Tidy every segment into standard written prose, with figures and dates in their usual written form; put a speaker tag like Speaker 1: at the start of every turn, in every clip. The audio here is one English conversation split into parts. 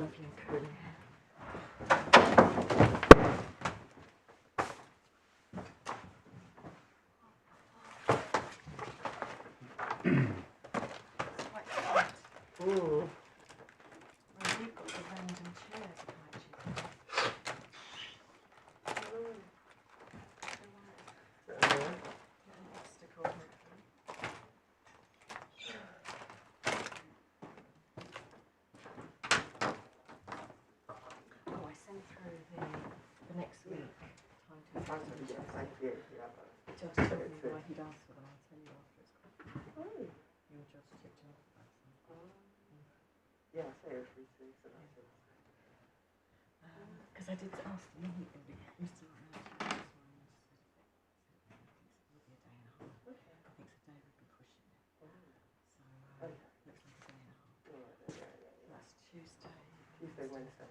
Speaker 1: lovely and curly hair. Ooh. Well, you've got the random chairs behind you. Oh, I sent through the next week. Time to just why he'd asked for them. I'll tell you after it's got. Oh. Your job's ticked off. Yeah, I say every 3 weeks, so that's it. Because I did ask them, Mr. Martin, it will be a day and a half. Okay. I think today would be pushing it. So, looks like a day and a half. Yeah. That's Tuesday, Wednesday.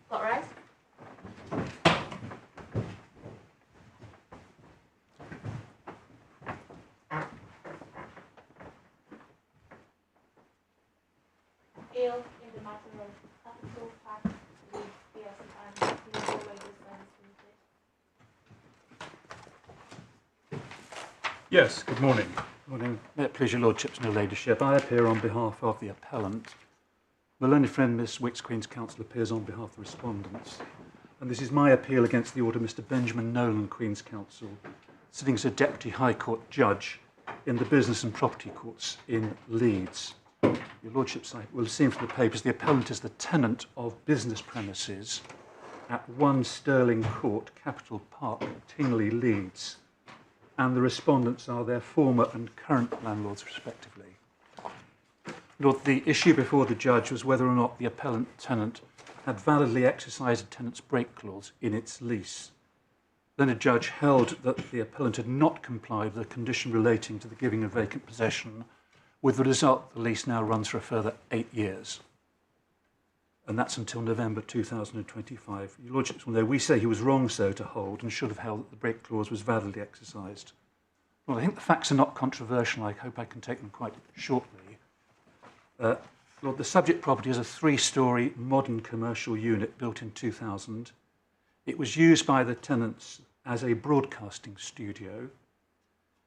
Speaker 1: Got rice?
Speaker 2: In the matter of capital Park Leeds PLC and Global Radio Services Ltd.
Speaker 3: Yes, good morning. Morning. May it please your lordships and your ladyship, I appear on behalf of the appellant. My learned friend Miss Wicks, Queen's Counsel, appears on behalf of the respondents. And this is my appeal against the order of Mr. Benjamin Nolan, Queen's Counsel, sitting as a Deputy High Court Judge in the Business and Property Courts in Leeds. Your lordships, I will have seen from the papers, the appellant is the tenant of business premises at 1 Stirling Court, Capital Park, Tingley, Leeds, and the respondents are their former and current landlords, respectively. Lord, the issue before the judge was whether or not the appellant tenant had validly exercised a tenant's break clause in its lease. Then a judge held that the appellant had not complied with a condition relating to the giving of vacant possession, with the result the lease now runs for a further 8 years. And that's until November 2025. Your lordships will know we say he was wrong so to hold and should have held that the break clause was validly exercised. Well, I think the facts are not controversial. I hope I can take them quite shortly. Lord, the subject property is a 3-storey modern commercial unit built in 2000. It was used by the tenants as a broadcasting studio,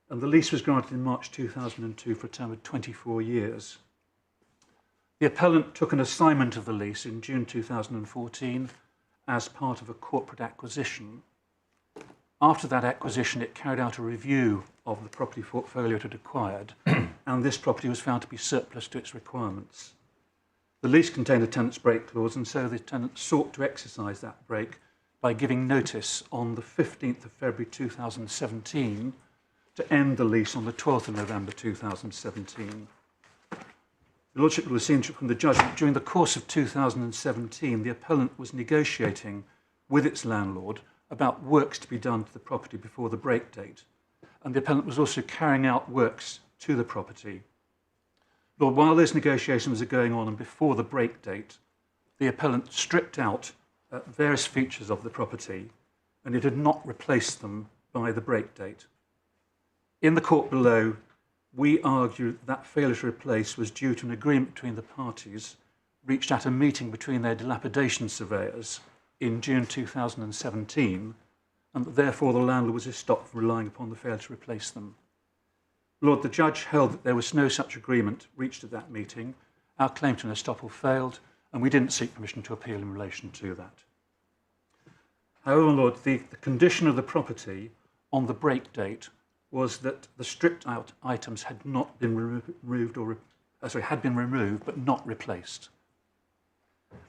Speaker 3: and the lease was granted in March 2002 for a term of 24 years. The appellant took an assignment of the lease in June 2014 as part of a corporate acquisition. After that acquisition, it carried out a review of the property portfolio it had acquired, and this property was found to be surplus to its requirements. The lease contained a tenant's break clause, and so the tenant sought to exercise that break by giving notice on the 15th of February 2017 to end the lease on the 12th of November 2017. The Lordship will have seen from the judgment during the course of 2017 the appellant was negotiating with its landlord about works to be done to the property before the break date, and the appellant was also carrying out works to the property. Lord, while those negotiations are going on and before the break date, the appellant stripped out various features of the property, and it had not replaced them by the break date. In the court below, we argue that failure to replace was due to an agreement between the parties reached at a meeting between their dilapidation surveyors in June 2017, and that therefore the landlord was stopped from relying upon the failure to replace them. Lord, the judge held that there was no such agreement reached at that meeting. Our claim to an estoppel failed, and we didn't seek permission to appeal in relation to that. However, Lord, the condition of the property on the break date was that the stripped out items had not been removed, had been removed but not replaced.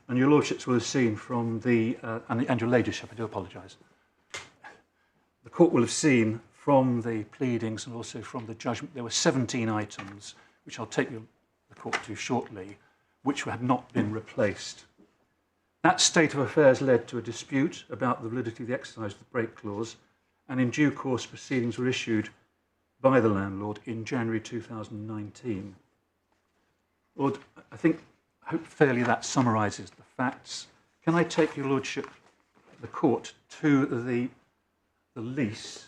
Speaker 3: And your Lordships will have seen from the, and your Ladyship, I do apologise, the court will have seen from the pleadings and also from the judgment there were 17 items, which I'll take the court to shortly, which had not been replaced. That state of affairs led to a dispute about the validity of the exercise of the break clause, and in due course proceedings were issued by the landlord in January 2019. Lord, I think, fairly that summarises the facts. Can I take your Lordship, the court, to the lease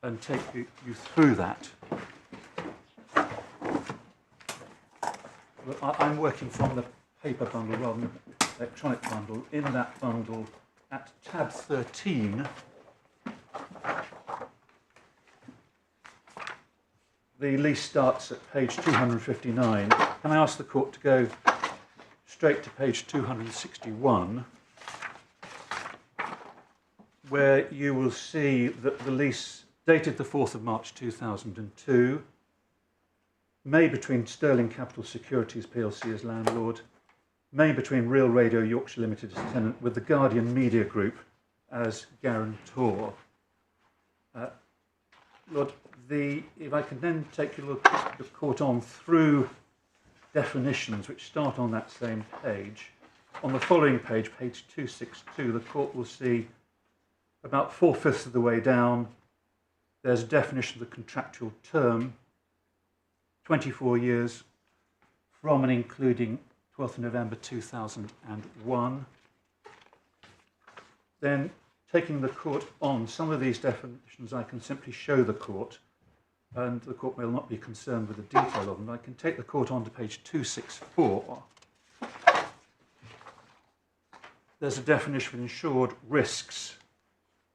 Speaker 3: and take you through that? I'm working from the paper bundle rather than the electronic bundle. In that bundle, at tab 13, the lease starts at page 259. Can I ask the court to go straight to page 261, where you will see that the lease dated the 4th of March 2002, made between Sterling Capital Securities PLC as landlord, made between Real Radio Yorkshire Limited as tenant, with the Guardian Media Group as guarantor. Lord, if I can then take the court on through definitions which start on that same page. On the following page, page 262, the court will see about 4/5 of the way down, there's a definition of the contractual term, 24 years from and including 12th of November 2001. Then taking the court on, some of these definitions I can simply show the court, and the court will not be concerned with the detail of them. I can take the court on to page 264. There's a definition of insured risks,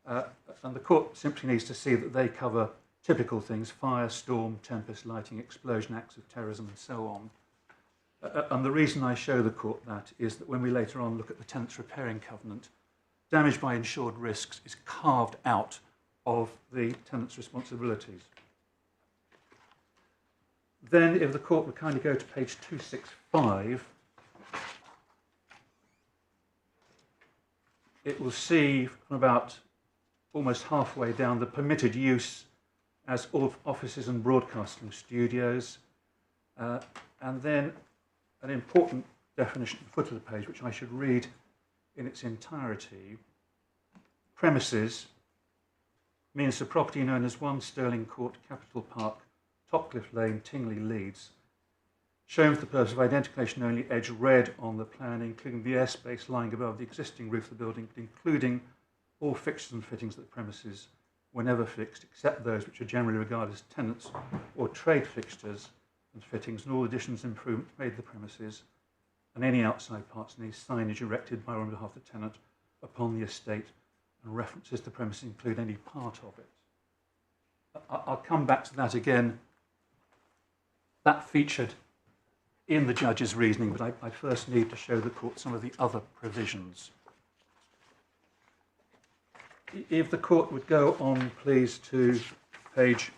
Speaker 3: and the court simply needs to see that they cover typical things: fire, storm, tempest, lighting, explosion, acts of terrorism, and so on. And the reason I show the court that is that when we later on look at the tenant's repairing covenant, damage by insured risks is carved out of the tenant's responsibilities. Then, if the court would kindly go to page 265, it will see from about almost halfway down the permitted use as offices and broadcasting studios, and then an important definition at the foot of the page, which I should read in its entirety. Premises means the property known as 1 Sterling Court, Capital Park, Topcliffe Lane, Tingley, Leeds, shown for the purpose of identification only, edge red on the plan, including the airspace lying above the existing roof of the building, including all fixtures and fittings of the premises were never fixed, except those which are generally regarded as tenants or trade fixtures and fittings, and all additions and improvements made to the premises, and any outside parts and any signage erected by or on behalf of the tenant upon the estate, and references to the premises include any part of it. I'll come back to that again. That featured in the judge's reasoning, but I first need to show the court some of the other provisions. If the court would go on, please, to page...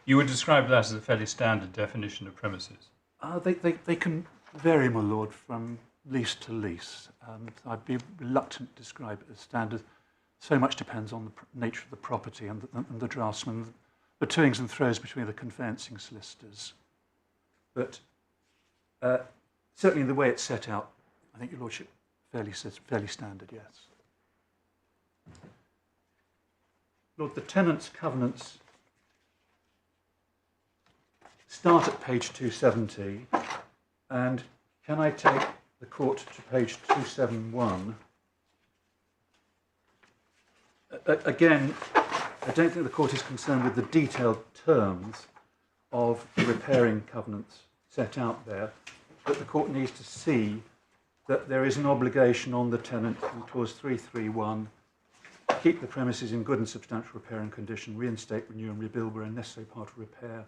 Speaker 4: You would describe that as a fairly standard definition of premises?
Speaker 3: They can vary, my lord, from lease to lease. I'd be reluctant to describe it as standard. So much depends on the nature of the property and the draftsman, the toings and throws between the conveyancing solicitors. But certainly the way it's set out, I think your lordship fairly standard, yes. Lord, the tenant's covenants start at page 270, and can I take the court to page 271? Again, I don't think the court is concerned with the detailed terms of the repairing covenants set out there, but the court needs to see that there is an obligation on the tenant in clause 331 to keep the premises in good and substantial repair and condition, reinstate, renew and rebuild where a necessary part of repair,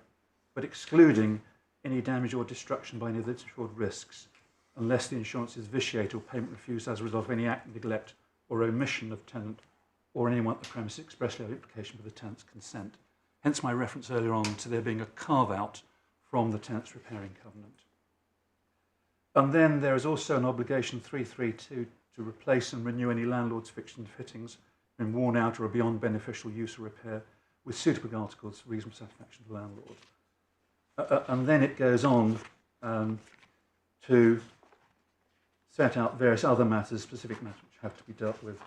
Speaker 3: but excluding any damage or destruction by any of the insured risks, unless the insurance is vitiated or payment refused as a result of any act, neglect or omission of tenant or anyone at the premises expressly have implication for the tenant's consent. Hence my reference earlier on to there being a carve-out from the tenant's repairing covenant. And then there is also an obligation 332 to replace and renew any landlord's fixtures and fittings been worn out or are beyond beneficial use or repair with suitable articles for reasonable satisfaction of the landlord. And then it goes on to set out various other matters, specific matters which have to be dealt with.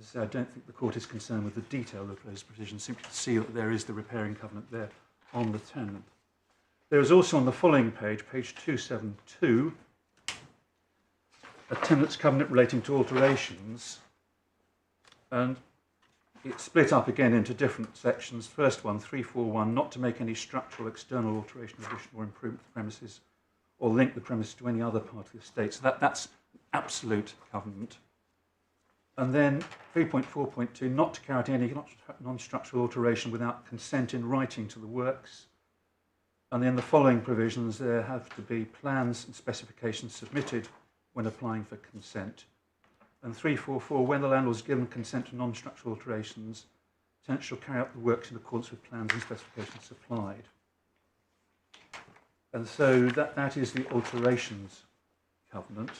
Speaker 3: As I say, I don't think the court is concerned with the detail of those provisions, simply to see that there is the repairing covenant there on the tenant. There is also on the following page, page 272, a tenant's covenant relating to alterations, and it's split up again into different sections. First one, 341, not to make any structural, external alteration, addition or improvement to the premises or link the premises to any other part of the estate. So that's absolute covenant. And then 3.4.2, not to carry out any non-structural alteration without consent in writing to the works. And then the following provisions, there have to be plans and specifications submitted when applying for consent. And 344, when the landlord has given consent to non-structural alterations, tenant shall carry out the works in accordance with plans and specifications supplied. And so that is the alterations covenant.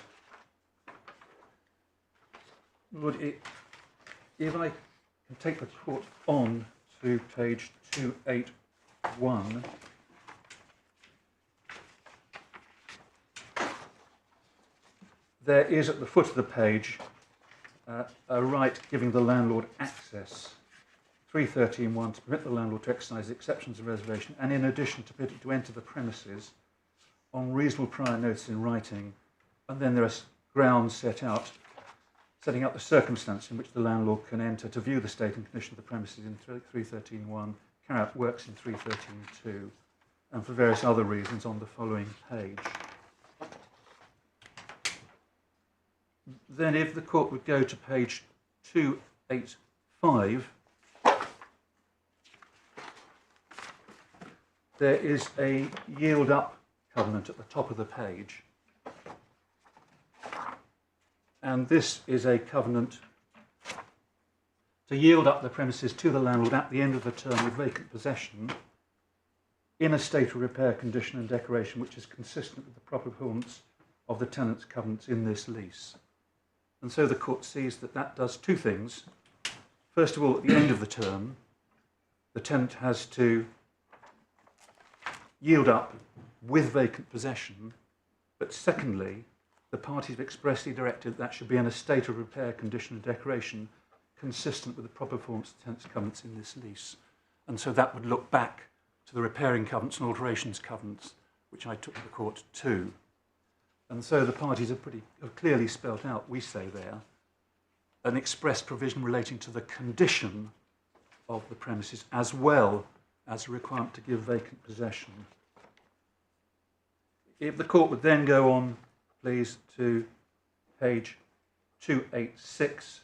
Speaker 3: Lord, if I can take the court on to page 281, there is at the foot of the page a right giving the landlord access, 313.1, to permit the landlord to exercise exceptions and reservation, and in addition to permit it to enter the premises on reasonable prior notice in writing. And then there are grounds set out setting out the circumstance in which the landlord can enter to view the state and condition of the premises in 313.1, carry out works in 313.2, and for various other reasons on the following page. Then if the court would go to page 285, there is a yield up covenant at the top of the page. And this is a covenant to yield up the premises to the landlord at the end of the term with vacant possession in a state of repair, condition and decoration which is consistent with the proper performance of the tenant's covenants in this lease. And so the court sees that that does two things. First of all, at the end of the term, the tenant has to yield up with vacant possession, but secondly, the parties have expressly directed that should be in a state of repair, condition and decoration consistent with the proper performance of the tenant's covenants in this lease. And so that would look back to the repairing covenants and alterations covenants, which I took the court to. And so the parties have clearly spelt out, we say there, an express provision relating to the condition of the premises as well as a requirement to give vacant possession. If the court would then go on, please, to page 286.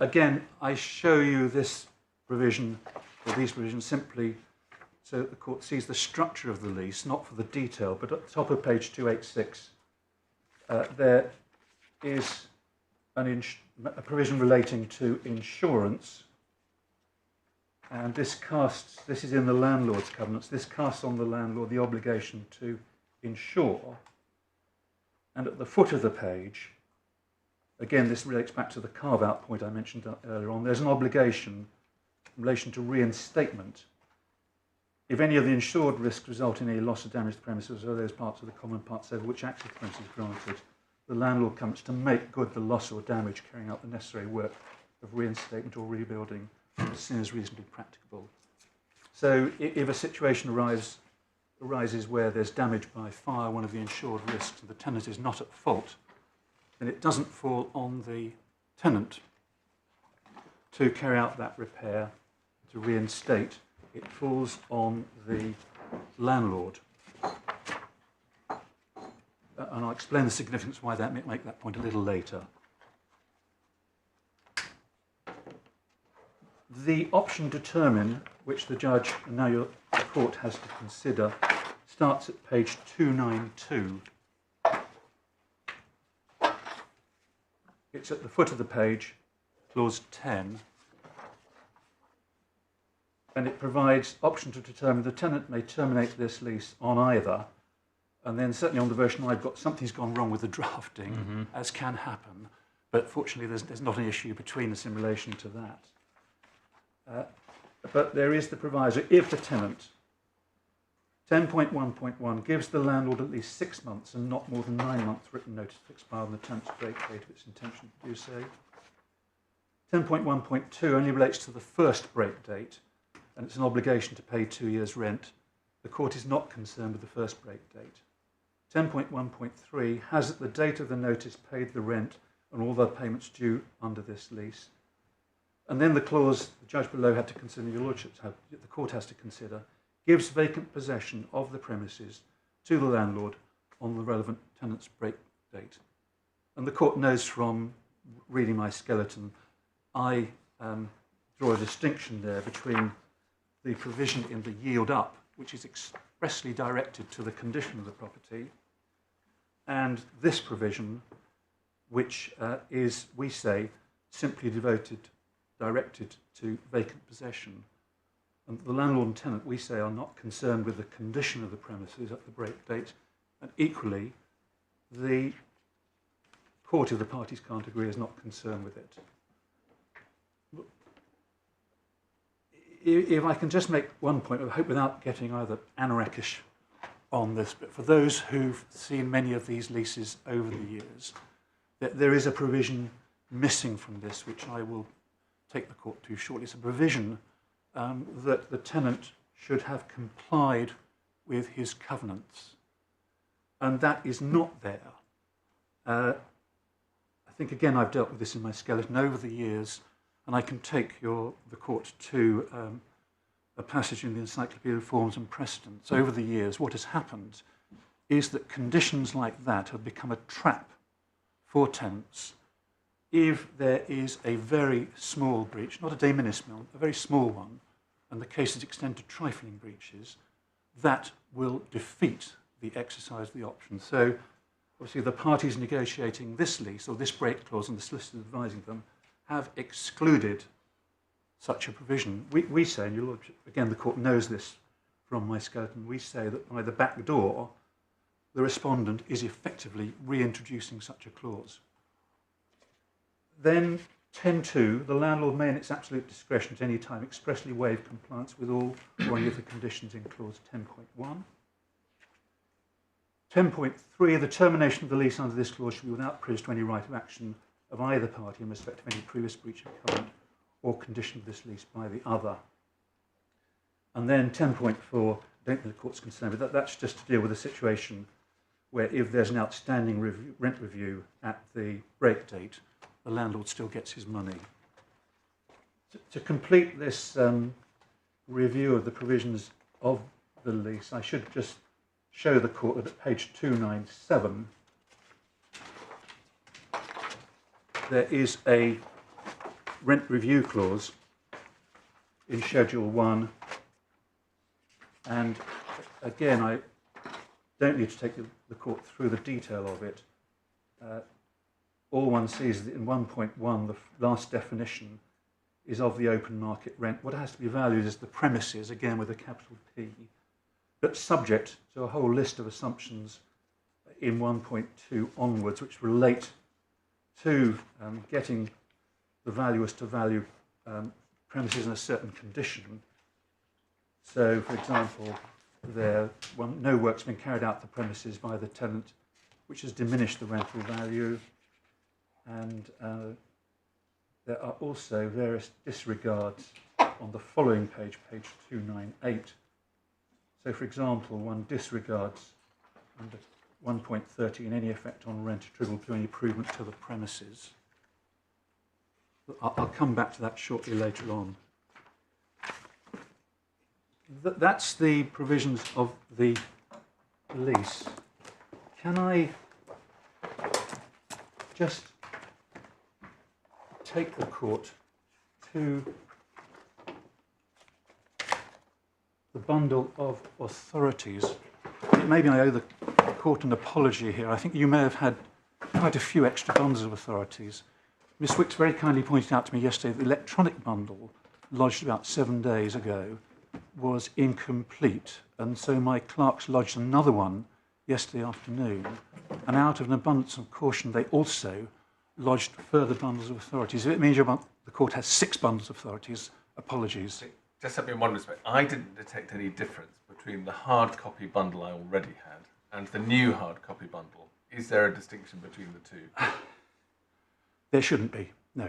Speaker 3: Again, I show you this provision, or these provisions, simply so that the court sees the structure of the lease, not for the detail, but at the top of page 286, there is a provision relating to insurance, and this is in the landlord's covenants, this casts on the landlord the obligation to insure. And at the foot of the page, again, this relates back to the carve-out point I mentioned earlier on, there's an obligation in relation to reinstatement. If any of the insured risks result in any loss or damage to the premises or those parts of the common parts over which access to the premises is granted, the landlord comes to make good the loss or damage, carrying out the necessary work of reinstatement or rebuilding as soon as reasonably practicable. So if a situation arises where there's damage by fire, one of the insured risks, and the tenant is not at fault, then it doesn't fall on the tenant to carry out that repair, to reinstate. It falls on the landlord. And I'll explain the significance why that may make that point a little later. The option determine, which the judge and now your court has to consider, starts at page 292. It's at the foot of the page, clause 10. And it provides option to determine the tenant may terminate this lease on either. And then certainly on the version I've got, something's gone wrong with the drafting, as can happen. But fortunately, there's not an issue between us in relation to that. But there is the proviso, if the tenant, 10.1.1, gives the landlord at least 6 months and not more than 9 months written notice to expire on the tenant's break date of its intention to do so. 10.1.2 only relates to the first break date, and it's an obligation to pay 2 years' rent. The court is not concerned with the first break date. 10.1.3 has at the date of the notice paid the rent and all the payments due under this lease. And then the clause the judge below had to consider, your lordships have, the court has to consider, gives vacant possession of the premises to the landlord on the relevant tenant's break date. And the court knows from reading my skeleton, I draw a distinction there between the provision in the yield up, which is expressly directed to the condition of the property, and this provision, which is, we say, simply directed to vacant possession. And the landlord and tenant, we say, are not concerned with the condition of the premises at the break date, and equally, the court, if the parties can't agree, is not concerned with it. If I can just make one point, I hope without getting either anorekish on this, but for those who've seen many of these leases over the years, that there is a provision missing from this, which I will take the court to shortly. It's a provision that the tenant should have complied with his covenants, and that is not there. I think, again, I've dealt with this in my skeleton over the years, and I can take the court to a passage in the Encyclopedia of Forms and Precedents. Over the years, what has happened is that conditions like that have become a trap for tenants if there is a very small breach, not a de minimis one, a very small one, and the cases extend to trifling breaches, that will defeat the exercise of the option. So, obviously, the parties negotiating this lease, or this break clause, and the solicitor advising them, have excluded such a provision. We say, and your lordship, again, the court knows this from my skeleton, we say that by the back door, the respondent is effectively reintroducing such a clause. Then 10.2, the landlord may in its absolute discretion at any time expressly waive compliance with all or any of the conditions in clause 10.1. 10.3, the termination of the lease under this clause should be without prejudice to any right of action of either party in respect of any previous breach of covenant or condition of this lease by the other. And then 10.4, I don't think the court's concerned, but that's just to deal with a situation where if there's an outstanding rent review at the break date, the landlord still gets his money. To complete this review of the provisions of the lease, I should just show the court that at page 297, there is a rent review clause in Schedule 1, And again, I don't need to take the court through the detail of it. All one sees is that in 1.1, the last definition is of the open market rent. What has to be valued is the premises, again with a capital P, but subject to a whole list of assumptions in 1.2 onwards, which relate to getting the valuers to value premises in a certain condition. So, for example, no work's been carried out the premises by the tenant, which has diminished the rental value, and there are also various disregards on the following page, page 298. So, for example, one disregards under 1.13 any effect on rent attributable to any improvement to the premises. I'll come back to that shortly later on. That's the provisions of the lease. Can I just take the court to the bundle of authorities? Maybe I owe the court an apology here. I think you may have had quite a few extra bundles of authorities. Miss Wicks very kindly pointed out to me yesterday that the electronic bundle, lodged about 7 days ago, was incomplete, and so my clerks lodged another one yesterday afternoon, and out of an abundance of caution they also lodged further bundles of authorities. If it means the court has 6 bundles of authorities, apologies.
Speaker 5: Just in one respect, I didn't detect any difference between the hard copy bundle I already had and the new hard copy bundle. Is there a distinction between the two?
Speaker 3: There shouldn't be. No.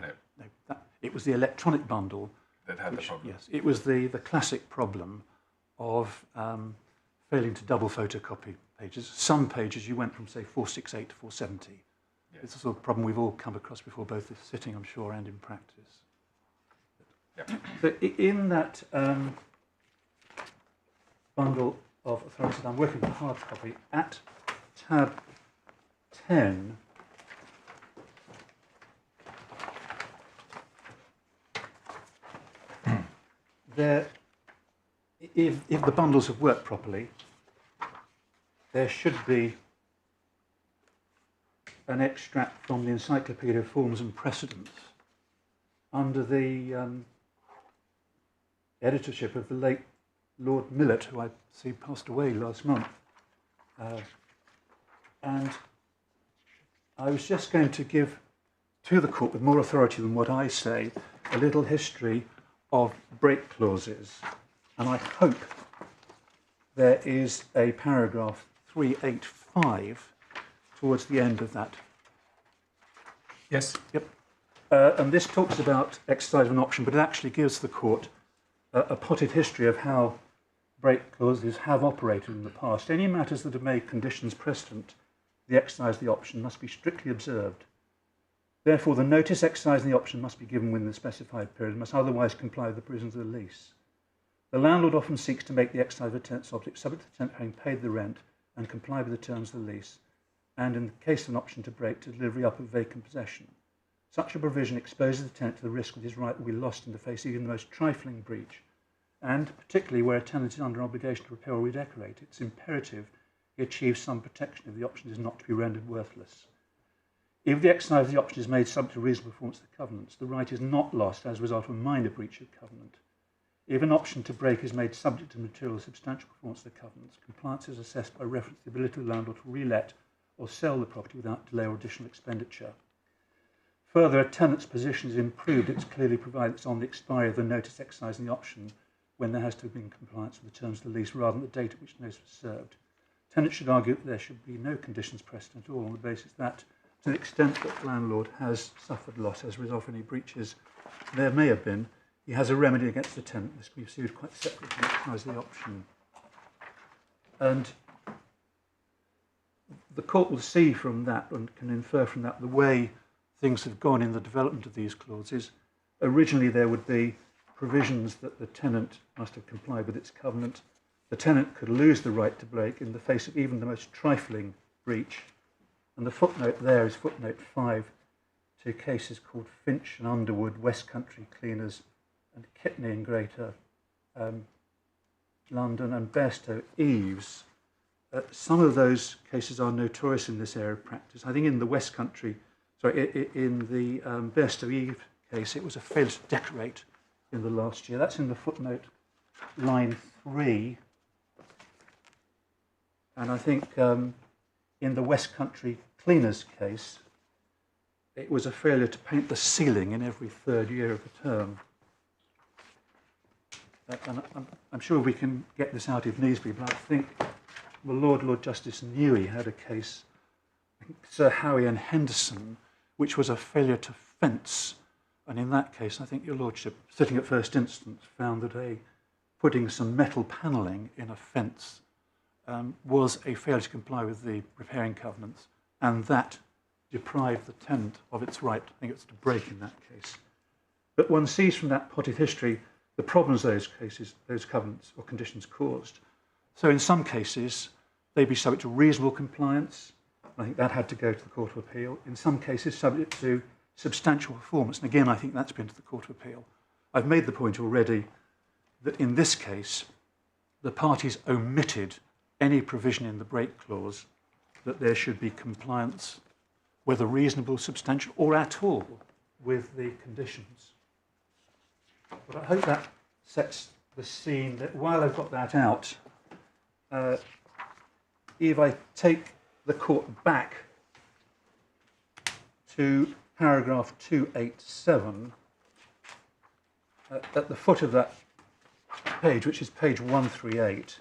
Speaker 3: It was the electronic bundle
Speaker 5: that had the problem.
Speaker 3: Yes, it was the classic problem of failing to double photocopy pages. Some pages you went from, say, 468 to 470. Yes. It's a sort of problem we've all come across before, both in sitting, I'm sure, and in practice.
Speaker 5: Yep.
Speaker 3: So in that bundle of authorities, I'm working with hard copy at tab 10. There, if the bundles have worked properly, there should be an extract from the Encyclopedia of Forms and Precedents under the editorship of the late Lord Millet, who I see passed away last month. And I was just going to give to the court, with more authority than what I say, a little history of break clauses, and I hope there is a paragraph 385 towards the end of that.
Speaker 4: Yes.
Speaker 3: Yep. And this talks about exercise of an option, but it actually gives the court a potted history of how break clauses have operated in the past. Any matters that have made conditions precedent the exercise of the option must be strictly observed. Therefore, the notice exercising the option must be given within the specified period and must otherwise comply with the provisions of the lease. The landlord often seeks to make the exercise of a tenant's object subject to the tenant having paid the rent and comply with the terms of the lease, and in the case of an option to break, to delivery up of vacant possession. Such a provision exposes the tenant to the risk that his right will be lost in the face of even the most trifling breach, and particularly where a tenant is under obligation to repair or redecorate, it's imperative he achieves some protection if the option is not to be rendered worthless. If the exercise of the option is made subject to reasonable performance of the covenants, the right is not lost as a result of a minor breach of covenant. If an option to break is made subject to material or substantial performance of the covenants, compliance is assessed by reference to the ability of the landlord to relet or sell the property without delay or additional expenditure. Further, a tenant's position is improved. It's clearly provided it's on the expiry of the notice exercising the option when there has to have been compliance with the terms of the lease rather than the date at which notice was served. Tenants should argue that there should be no conditions precedent at all on the basis that, to the extent that the landlord has suffered loss as a result of any breaches there may have been, he has a remedy against the tenant. This can be sued quite separately from the exercise of the option. And the court will see from that and can infer from that the way things have gone in the development of these clauses. Originally there would be provisions that the tenant must have complied with its covenant. The tenant could lose the right to break in the face of even the most trifling breach. And the footnote there is footnote 5 to cases called Finch and Underwood, West Country Cleaners, and Kitney and Greater London and Bairstow Eaves. Some of those cases are notorious in this area of practice. I think in the West Country, in the Bairstow Eaves case, it was a failure to decorate in the last year. That's in the footnote, line 3. And I think in the West Country cleaners case, it was a failure to paint the ceiling in every third year of the term. And I'm sure we can get this out of Neesby, but I think the Lord Justice Newey had a case, I think Sir Howie and Henderson, which was a failure to fence. And in that case, I think your Lordship, sitting at first instance, found that putting some metal panelling in a fence was a failure to comply with the repairing covenants, and that deprived the tenant of its right, I think it's to break in that case. But one sees from that potted history the problems those covenants or conditions caused. So in some cases, they'd be subject to reasonable compliance. I think that had to go to the Court of Appeal. In some cases, subject to substantial performance. And again, I think that's been to the Court of Appeal. I've made the point already that in this case, the parties omitted any provision in the break clause that there should be compliance, whether reasonable, substantial, or at all, with the conditions. But I hope that sets the scene that while I've got that out, if I take the court back to paragraph 287, at the foot of that page, which is page 138,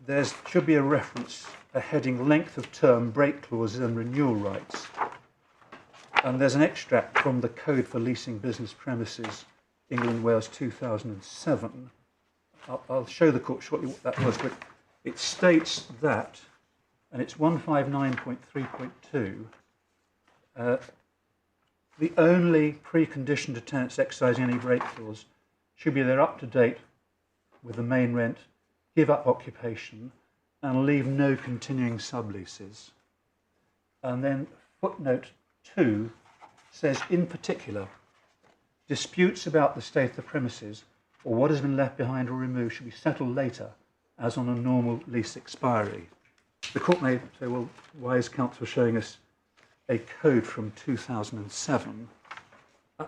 Speaker 3: there should be a reference, a heading, length of term, break clauses and renewal rights. And there's an extract from the Code for Leasing Business Premises, England, Wales 2007. I'll show the court shortly what that was, but it states that, and it's 159.3.2, the only precondition to tenants exercising any break clause should be they're up to date with the main rent, give up occupation, and leave no continuing subleases. And then footnote 2 says, in particular, disputes about the state of the premises or what has been left behind or removed should be settled later, as on a normal lease expiry. The court may say, well, why is counsel showing us a code from 2007?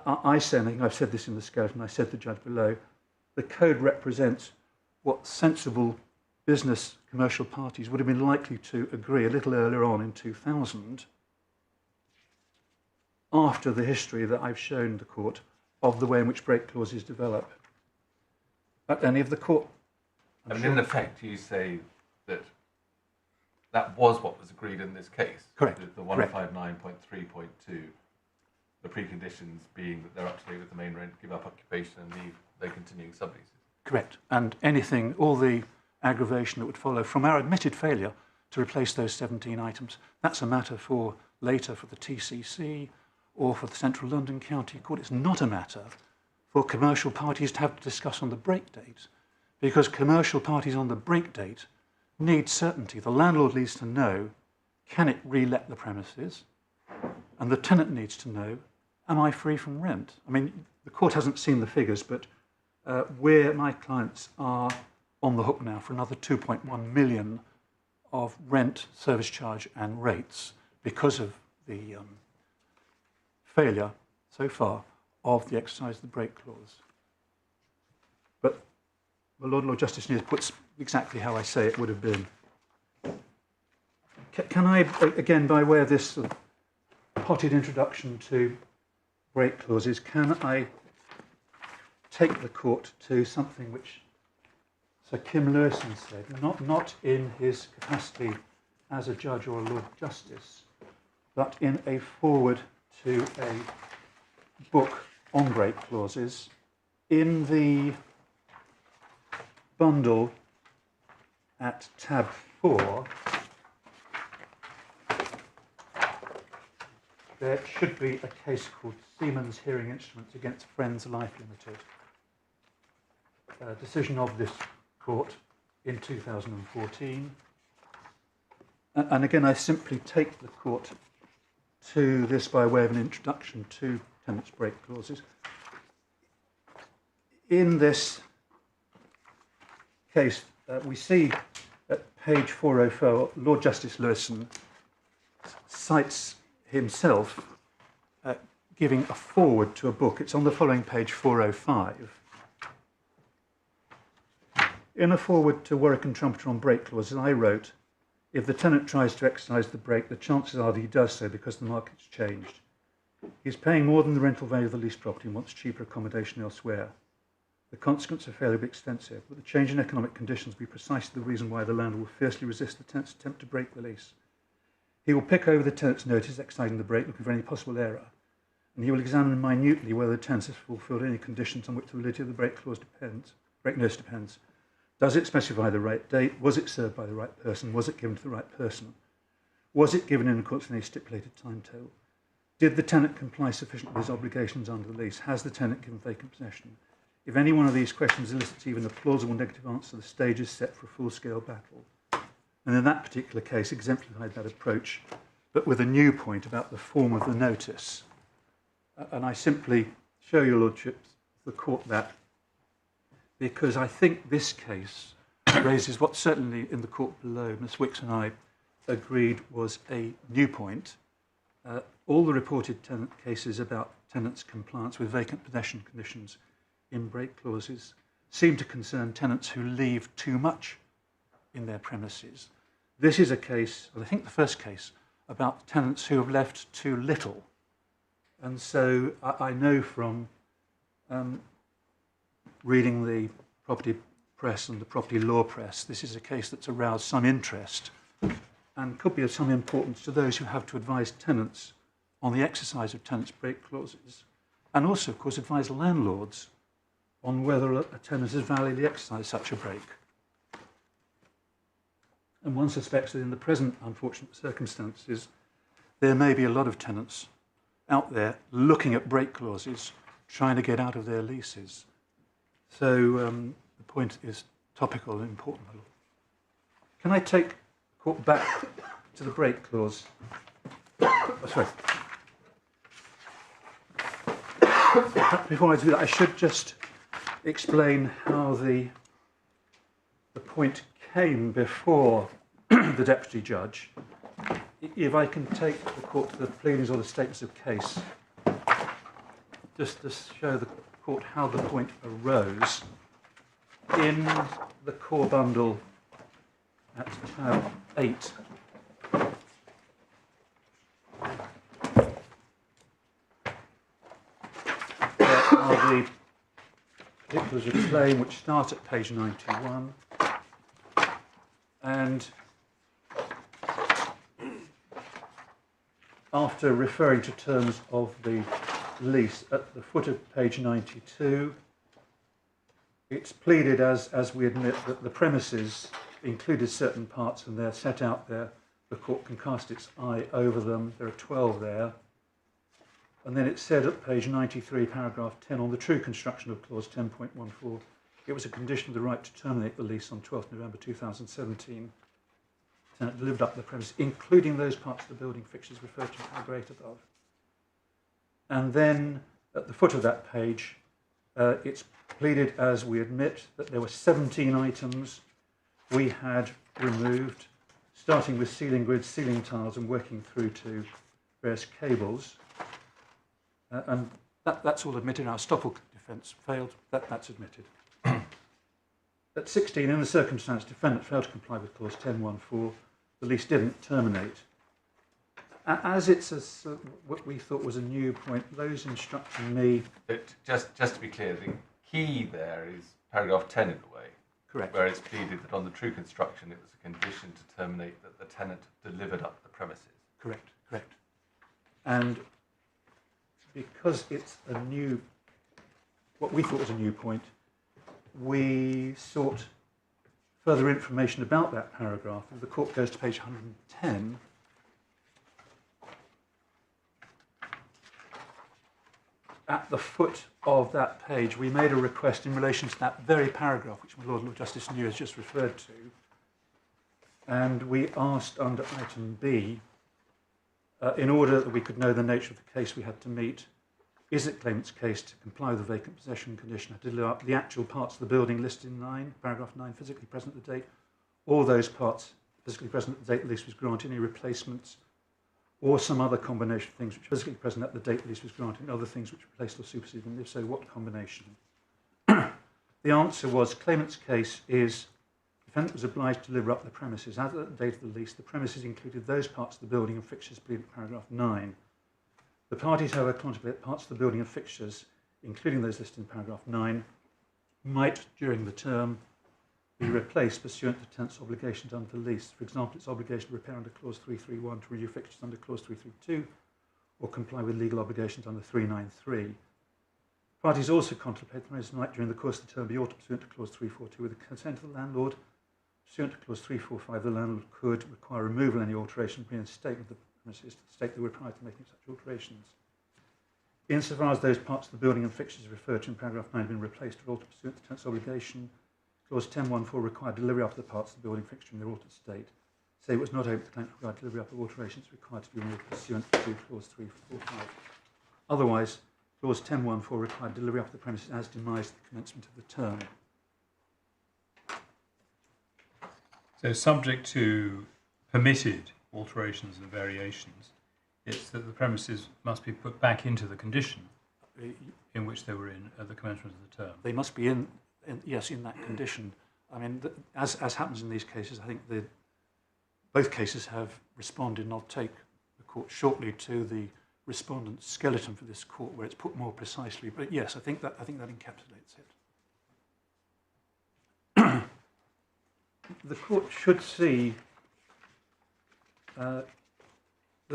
Speaker 3: I say, and I think I've said this in the skeleton, I said to the judge below, the code represents what sensible business commercial parties would have been likely to agree a little earlier on in 2000, after the history that I've shown the court of the way in which break clauses develop. And if the court...
Speaker 5: And in effect, you say that that was what was agreed in this case?
Speaker 3: Correct.
Speaker 5: The 159.3.2, the preconditions being that they're up to date with the main rent, give up occupation and leave their continuing subleases?
Speaker 3: Correct. And anything, all the aggravation that would follow from our admitted failure to replace those 17 items, that's a matter for later for the TCC or for the Central London County Court. It's not a matter for commercial parties to have to discuss on the break date, because commercial parties on the break date need certainty. The landlord needs to know, can it re-let the premises? And the tenant needs to know, am I free from rent? I mean, the court hasn't seen the figures, but my clients are on the hook now for another 2.1 million of rent, service charge and rates because of the failure so far of the exercise of the break clause. But the Lord Justice News puts exactly how I say it would have been. Can I, again, by way of this sort of potted introduction to break clauses, can I take the court to something which Sir Kim Lewison said, not in his capacity as a judge or a Lord Justice, but in a foreword to a book on break clauses in the bundle at tab 4. There should be a case called Siemens Hearing Instruments against Friends Life Limited. A decision of this court in 2014. And again, I simply take the court to this by way of an introduction to tenants' break clauses. In this case, we see at page 404, Lord Justice Lewison cites himself giving a forward to a book. It's on the following page 405. In a forward to Warwick and Trumpeter on break clauses, I wrote, if the tenant tries to exercise the break, the chances are that he does so because the market's changed. He's paying more than the rental value of the leased property and wants cheaper accommodation elsewhere. The consequences of failure will be extensive, but the change in economic conditions will be precisely the reason why the landlord will fiercely resist the tenant's attempt to break the lease. He will pick over the tenant's notice exercising the break, looking for any possible error, and he will examine minutely whether the tenant has fulfilled any conditions on which the validity of the break clause depends. Break notice depends. Does it specify the right date? Was it served by the right person? Was it given to the right person? Was it given in accordance with any stipulated timetable? Did the tenant comply sufficiently with his obligations under the lease? Has the tenant given vacant possession? If any one of these questions elicits even a plausible negative answer, the stage is set for a full-scale battle. And in that particular case, exemplified that approach, but with a new point about the form of the notice. And I simply show your lordship, the court, that because I think this case raises what certainly in the court below Ms. Wicks and I agreed was a new point. All the reported tenant cases about tenants' compliance with vacant possession conditions in break clauses seem to concern tenants who leave too much in their premises. This is a case, I think the first case, about tenants who have left too little. And so I know from reading the property press and the property law press, this is a case that's aroused some interest and could be of some importance to those who have to advise tenants on the exercise of tenants' break clauses, and also, of course, advise landlords on whether a tenant has validly exercised such a break. And one suspects that in the present unfortunate circumstances, there may be a lot of tenants out there looking at break clauses, trying to get out of their leases. So the point is topical and important. Can I take the court back to the break clause? Oh, sorry. Before I do that, I should just explain how the point came before the deputy judge. If I can take the court to the pleadings or the statements of case, just to show the court how the point arose. In the core bundle at tab 8, there are the particulars of claim which start at page 91, and after referring to terms of the lease at the foot of page 92, it's pleaded as we admit that the premises included certain parts and they're set out there. The court can cast its eye over them. There are 12 there. And then it said at page 93, paragraph 10, on the true construction of clause 10.14, it was a condition of the right to terminate the lease on 12th November 2017. The tenant delivered up the premise, including those parts of the building fixtures referred to in paragraph 8 above. And then at the foot of that page, it's pleaded, as we admit, that there were 17 items we had removed, starting with ceiling grids, ceiling tiles, and working through to various cables. And that's all admitted. Our estoppel defence failed. That's admitted. At 16, in the circumstance, defendant failed to comply with clause 10.14, the lease didn't terminate. As it's what we thought was a new point, those instructing me...
Speaker 5: Just to be clear, the key there is paragraph 10 in a way.
Speaker 3: Correct.
Speaker 5: Where it's pleaded that on the true construction it was a condition to terminate that the tenant delivered up the premises.
Speaker 3: Correct. And because it's a new, what we thought was a new point, we sought further information about that paragraph. If the court goes to page 110, at the foot of that page, we made a request in relation to that very paragraph, which my Lord Justice Newey has just referred to, and we asked under item B, in order that we could know the nature of the case we had to meet, is it claimant's case to comply with the vacant possession condition to deliver up the actual parts of the building listed in paragraph 9, physically present at the date, or those parts physically present at the date the lease was granted, any replacements, or some other combination of things which are physically present at the date the lease was granted, and other things which replaced or superseded, and if so, what combination? The answer was, claimant's case is, defendant was obliged to deliver up the premises. As at the date of the lease, the premises included those parts of the building and fixtures pleaded in paragraph 9. The parties, however, contemplate parts of the building and fixtures, including those listed in paragraph 9, might, during the term, be replaced pursuant to tenant's obligations under the lease. For example, its obligation to repair under clause 331, to renew fixtures under clause 332, or comply with legal obligations under 393. Parties also contemplate the premises might, during the course of the term, be altered pursuant to clause 342 with the consent of the landlord. Pursuant to clause 345, the landlord could require removal of any alteration, reinstate of the premises to the state they were prior to making such alterations. Insofar as those parts of the building and fixtures referred to in paragraph 9 have been replaced or altered pursuant to the tenant's obligation, clause 10.1.4 required delivery up of the parts of the building fixture in their altered state. Say it was not open to claim required delivery up of alterations required to be removed pursuant to clause 345. Otherwise, clause 10.1.4 required delivery up of the premises as demised at the commencement of the term.
Speaker 4: So subject to permitted alterations and variations, it's that the premises must be put back into the condition in which they were in at the commencement of the term.
Speaker 3: They must be in that condition. I mean, as happens in these cases, I think both cases have responded, and I'll take the court shortly to the respondent's skeleton for this court, where it's put more precisely. But yes, I think that encapsulates it. The court should see the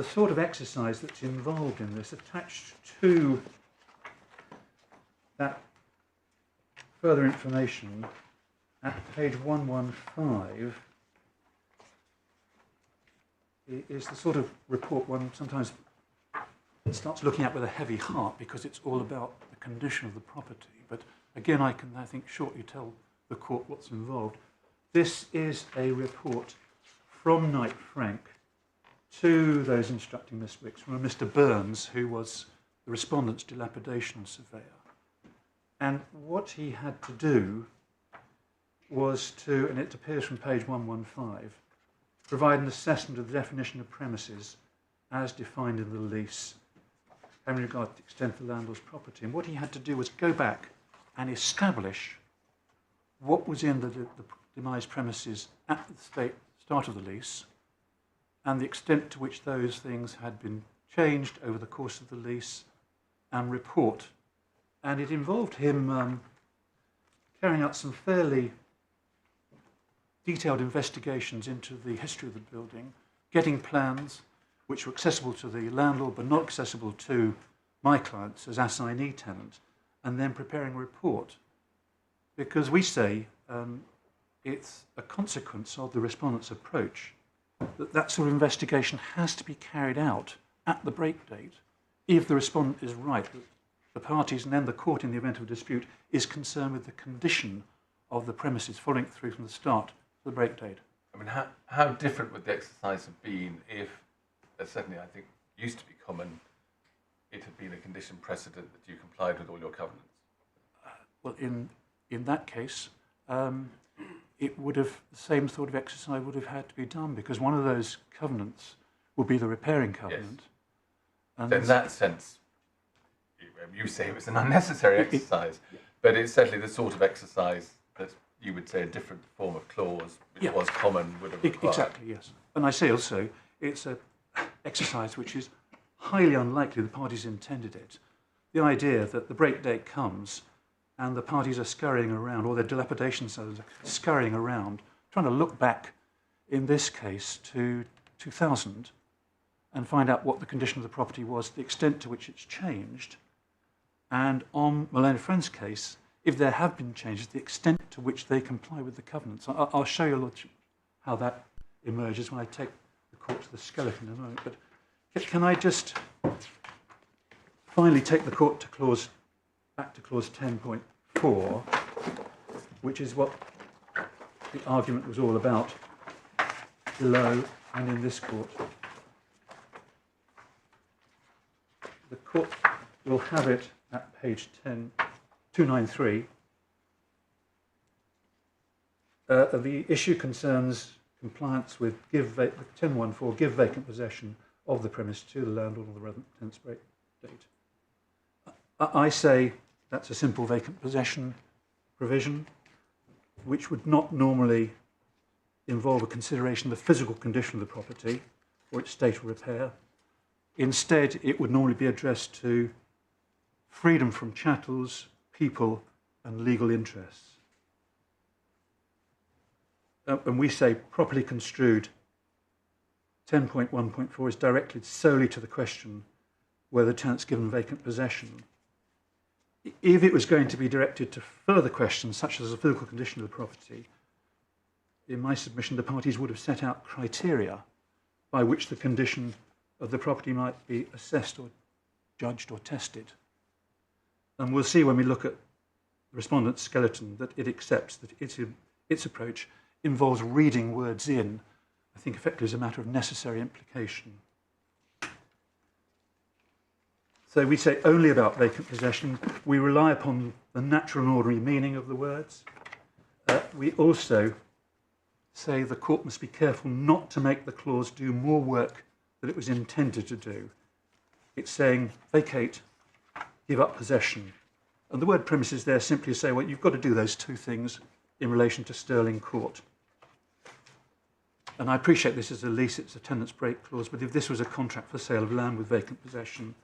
Speaker 3: sort of exercise that's involved in this attached to that further information at page 115 is the sort of report one sometimes starts looking at with a heavy heart, because it's all about the condition of the property. But again, I think, shortly tell the court what's involved. This is a report from Knight Frank to those instructing Miss Wicks, from a Mr. Burns, who was the respondent's dilapidation surveyor. And what he had to do was to, and it appears from page 115, provide an assessment of the definition of premises as defined in the lease having regard to the extent of the landlord's property. And what he had to do was go back and establish what was in the demised premises at the start of the lease, and the extent to which those things had been changed over the course of the lease, and report. And it involved him carrying out some fairly detailed investigations into the history of the building, getting plans which were accessible to the landlord but not accessible to my clients as assignee tenant, and then preparing a report. Because we say it's a consequence of the respondent's approach that sort of investigation has to be carried out at the break date if the respondent is right, that the parties and then the court, in the event of a dispute, is concerned with the condition of the premises, following it through from the start to the break date.
Speaker 5: I mean, how different would the exercise have been if, certainly I think used to be common, it had been a condition precedent that you complied with all your covenants?
Speaker 3: Well, in that case, it would have, the same sort of exercise would have had to be done, because one of those covenants would be the repairing covenant.
Speaker 5: Yes.
Speaker 3: And
Speaker 5: So in that sense, you say it was an unnecessary exercise, but it's certainly the sort of exercise that you would say a different form of clause, which was common, would have required.
Speaker 3: Exactly, yes. And I say also, it's an exercise which is highly unlikely the parties intended it. The idea that the break date comes and the parties are scurrying around, or their dilapidation cells are scurrying around, trying to look back, in this case, to 2000 and find out what the condition of the property was, the extent to which it's changed, and on Moylan Friend's case, if there have been changes, the extent to which they comply with the covenants. I'll show you, Lordship, how that emerges when I take the court to the skeleton in a moment. But can I just finally take the court to back to clause 10.4, which is what the argument was all about below and in this court. The court we'll have it at page 293. The issue concerns compliance with 10.1.4, give vacant possession of the premise to the landlord on the relevant tenant's break date. I say that's a simple vacant possession provision, which would not normally involve a consideration of the physical condition of the property or its state of repair. Instead, it would normally be addressed to freedom from chattels, people, and legal interests. And we say properly construed, 10.1.4 is directed solely to the question whether the tenant's given vacant possession. If it was going to be directed to further questions, such as the physical condition of the property, in my submission, the parties would have set out criteria by which the condition of the property might be assessed or judged or tested. And we'll see when we look at the respondent's skeleton that it accepts that its approach involves reading words in, I think effectively as a matter of necessary implication. So we say only about vacant possession. We rely upon the natural and ordinary meaning of the words. We also say the court must be careful not to make the clause do more work than it was intended to do. It's saying vacate, give up possession. And the word premises there simply say, well, you've got to do those two things in relation to Sterling Court. And I appreciate this is a lease, it's a tenant's break clause, but if this was a contract for sale of land with vacant possession,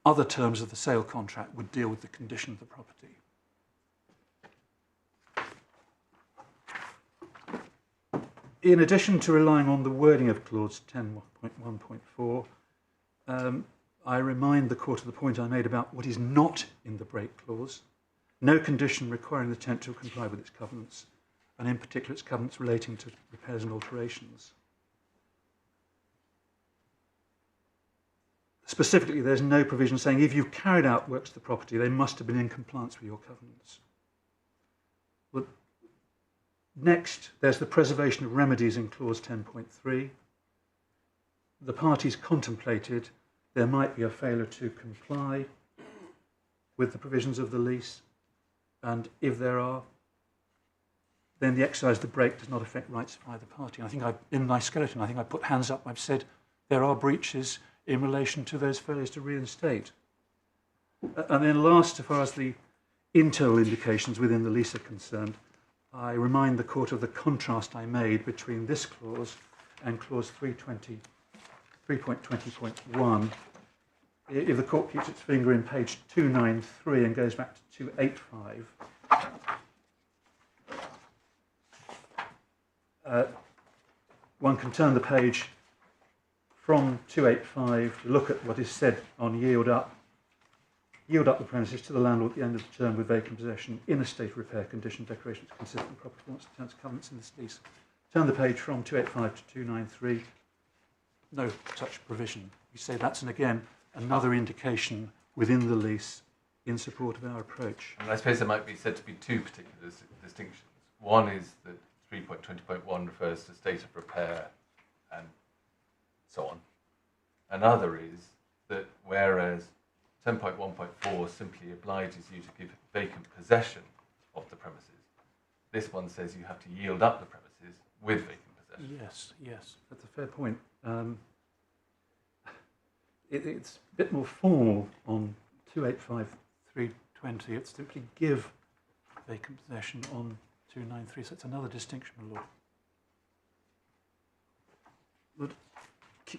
Speaker 3: other terms of the sale contract would deal with the condition of the property. In addition to relying on the wording of clause 10.1.4, I remind the court of the point I made about what is not in the break clause. No condition requiring the tenant to comply with its covenants, and in particular its covenants relating to repairs and alterations. Specifically, there's no provision saying if you've carried out works to the property, they must have been in compliance with your covenants. Well, next, there's the preservation of remedies in clause 10.3. The parties contemplated there might be a failure to comply with the provisions of the lease, and if there are, then the exercise of the break does not affect rights of either party. And I think in my skeleton, I think I put hands up, I've said there are breaches in relation to those failures to reinstate. And then last, as far as the internal indications within the lease are concerned, I remind the court of the contrast I made between this clause and clause 3.20.1. If the court keeps its finger in page 293 and goes back to 285, one can turn the page from 285 to look at what is said on yield up the premises to the landlord at the end of the term with vacant possession in a state of repair condition, decorations consistent with proper performance of tenant's covenants in this lease. Turn the page from 285 to 293. No such provision. We say that's, and again, another indication within the lease in support of our approach.
Speaker 5: And I suppose there might be said to be two particular distinctions. One is that 3.20.1 refers to state of repair and so on. Another is that whereas 10.1.4 simply obliges you to give vacant possession of the premises, this one says you have to yield up the premises with vacant possession.
Speaker 3: Yes, that's a fair point. It's a bit more formal on 285.320. It's simply give vacant possession on 293, so it's another distinction of law. But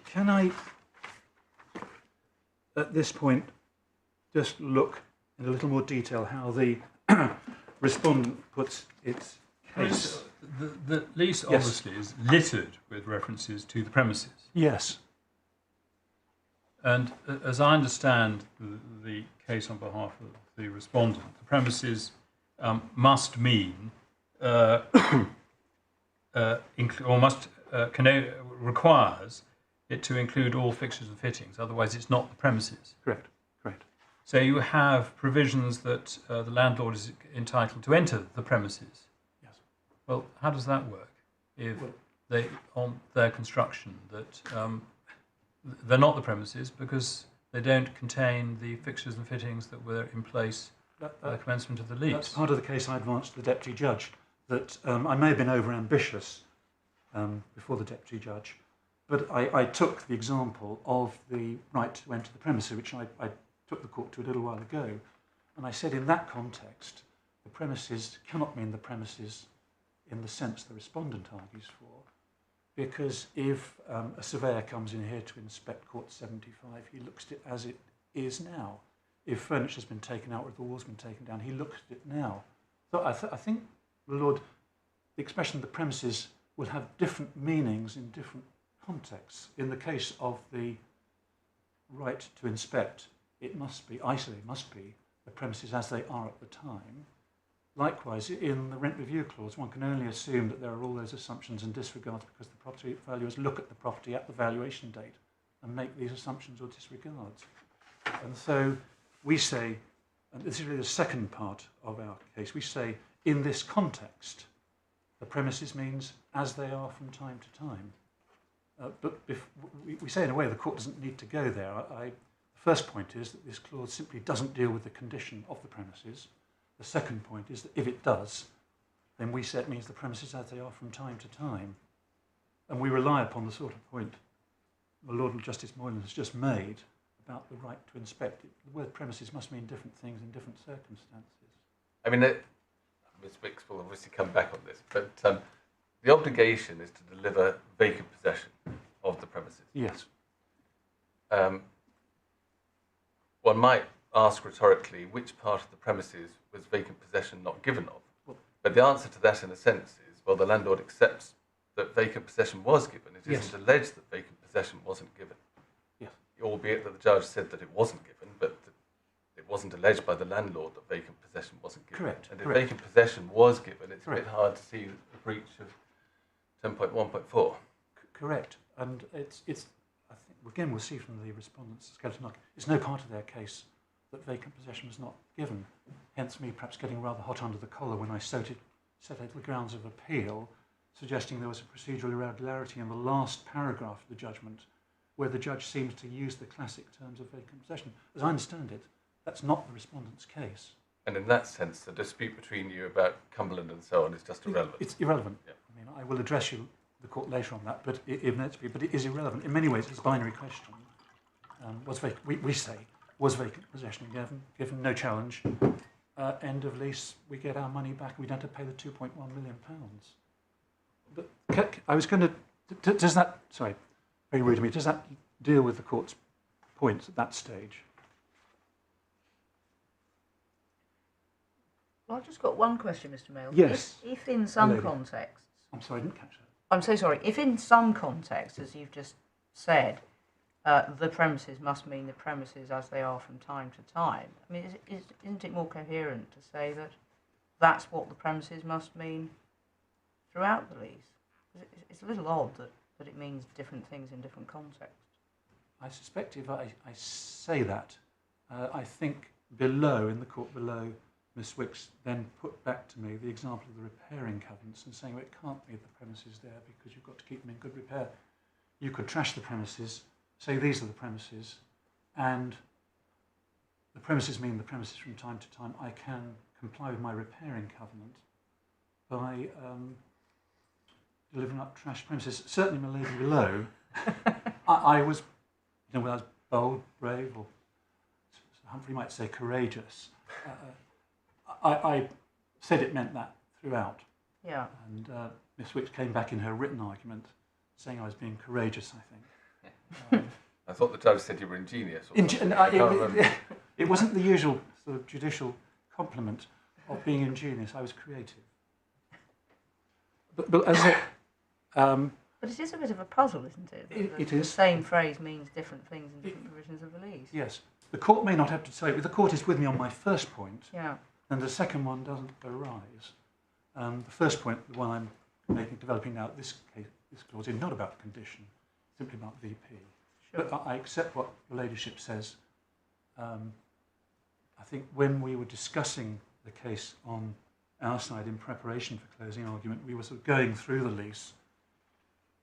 Speaker 3: can I, at this point, just look in a little more detail how the respondent puts its case?
Speaker 4: The lease obviously is littered with references to the premises.
Speaker 3: Yes.
Speaker 4: And as I understand the case on behalf of the respondent, the premises must mean requires it to include all fixtures and fittings. Otherwise, it's not the premises.
Speaker 3: Correct.
Speaker 4: So you have provisions that the landlord is entitled to enter the premises.
Speaker 3: Yes.
Speaker 4: Well, how does that work? If they, on their construction, that they're not the premises because they don't contain the fixtures and fittings that were in place at the commencement of the lease.
Speaker 3: That's part of the case I advanced to the Deputy Judge, that I may have been over-ambitious before the Deputy Judge, but I took the example of the right to enter the premises, which I took the court to a little while ago, and I said in that context, the premises cannot mean the premises in the sense the respondent argues for, because if a surveyor comes in here to inspect Court 75, he looks at it as it is now. If furniture's been taken out or if the wall's been taken down, he looks at it now. So I think, Lord, the expression the premises will have different meanings in different contexts. In the case of the right to inspect, it must be, I say it must be, the premises as they are at the time. Likewise, in the rent review clause, one can only assume that there are all those assumptions and disregards because the property valuers look at the property at the valuation date and make these assumptions or disregards. And so we say, and this is really the second part of our case, we say, in this context, the premises means as they are from time to time. But we say in a way the court doesn't need to go there. The first point is that this clause simply doesn't deal with the condition of the premises. The second point is that if it does, then we say it means the premises as they are from time to time. And we rely upon the sort of point the Lord Justice Moylan has just made about the right to inspect. The word premises must mean different things in different circumstances.
Speaker 5: I mean, Ms. Wicks will obviously come back on this, but the obligation is to deliver vacant possession of the premises.
Speaker 3: Yes.
Speaker 5: One might ask rhetorically which part of the premises was vacant possession not given of.
Speaker 3: Well,
Speaker 5: but the answer to that, in a sense, is, well, the landlord accepts that vacant possession was given. It
Speaker 3: Yes.
Speaker 5: isn't alleged that vacant possession wasn't given.
Speaker 3: Yes.
Speaker 5: Albeit that the judge said that it wasn't given, but that it wasn't alleged by the landlord that vacant possession wasn't given.
Speaker 3: Correct.
Speaker 5: And if
Speaker 3: Correct.
Speaker 5: vacant possession was given, it's
Speaker 3: Correct.
Speaker 5: a bit hard to see a breach of 10.1.4.
Speaker 3: Correct. And it's I think, again, we'll see from the respondent's skeleton arc, it's no part of their case that vacant possession was not given. Hence me perhaps getting rather hot under the collar when I set out the grounds of appeal, suggesting there was a procedural irregularity in the last paragraph of the judgment, where the judge seems to use the classic terms of vacant possession. As I understand it, that's not the respondent's case.
Speaker 5: And in that sense, the dispute between you about Cumberland and so on is just irrelevant.
Speaker 3: It's irrelevant.
Speaker 5: Yeah.
Speaker 3: I mean, I will address you, the court, later on that, but it is irrelevant. In many ways, it's a binary question. We say, was vacant possession given? No challenge. End of lease, we get our money back. We don't have to pay the £2.1 million. But I was going to... Does that... Sorry, very rude of me. Does that deal with the court's points at that stage?
Speaker 1: Well, I've just got one question, Mr. Mail.
Speaker 3: Yes.
Speaker 1: If in some
Speaker 3: Lady.
Speaker 1: contexts...
Speaker 3: I'm sorry, I didn't catch that.
Speaker 1: I'm so sorry. If in some contexts, as you've just said, the premises must mean the premises as they are from time to time, I mean, isn't it more coherent to say that that's what the premises must mean throughout the lease? It's a little odd that it means different things in different contexts.
Speaker 3: I suspect if I say that, I think below, in the court below, Miss Wicks then put back to me the example of the repairing covenants and saying, well, it can't be the premises there because you've got to keep them in good repair. You could trash the premises, say these are the premises, and the premises mean the premises from time to time. I can comply with my repairing covenant by delivering up trash premises. Certainly, my lady below, I was, when I was bold, brave, or Humphrey might say courageous. I said it meant that throughout.
Speaker 1: Yeah.
Speaker 3: And Miss Wicks came back in her written argument saying I was being courageous, I think.
Speaker 5: I thought the judge said you were ingenious. Or something. I can't remember.
Speaker 3: It wasn't the usual sort of judicial compliment of being ingenious. I was creative. But as it...
Speaker 1: But it is a bit of a puzzle, isn't it?
Speaker 3: It is.
Speaker 1: The same phrase means different things in different provisions of the lease.
Speaker 3: Yes. The court may not have to say, but the court is with me on my first point,
Speaker 1: Yeah.
Speaker 3: and the second one doesn't arise. The first point, the one I'm developing now, this clause is not about condition, simply about VP.
Speaker 1: Sure.
Speaker 3: But I accept what your ladyship says. I think when we were discussing the case on our side in preparation for closing argument, we were sort of going through the lease,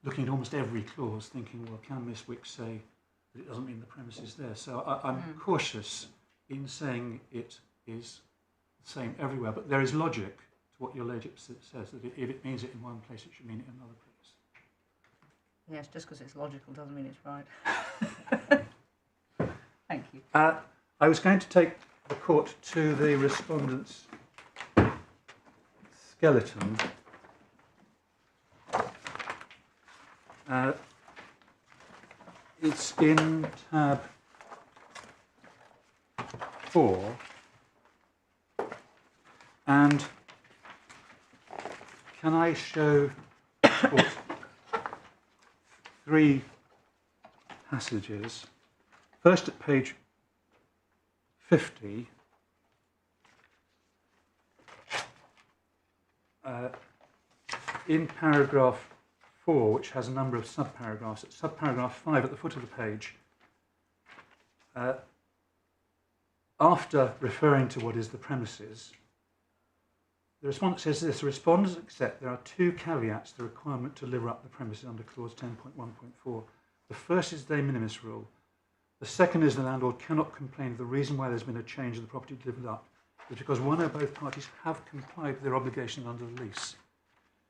Speaker 3: looking at almost every clause, thinking, well, can Miss Wicks say but it doesn't mean the premise is there. So I'm cautious in saying it is the same everywhere, but there is logic to what your ladyship says, that if it means it in one place, it should mean it in another place.
Speaker 1: Yes, just because it's logical doesn't mean it's right. Thank you.
Speaker 3: I was going to take the court to the respondent's skeleton. It's in tab 4, and can I show three passages? First at page 50, in paragraph 4, which has a number of subparagraphs, at subparagraph 5 at the foot of the page, after referring to what is the premises, the respondent says this: the respondents accept there are two caveats to the requirement to deliver up the premises under clause 10.1.4. The first is the de minimis rule. The second is the landlord cannot complain of the reason why there's been a change in the property delivered up is because one or both parties have complied with their obligations under the lease.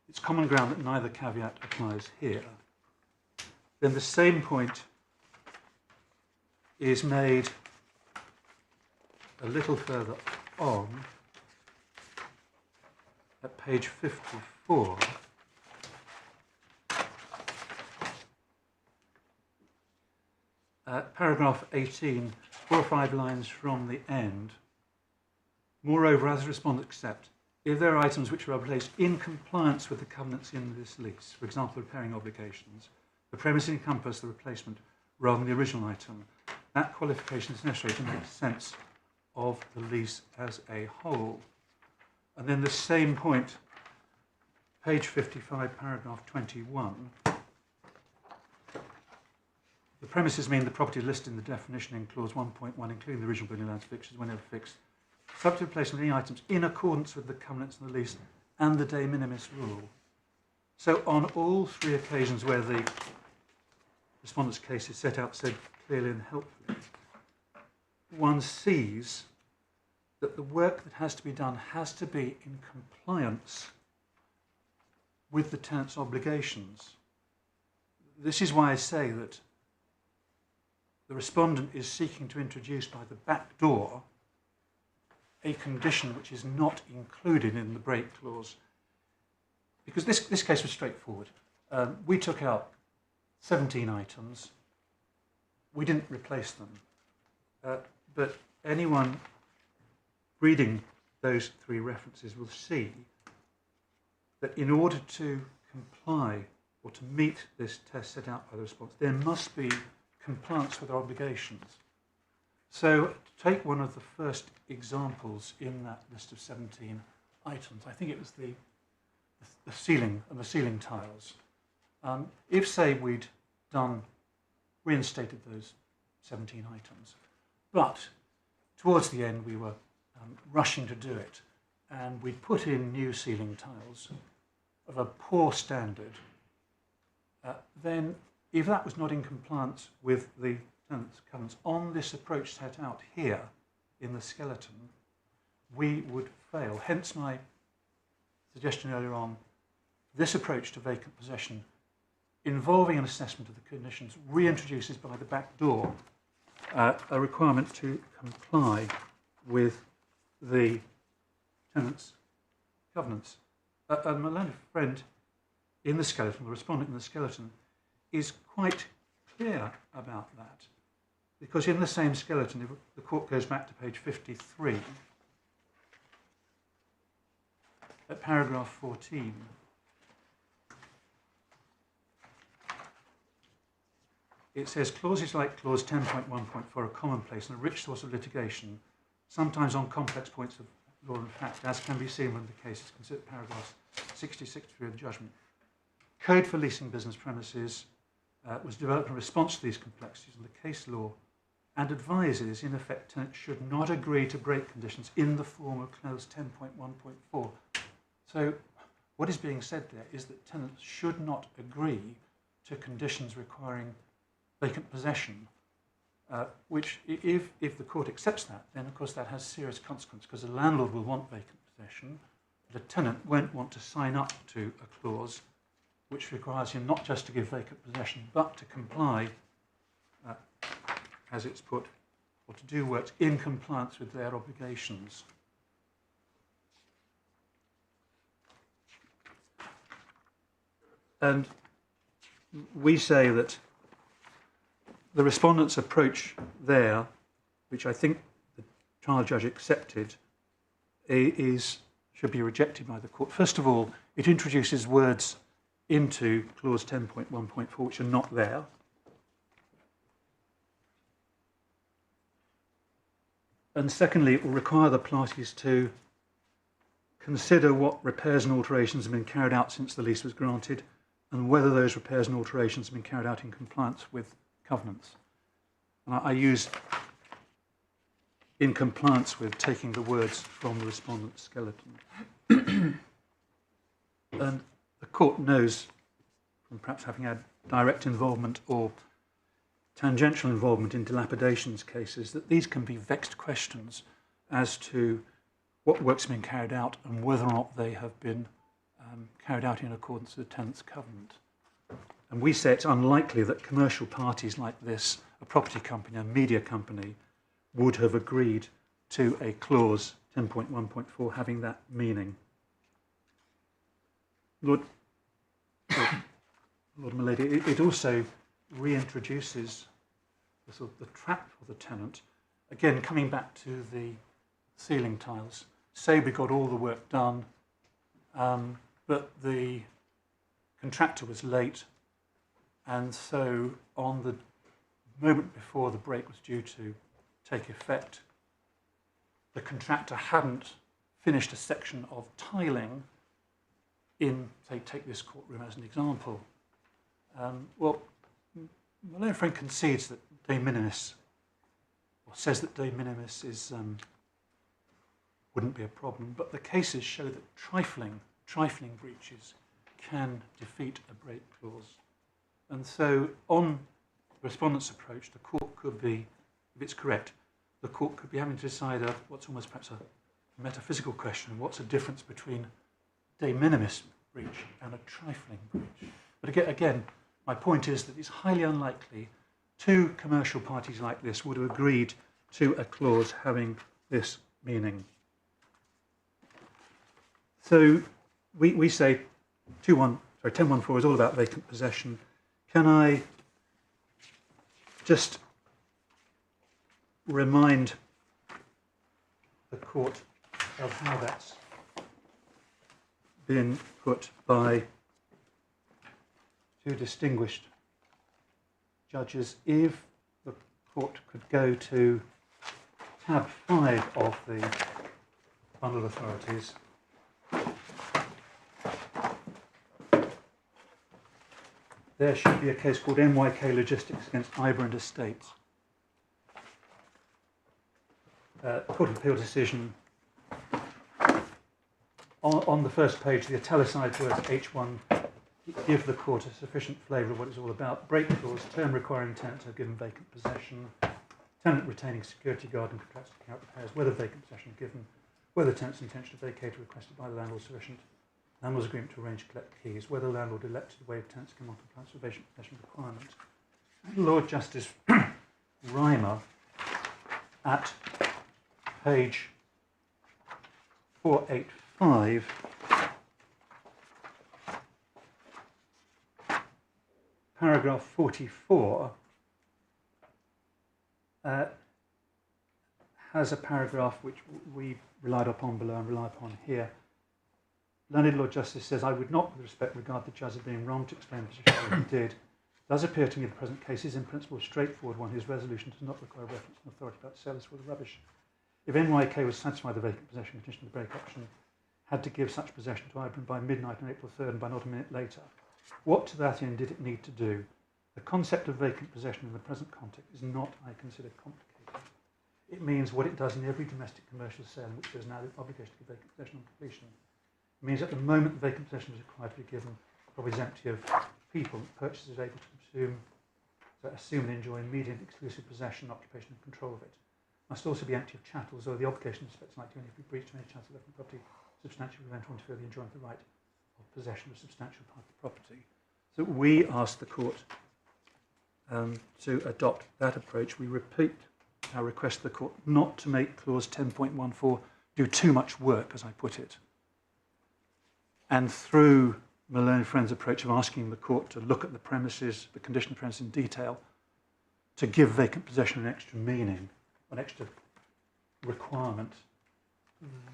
Speaker 3: It's common ground that neither caveat applies here. Then the same point is made a little further on at page 54. Paragraph 18, 4 or 5 lines from the end. Moreover, as the respondent accept, if there are items which are placed in compliance with the covenants in this lease, for example, repairing obligations, the premise encompass the replacement rather than the original item, that qualification is necessary to make sense of the lease as a whole. And then the same point, page 55, paragraph 21. The premises mean the property listed in the definition in clause 1.1, including the original building lands fixtures, whenever fixed, subject to replacement of any items in accordance with the covenants in the lease and the de minimis rule. So on all three occasions where the respondent's case is set out so clearly and helpfully, one sees that the work that has to be done has to be in compliance with the tenant's obligations. This is why I say that the respondent is seeking to introduce by the back door a condition which is not included in the break clause. Because this case was straightforward. We took out 17 items. We didn't replace them. But anyone reading those three references will see that in order to comply or to meet this test set out by the response, there must be compliance with our obligations. So to take one of the first examples in that list of 17 items, I think it was the ceiling and the ceiling tiles. If, say, we'd reinstated those 17 items, but towards the end we were rushing to do it, and we put in new ceiling tiles of a poor standard, then if that was not in compliance with the tenant's covenants on this approach set out here in the skeleton, we would fail. Hence my suggestion earlier on, this approach to vacant possession involving an assessment of the conditions reintroduces by the back door a requirement to comply with the tenant's covenants. And my learned friend in the skeleton, the respondent in the skeleton, is quite clear about that. Because in the same skeleton, if the court goes back to page 53, at paragraph 14, it says, clauses like clause 10.1.4 are commonplace and a rich source of litigation, sometimes on complex points of law and fact, as can be seen when the case is considered paragraphs 60-63 of the judgment. Code for leasing business premises was developed in response to these complexities in the case law and advises, in effect, tenants should not agree to break conditions in the form of clause 10.1.4. So what is being said there is that tenants should not agree to conditions requiring vacant possession which, if the court accepts that, then of course that has serious consequences, because the landlord will want vacant possession. The tenant won't want to sign up to a clause which requires him not just to give vacant possession, but to comply, as it's put, or to do works in compliance with their obligations. And we say that the respondent's approach there, which I think the trial judge accepted, should be rejected by the court. First of all, it introduces words into clause 10.1.4 which are not there. And secondly, it will require the parties to consider what repairs and alterations have been carried out since the lease was granted, and whether those repairs and alterations have been carried out in compliance with covenants. And I use in compliance with, taking the words from the respondent's skeleton. And the court knows, from perhaps having had direct involvement or tangential involvement in dilapidations cases, that these can be vexed questions as to what work's been carried out and whether or not they have been carried out in accordance with the tenant's covenant. And we say it's unlikely that commercial parties like this, a property company, a media company, would have agreed to a clause 10.1.4 having that meaning. Lord Milady, it also reintroduces the trap for the tenant. Again, coming back to the ceiling tiles. Say we got all the work done, but the contractor was late, and so on the moment before the break was due to take effect, the contractor hadn't finished a section of tiling in, say, take this courtroom as an example. Well, my learned friend concedes that de minimis, or says that de minimis is wouldn't be a problem, but the cases show that trifling breaches can defeat a break clause. And so on the respondent's approach, the court could be, if it's correct, the court could be having to decide what's almost perhaps a metaphysical question: what's the difference between de minimis breach and a trifling breach? But again, my point is that it's highly unlikely two commercial parties like this would have agreed to a clause having this meaning. So we say 10.1.4 is all about vacant possession. Can I just remind the court of how that's been put by two distinguished judges? If the court could go to tab 5 of the bundle of authorities, there should be a case called NYK Logistics against Ibrand Estates. Court of Appeal decision. On the first page, the italicized words H1 give the court a sufficient flavour of what it's all about. Break clause, term requiring tenant to have given vacant possession, tenant retaining security guard and contracts to carry out repairs, whether vacant possession given, whether tenant's intention to vacate or requested by the landlord sufficient, landlord's agreement to arrange to collect keys, whether landlord elected to waive tenant's compliance with vacant possession requirement. Lord Justice Reimer at page 485 paragraph 44 has a paragraph which we relied upon below and rely upon here. Learned Lord Justice says, I would not with respect regard the judge as being wrong to explain the position as he did. It does appear to me the present case is in principle a straightforward one whose resolution does not require reference to authority about sellers for the rubbish. If NYK was satisfied the vacant possession condition of the break option, had to give such possession to Ibrand by midnight on April 3rd and by not a minute later, what to that end did it need to do? The concept of vacant possession in the present context is not, I consider, complicated. It means what it does in every domestic commercial sale in which there is now the obligation to give vacant possession on completion. It means at the moment the vacant possession is required to be given, property is empty of people, purchasers are able to consume so assume and enjoy immediate exclusive possession, occupation and control of it. Must also be active chattels, or the obligation of respect likely only to be breached when any chattel left in the property substantially prevent or interfere with the enjoyment of the right of possession of a substantial part of the property. So we ask the court to adopt that approach. We repeat our request to the court not to make clause 10.14 do too much work, as I put it. And through Moylan and Friends' approach of asking the court to look at the premises, the condition of the premises in detail, to give vacant possession an extra meaning, an extra requirement,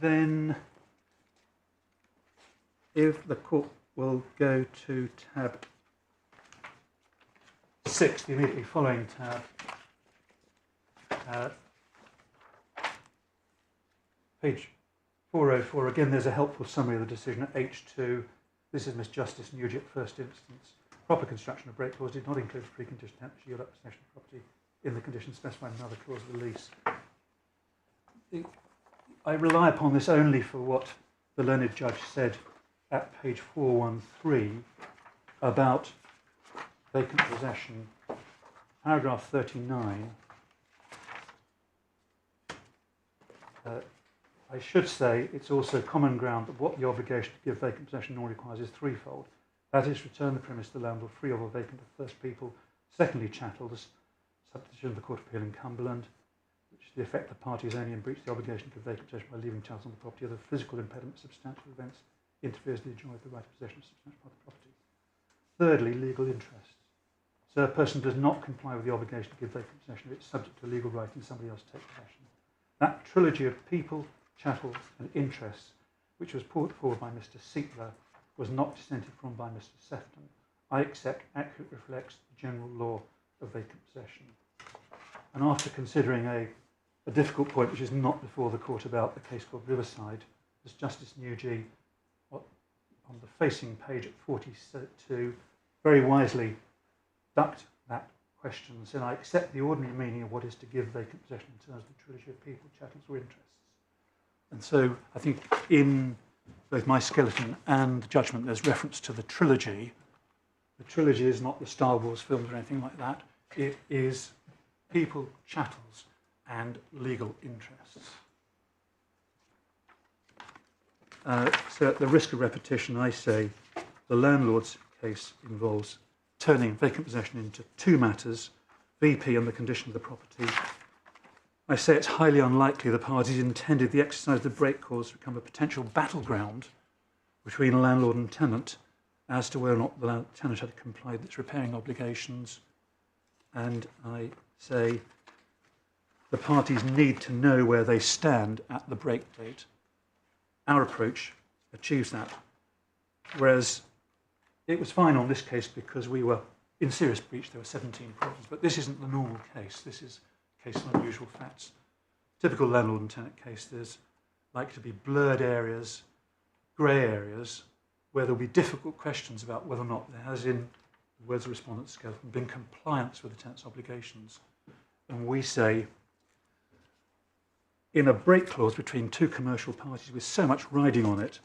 Speaker 3: then if the court will go to tab 6, the immediately following tab, page 404, again there's a helpful summary of the decision at H2. This is Miss Justice Newey at first instance. Proper construction of break clause did not include a precondition tenant to yield up possession of property in the conditions specified in another clause of the lease. I rely upon this only for what the learned judge said at page 413 about vacant possession, paragraph 39. I should say it's also common ground that what the obligation to give vacant possession normally requires is threefold. That is, return the premise to the landlord free of or vacant to first people. Secondly, chattels, substitution of the Court of Appeal in Cumberland, which is the effect the party is only in breach of the obligation to give vacant possession by leaving chattels on the property. Other physical impediment, substantial events, interferes with the enjoyment of the right of possession of substantial part of the property. Thirdly, legal interests. So a person does not comply with the obligation to give vacant possession if it's subject to a legal right and somebody else takes possession. That trilogy of people, chattels and interests, which was put forward by Mr. Siegler, was not dissented from by Mr. Sefton, I accept accurately reflects the general law of vacant possession. And after considering a difficult point which is not before the court about the case called Riverside, as Justice Newey on the facing page at 42 very wisely ducked that question and said, I accept the ordinary meaning of what is to give vacant possession in terms of the trilogy of people, chattels or interests. And so I think in both my skeleton and the judgment there's reference to the trilogy. The trilogy is not the Star Wars films or anything like that. It is people, chattels and legal interests. So at the risk of repetition, I say the landlord's case involves turning vacant possession into two matters, VP and the condition of the property. I say it's highly unlikely the parties intended the exercise of the break clause to become a potential battleground between a landlord and tenant as to whether or not the tenant had complied with its repairing obligations. And I say the parties need to know where they stand at the break date. Our approach achieves that, whereas it was fine on this case because we were in serious breach. There were 17 problems, but this isn't the normal case. This is a case of unusual facts. Typical landlord and tenant case, there's likely to be blurred areas, grey areas, where there'll be difficult questions about whether or not there has, in the words of Respondent skeleton, been compliance with the tenant's obligations. And we say, in a break clause between two commercial parties with so much riding on it,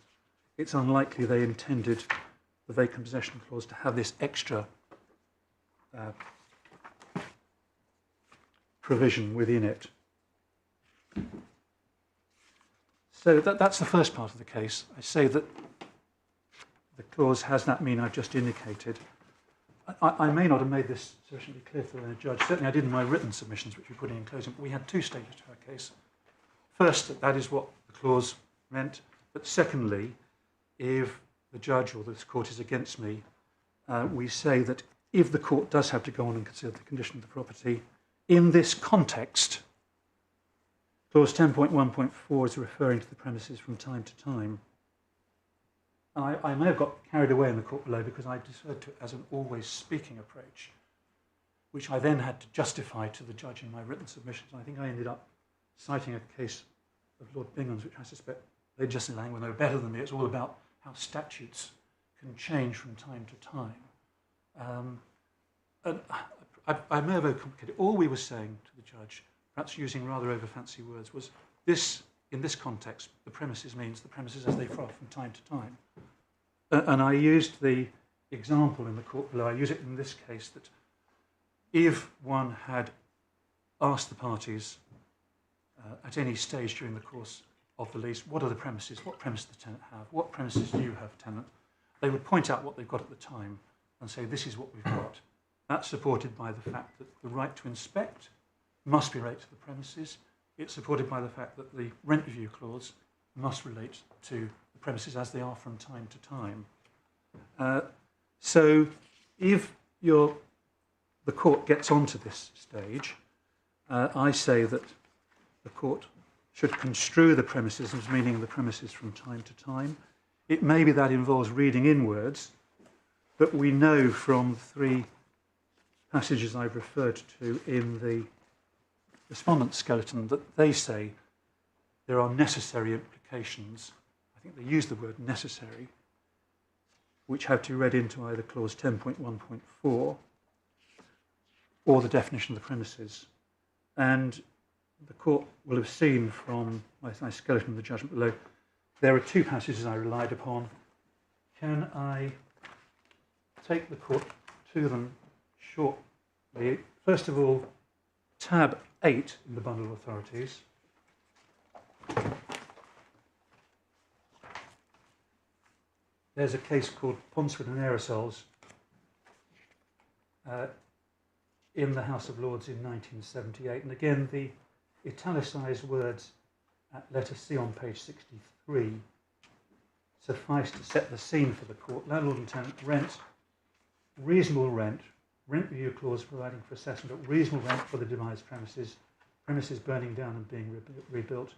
Speaker 3: it's unlikely they intended the vacant possession clause to have this extra provision within it. So that's the first part of the case. I say that the clause has that meaning I've just indicated. I may not have made this sufficiently clear for the judge. Certainly I did in my written submissions, which we put in closing, but we had two stages to our case. First, that is what the clause meant. But secondly, if the judge or this court is against me, we say that if the court does have to go on and consider the condition of the property, in this context, clause 10.1.4 is referring to the premises from time to time. And I may have got carried away in the court below because I referred to it as an always speaking approach, which I then had to justify to the judge in my written submissions. I think I ended up citing a case of Lord Bingham's, which I suspect Lady Justice Laing will know better than me. It's all about how statutes can change from time to time. And I may have overcomplicated. All we were saying to the judge, perhaps using rather over fancy words, was this, in this context, the premises means the premises as they froth from time to time. And I used the example in the court below, I use it in this case, that if one had asked the parties at any stage during the course of the lease, what are the premises, what premises does the tenant have, what premises do you have, tenant, they would point out what they've got at the time and say, this is what we've got. That's supported by the fact that the right to inspect must be related to the premises. It's supported by the fact that the rent review clause must relate to the premises as they are from time to time. So if the court gets onto this stage, I say that the court should construe the premises as meaning the premises from time to time. It may be that involves reading in words, but we know from the 3 passages I've referred to in the Respondent skeleton that they say there are necessary implications. I think they use the word necessary, which have to be read into either clause 10.1.4 or the definition of the premises. And the court will have seen from my skeleton of the judgment below, there are 2 passages I relied upon. Can I take the court to them shortly? First of all, tab 8 in the bundle of authorities. There's a case called Ponsford and Aerosols in the House of Lords in 1978. And again, the italicised words at letter C on page 63 suffice to set the scene for the court. Landlord and tenant rent, reasonable rent, rent review clause providing for assessment of reasonable rent for the demised premises, premises burning down and being rebuilt,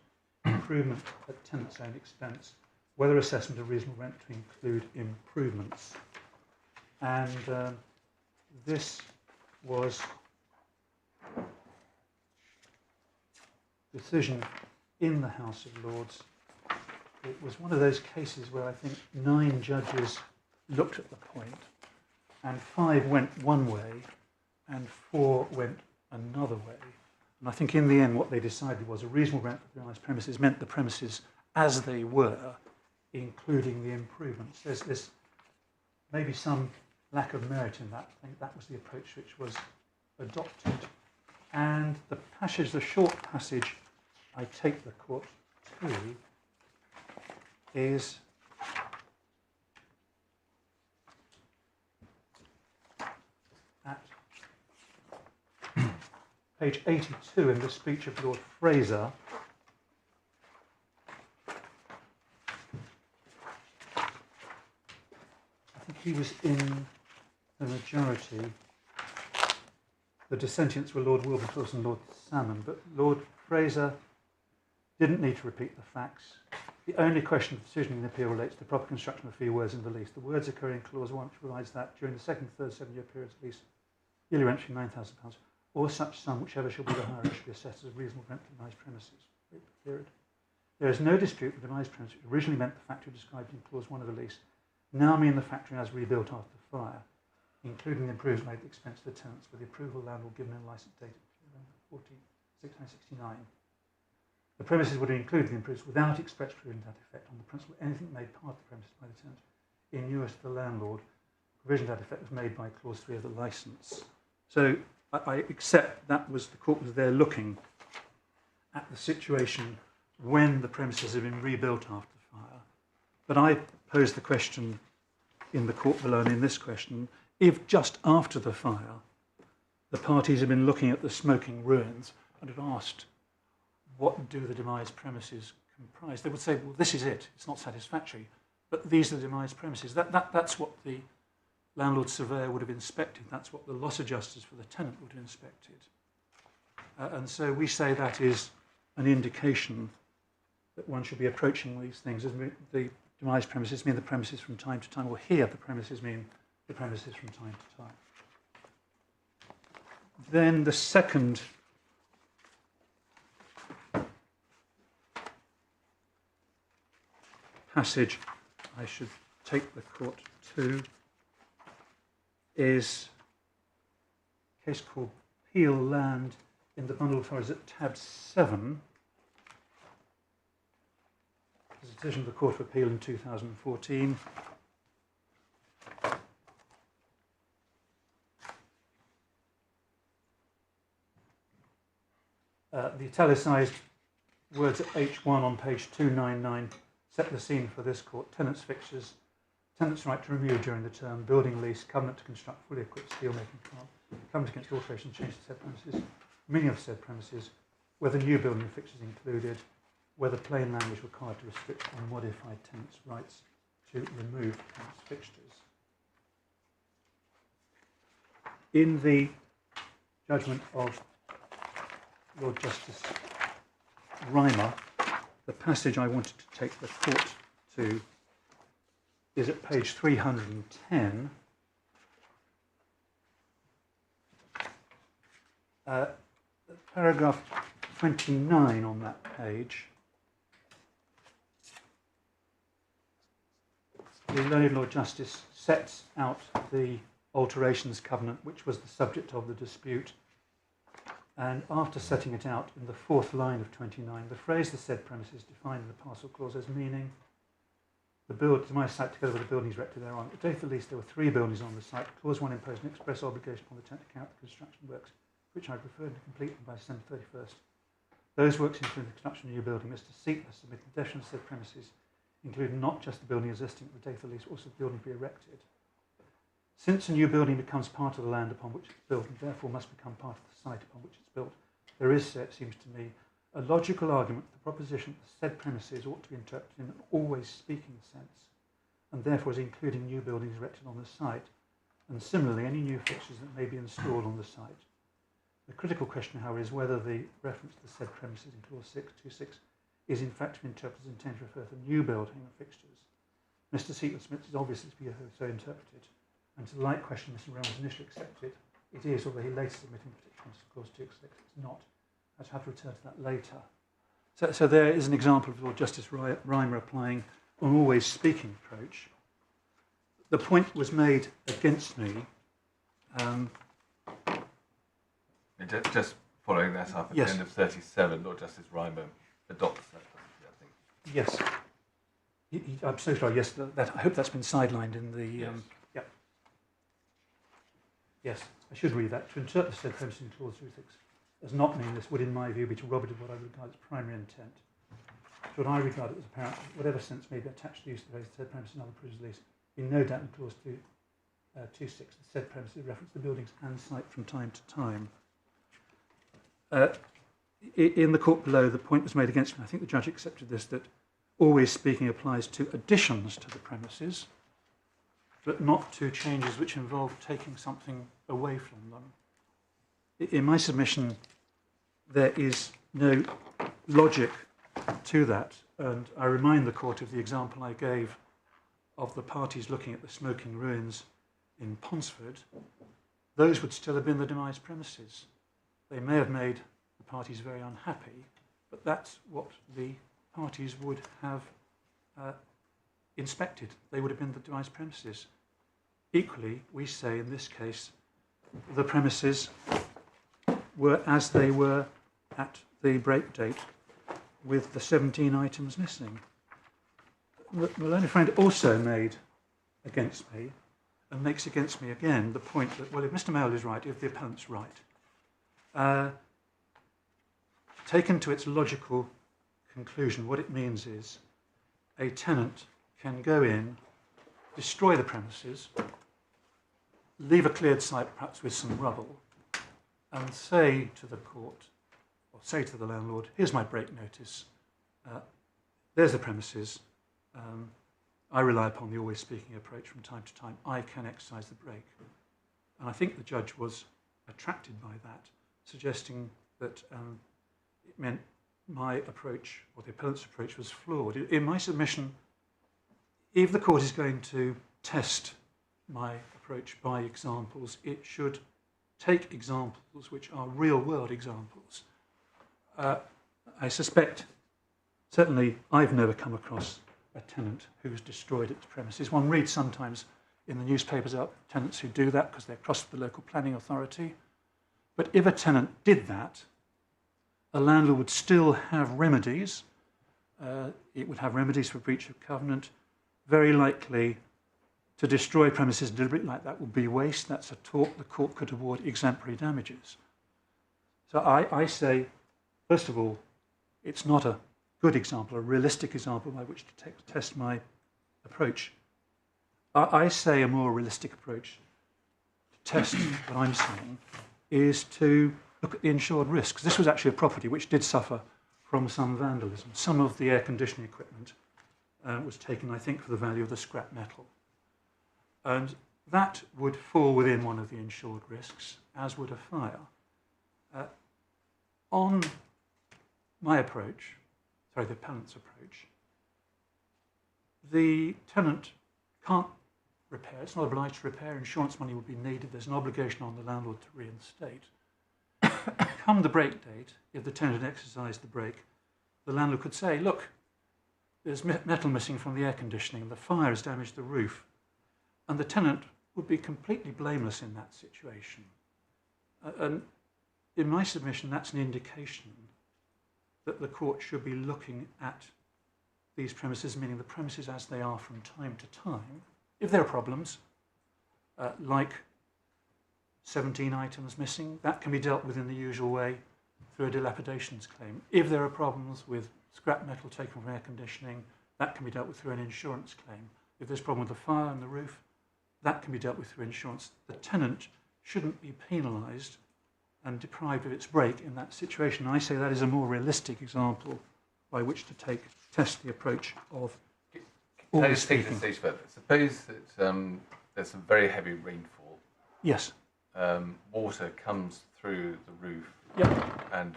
Speaker 3: improvement at tenant's own expense, whether assessment of reasonable rent to include improvements. And this was decision in the House of Lords. It was one of those cases where I think 9 judges looked at the point, and 5 went one way and 4 went another way. And I think in the end what they decided was a reasonable rent for the demised premises meant the premises as they were, including the improvements. There's maybe some lack of merit in that. I think that was the approach which was adopted. And the passage, the short passage I take the court to is at page 82 in the speech of Lord Fraser. I think he was in the majority. The dissentients were Lord Wilberforce and Lord Salmon, but Lord Fraser didn't need to repeat the facts. The only question of decision in the appeal relates to the proper construction of fee words in the lease. The words occur in clause 1, which provides that during the second, third, 7-year periods of lease, yearly rent should be £9,000, or such sum, whichever shall be the higher, should be assessed as a reasonable rent for demised premises. Period. There is no dispute that the demised premises originally meant the factory described in clause 1 of the lease, now mean the factory as rebuilt after the fire, including the improvements made at the expense of the tenants, with the approval of the landlord given in license dated 1669. The premises would include the improvements without express provision to that effect on the principle anything made part of the premises by the tenant inures to the landlord. Provision to that effect was made by clause 3 of the licence. So I accept that was the court was there looking at the situation when the premises had been rebuilt after the fire. But I posed the question in the court below and in this question, if just after the fire the parties had been looking at the smoking ruins and had asked, what do the demised premises comprise? They would say, well, this is it. It's not satisfactory. But these are the demised premises. That's what the landlord surveyor would have inspected. That's what the loss adjusters for the tenant would have inspected. And so we say that is an indication that one should be approaching these things as the demised premises mean the premises from time to time, or here the premises mean the premises from time to time. Then the second passage I should take the court to is a case called Peel Land in the bundle of authorities at tab 7. There's a decision of the Court of Appeal in 2014. The italicised words at H1 on page 299 set the scene for this court. Tenants' fixtures, tenants' right to remove during the term, building lease, covenant to construct fully equipped steel-making plant, covenant against alteration and change to said premises, meaning of said premises, whether new building fixtures included, whether plain language required to restrict or modify tenants' rights to remove tenants' fixtures. In the judgment of Lord Justice Reimer, the passage I wanted to take the court to is at page 310. Paragraph 29 on that page. The learned Lord Justice sets out the alterations covenant, which was the subject of the dispute. And after setting it out in the fourth line of 29, the phrase "the said premises" defined in the parcel clause as meaning the demised site together with the buildings erected thereon. At the date of the lease, there were 3 buildings on the site. Clause 1 imposed an express obligation on the tenant to carry out the construction works, which I preferred to complete them by December 31st. Those works include the construction of a new building. Mr. Seatler submitted the definition of said premises, including not just the building existing at the date of the lease, but also the building to be erected. Since a new building becomes part of the land upon which it's built, and therefore must become part of the site upon which it's built, there is, it seems to me, a logical argument for the proposition that the said premises ought to be interpreted in an always speaking sense, and therefore as including new buildings erected on the site, and similarly any new fixtures that may be installed on the site. The critical question, however, is whether the reference to the said premises in clause 626 is in fact to be interpreted as intended to refer to new building and fixtures. Mr. Seatler submits it obviously to be so interpreted, and to the like question Mr. Brown initially accepted, it is, although he later submitted in particular to clause 226, it's not. I shall have to return to that later. So there is an example of Lord Justice Reimer applying an always speaking approach. The point was made against me.
Speaker 5: Just following that up, at
Speaker 3: yes.
Speaker 5: the end of 37, Lord Justice Reimer adopts that, I think.
Speaker 3: Yes. I'm so sorry, yes, I hope that's been sidelined in the...
Speaker 5: Yes.
Speaker 3: Yeah. Yes, I should read that. To interpret the said premises in clause 26 does not mean this would, in my view, be to rob it of what I regard as primary intent. Should I regard it as apparent, whatever sense may be attached to the use of the phrase said premises and other provisions lease, in no doubt in clause 26, the said premises reference the buildings and site from time to time. In the court below, the point was made against me. I think the judge accepted this, that always speaking applies to additions to the premises, but not to changes which involve taking something away from them. In my submission, there is no logic to that, and I remind the court of the example I gave of the parties looking at the smoking ruins in Ponsford. Those would still have been the demised premises. They may have made the parties very unhappy, but that's what the parties would have inspected. They would have been the demised premises. Equally, we say in this case, the premises were as they were at the break date, with the 17 items missing. The learned friend also made against me, and makes against me again, the point that, well, if Mr. Mail is right, if the appellant's right, taken to its logical conclusion, what it means is a tenant can go in, destroy the premises, leave a cleared site perhaps with some rubble, and say to the court, or say to the landlord, here's my break notice, there's the premises, I rely upon the always speaking approach from time to time, I can exercise the break. And I think the judge was attracted by that, suggesting that it meant my approach, or the appellant's approach, was flawed. In my submission, if the court is going to test my approach by examples, it should take examples which are real-world examples. I suspect, certainly I've never come across a tenant who's destroyed its premises. One reads sometimes in the newspapers about tenants who do that because they're crossed with the local planning authority. But if a tenant did that, a landlord would still have remedies. It would have remedies for breach of covenant. Very likely to destroy premises deliberately like that would be waste. That's a tort. The court could award exemplary damages. So I say First of all, it's not a good example, a realistic example by which to test my approach. I say a more realistic approach to test what I'm saying is to look at the insured risks. This was actually a property which did suffer from some vandalism. Some of the air conditioning equipment was taken, I think, for the value of the scrap metal. And that would fall within one of the insured risks, as would a fire. On my approach, the appellant's approach, the tenant can't repair, it's not obliged to repair, insurance money would be needed, there's an obligation on the landlord to reinstate. Come the break date, if the tenant had exercised the break, the landlord could say, look, there's metal missing from the air conditioning, the fire has damaged the roof, and the tenant would be completely blameless in that situation. And in my submission, that's an indication that the court should be looking at these premises, meaning the premises as they are from time to time. If there are problems, like 17 items missing, that can be dealt with in the usual way through a dilapidations claim. If there are problems with scrap metal taken from air conditioning, that can be dealt with through an insurance claim. If there's a problem with the fire and the roof, that can be dealt with through insurance. The tenant shouldn't be penalised and deprived of its break in that situation. I say that is a more realistic example by which to test the approach of
Speaker 5: Can I just take it a stage further? Suppose that there's some very heavy rainfall.
Speaker 3: Yes.
Speaker 5: Water comes through the roof and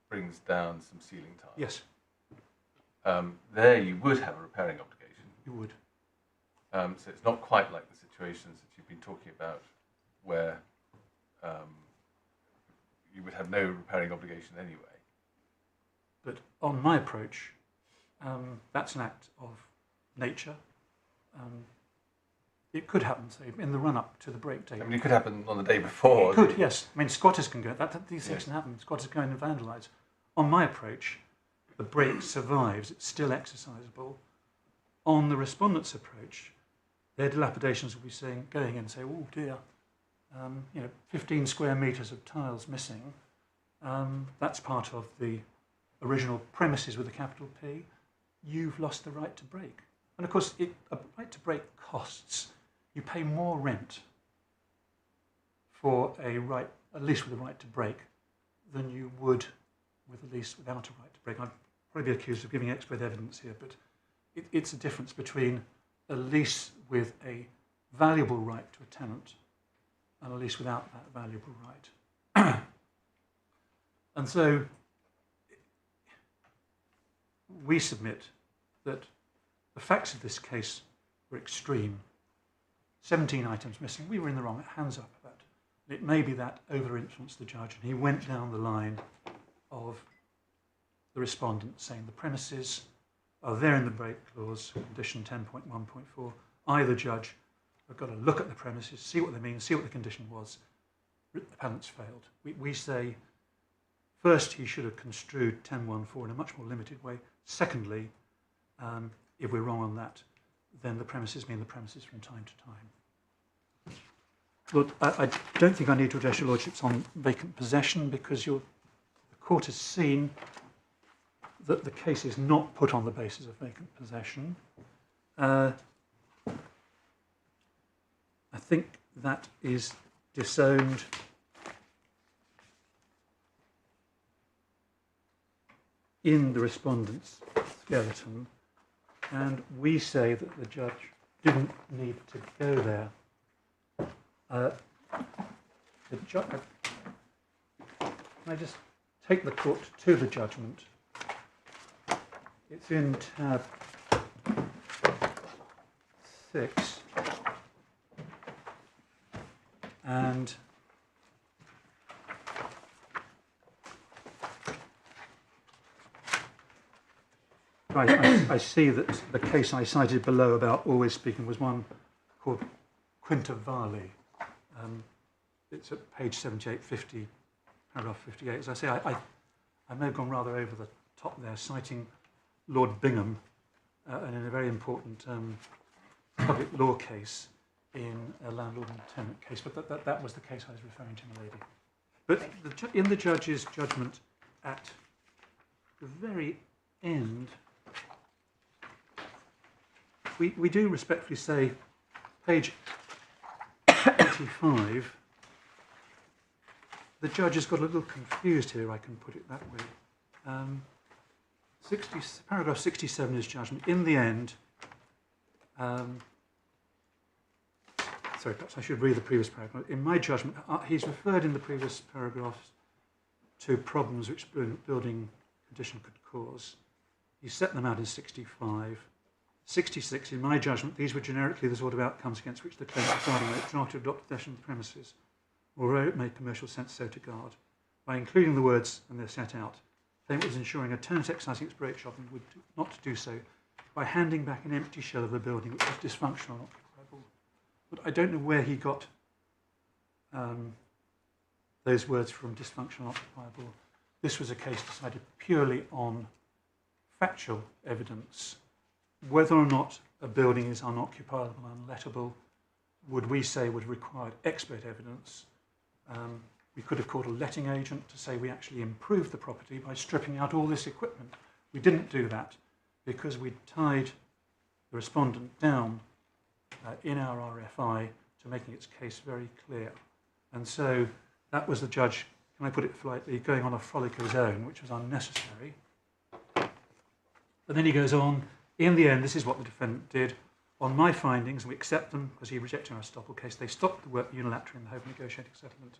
Speaker 5: brings down some ceiling tiles.
Speaker 3: Yes.
Speaker 5: There you would have a repairing obligation.
Speaker 3: You would.
Speaker 5: So it's not quite like the situations that you've been talking about where you would have no repairing obligation anyway.
Speaker 3: But on my approach, that's an act of nature. It could happen, say, in the run-up to the break date.
Speaker 5: I mean, it could happen on the day before.
Speaker 3: It could, yes. I mean, squatters can go. These things can happen. Squatters go in and vandalise. On my approach, the break survives. It's still exercisable. On the respondent's approach, their dilapidations will be going in and say, oh dear, 15 square metres of tiles missing. That's part of the original premises with a capital P. You've lost the right to break. And of course, a right to break costs. You pay more rent for a lease with a right to break than you would with a lease without a right to break. I'd probably be accused of giving expert evidence here, but it's a difference between a lease with a valuable right to a tenant and a lease without that valuable right. And so we submit that the facts of this case were extreme. 17 items missing. We were in the wrong. Hands up about it. It may be that over-influenced the judge, and he went down the line of the respondent saying the premises are there in the break clause, condition 10.1.4. I, the judge, have got to look at the premises, see what they mean, see what the condition was. The appellant's failed. We say, first, he should have construed 10.1.4 in a much more limited way. Secondly, if we're wrong on that, then the premises mean the premises from time to time. Lord, I don't think I need to address your lordships on vacant possession because the court has seen that the case is not put on the basis of vacant possession. I think that is disowned in the respondent's skeleton. And we say that the judge didn't need to go there. Can I just take the court to the judgment? It's in tab 6. And I see that the case I cited below about always speaking was one called Quinta Varley. It's at page 7850, paragraph 58. As I say, I may have gone rather over the top there, citing Lord Bingham, and in a very important public law case in a landlord and tenant case. But that was the case I was referring to, my lady. But in the judge's judgment at the very end, we do respectfully say, page 85, the judge has got a little confused here, I can put it that way. Paragraph 67 is judgment. In the end, sorry, perhaps I should read the previous paragraph. In my judgment, he's referred in the previous paragraphs to problems which building condition could cause. He set them out in 65. 66, in my judgment, these were generically the sort of outcomes against which the claimant regarding it tried to adopt possession of the premises, although it made commercial sense so to guard. By including the words, and they're set out, the claimant was ensuring a tenant exercising its brake shop and would not to do so by handing back an empty shell of a building which was dysfunctional and occupiable. But I don't know where he got those words from, dysfunctional and occupiable. This was a case decided purely on factual evidence. Whether or not a building is unoccupiable and unlettable, would we say would require expert evidence. We could have called a letting agent to say we actually improved the property by stripping out all this equipment. We didn't do that because we tied the respondent down in our RFI to making its case very clear. And so that was the judge, can I put it politely, going on a frolic of his own, which was unnecessary. But then he goes on, in the end, this is what the defendant did. On my findings, we accept them because he rejected our estoppel case. They stopped the work unilaterally in the hope of negotiating settlement.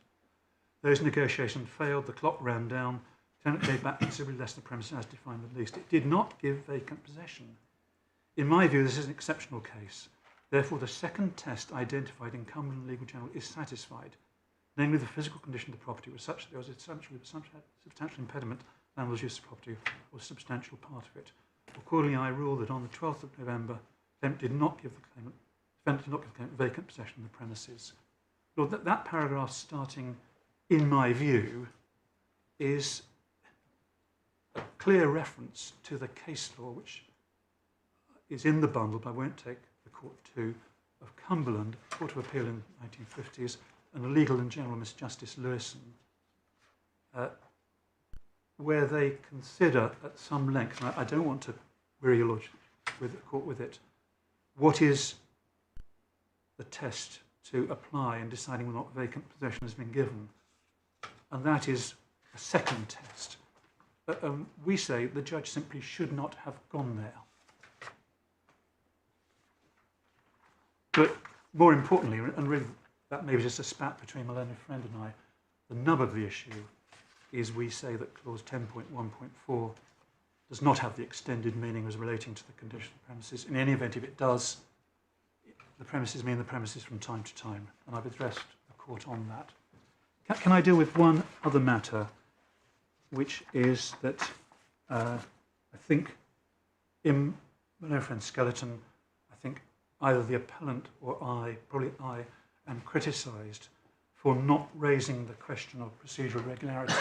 Speaker 3: Those negotiations failed, the clock ran down, the tenant gave back considerably less than the premises as defined in the lease. It did not give vacant possession. In my view, this is an exceptional case. Therefore, the second test identified in Cumberland Legal Journal is satisfied. Namely, the physical condition of the property was such that there was a substantial impediment to landlord's use of the property, or a substantial part of it. Accordingly, I rule that on the 12th of November, the defendant did not give the claimant vacant possession of the premises. Lord, that paragraph starting, in my view, is a clear reference to the case law which is in the bundle, but I won't take the court to, of Cumberland, Court of Appeal in the 1950s, and the Legal and General Miss Justice Lewison, where they consider at some length, and I don't want to weary your lordship with the court with it, what is the test to apply in deciding whether or not vacant possession has been given. And that is a second test. We say the judge simply should not have gone there. But more importantly, and really that may be just a spat between my learned friend and I, the nub of the issue is we say that clause 10.1.4 does not have the extended meaning as relating to the condition of the premises. In any event, if it does, the premises mean the premises from time to time, and I've addressed the court on that. Can I deal with one other matter, which is that I think in my learned friend's skeleton, I think either the appellant or I, probably I, am criticised for not raising the question of procedural regularity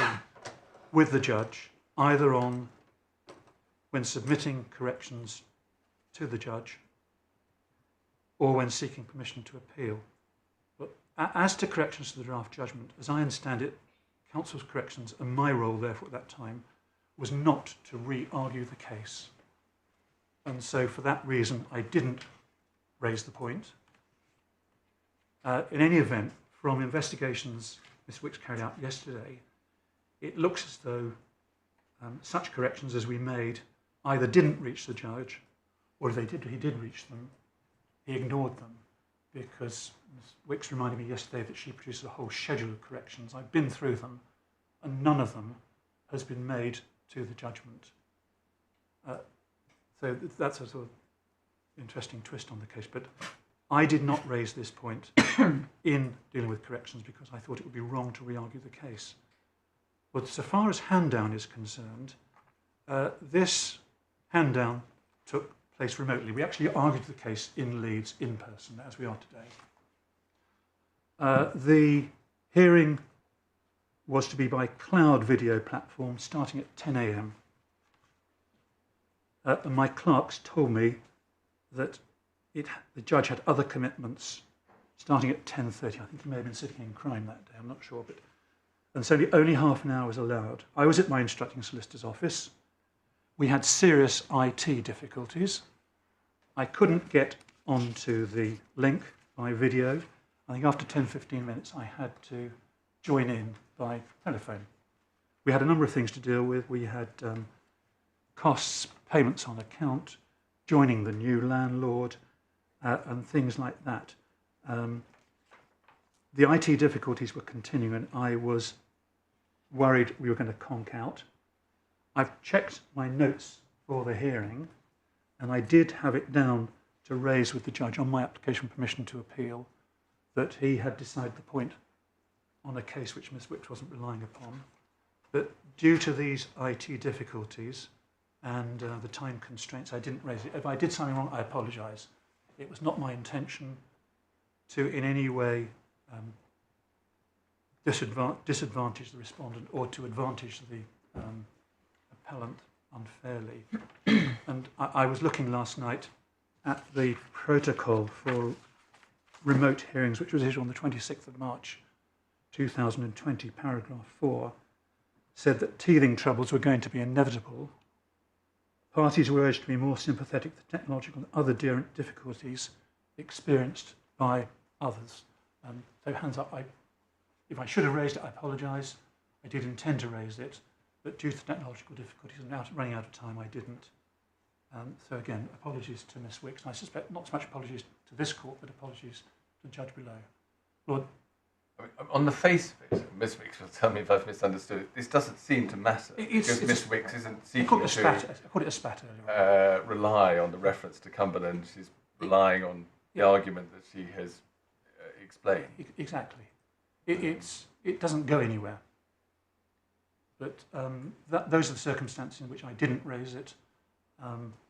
Speaker 3: with the judge, either on when submitting corrections to the judge or when seeking permission to appeal. But as to corrections to the draft judgment, as I understand it, counsel's corrections and my role therefore at that time was not to re-argue the case. And so for that reason, I didn't raise the point. In any event, from investigations Ms. Wicks carried out yesterday, it looks as though such corrections as we made either didn't reach the judge, or if he did reach them, he ignored them, because Ms. Wicks reminded me yesterday that she produced a whole schedule of corrections. I've been through them, and none of them has been made to the judgment. So that's a sort of interesting twist on the case, but I did not raise this point in dealing with corrections because I thought it would be wrong to re-argue the case. But so far as hand-down is concerned, this hand-down took place remotely. We actually argued the case in Leeds in person, as we are today. The hearing was to be by cloud video platform starting at 10 a.m. And my clerks told me that the judge had other commitments starting at 10:30. I think he may have been sitting in crime that day, I'm not sure. And so only half an hour was allowed. I was at my instructing solicitor's office. we had serious IT difficulties. I couldn't get onto the link by video. I think after 10-15 minutes I had to join in by telephone. We had a number of things to deal with. We had costs, payments on account, joining the new landlord, and things like that. The IT difficulties were continuing and I was worried we were going to conk out. I've checked my notes for the hearing and I did have it down to raise with the judge on my application for permission to appeal that he had decided the point on a case which Ms Wicks wasn't relying upon. But due to these IT difficulties and the time constraints, I didn't raise it. If I did something wrong, I apologise. It was not my intention to in any way disadvantage the respondent or to advantage the appellant unfairly. And I was looking last night at the protocol for remote hearings, which was issued on the 26th of March 2020, paragraph 4, said that teething troubles were going to be inevitable. Parties were urged to be more sympathetic to technological and other difficulties experienced by others. So hands up, if I should have raised it, I apologise. I did intend to raise it, but due to technological difficulties and running out of time, I didn't. So again, apologies to Ms Wicks. And I suspect not so much apologies to this court, but apologies to the judge below. Lord?
Speaker 5: I mean, on the face of it, Ms Wicks will tell me if I've misunderstood it, this doesn't seem to matter, because Ms Wicks isn't seeking to rely on the reference to Cumberland. She's relying on the argument that she has explained.
Speaker 3: Exactly. It doesn't go anywhere. But those are the circumstances in which I didn't raise it.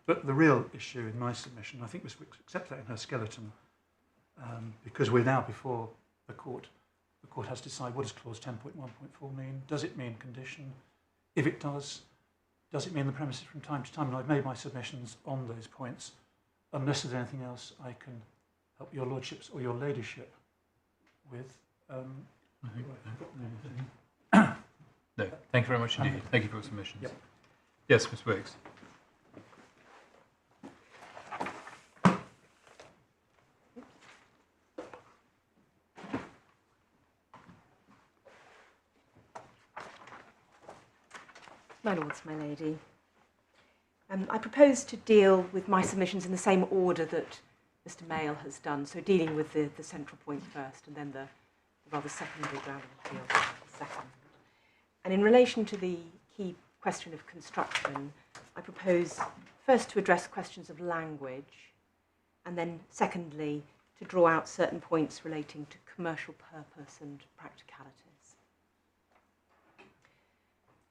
Speaker 3: But the real issue in my submission, I think Ms Wicks accepts that in her skeleton, because we're now before the court. The court has to decide, what does clause 10.1.4 mean? Does it mean condition? If it does it mean the premises from time to time? And I've made my submissions on those points. Unless there's anything else I can help your lordships or your ladyship with.
Speaker 4: No, thank you very much indeed. Thank you for your submissions.
Speaker 3: Yep.
Speaker 4: Yes, Ms Wicks.
Speaker 6: My lords, my lady, I propose to deal with my submissions in the same order that Mr Mail has done, so dealing with the central point first and then the rather secondary ground of appeal second. And in relation to the key question of construction, I propose first to address questions of language and then secondly to draw out certain points relating to commercial purpose and practicalities.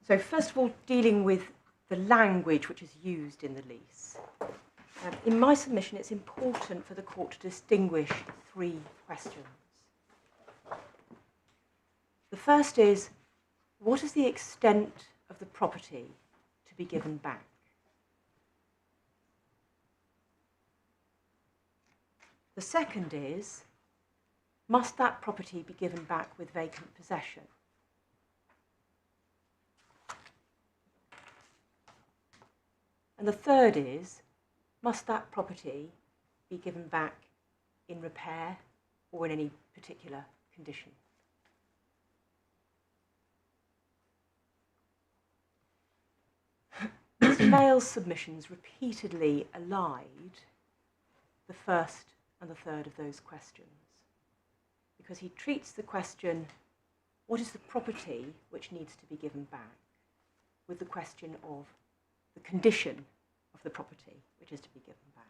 Speaker 6: So first of all, dealing with the language which is used in the lease. In my submission, it's important for the court to distinguish three questions. The first is, what is the extent of the property to be given back? The second is, must that property be given back with vacant possession? And the third is, must that property be given back in repair or in any particular condition? Mr Mail's submissions repeatedly allied the first and the third of those questions, because he treats the question, what is the property which needs to be given back, with the question of the condition of the property which is to be given back.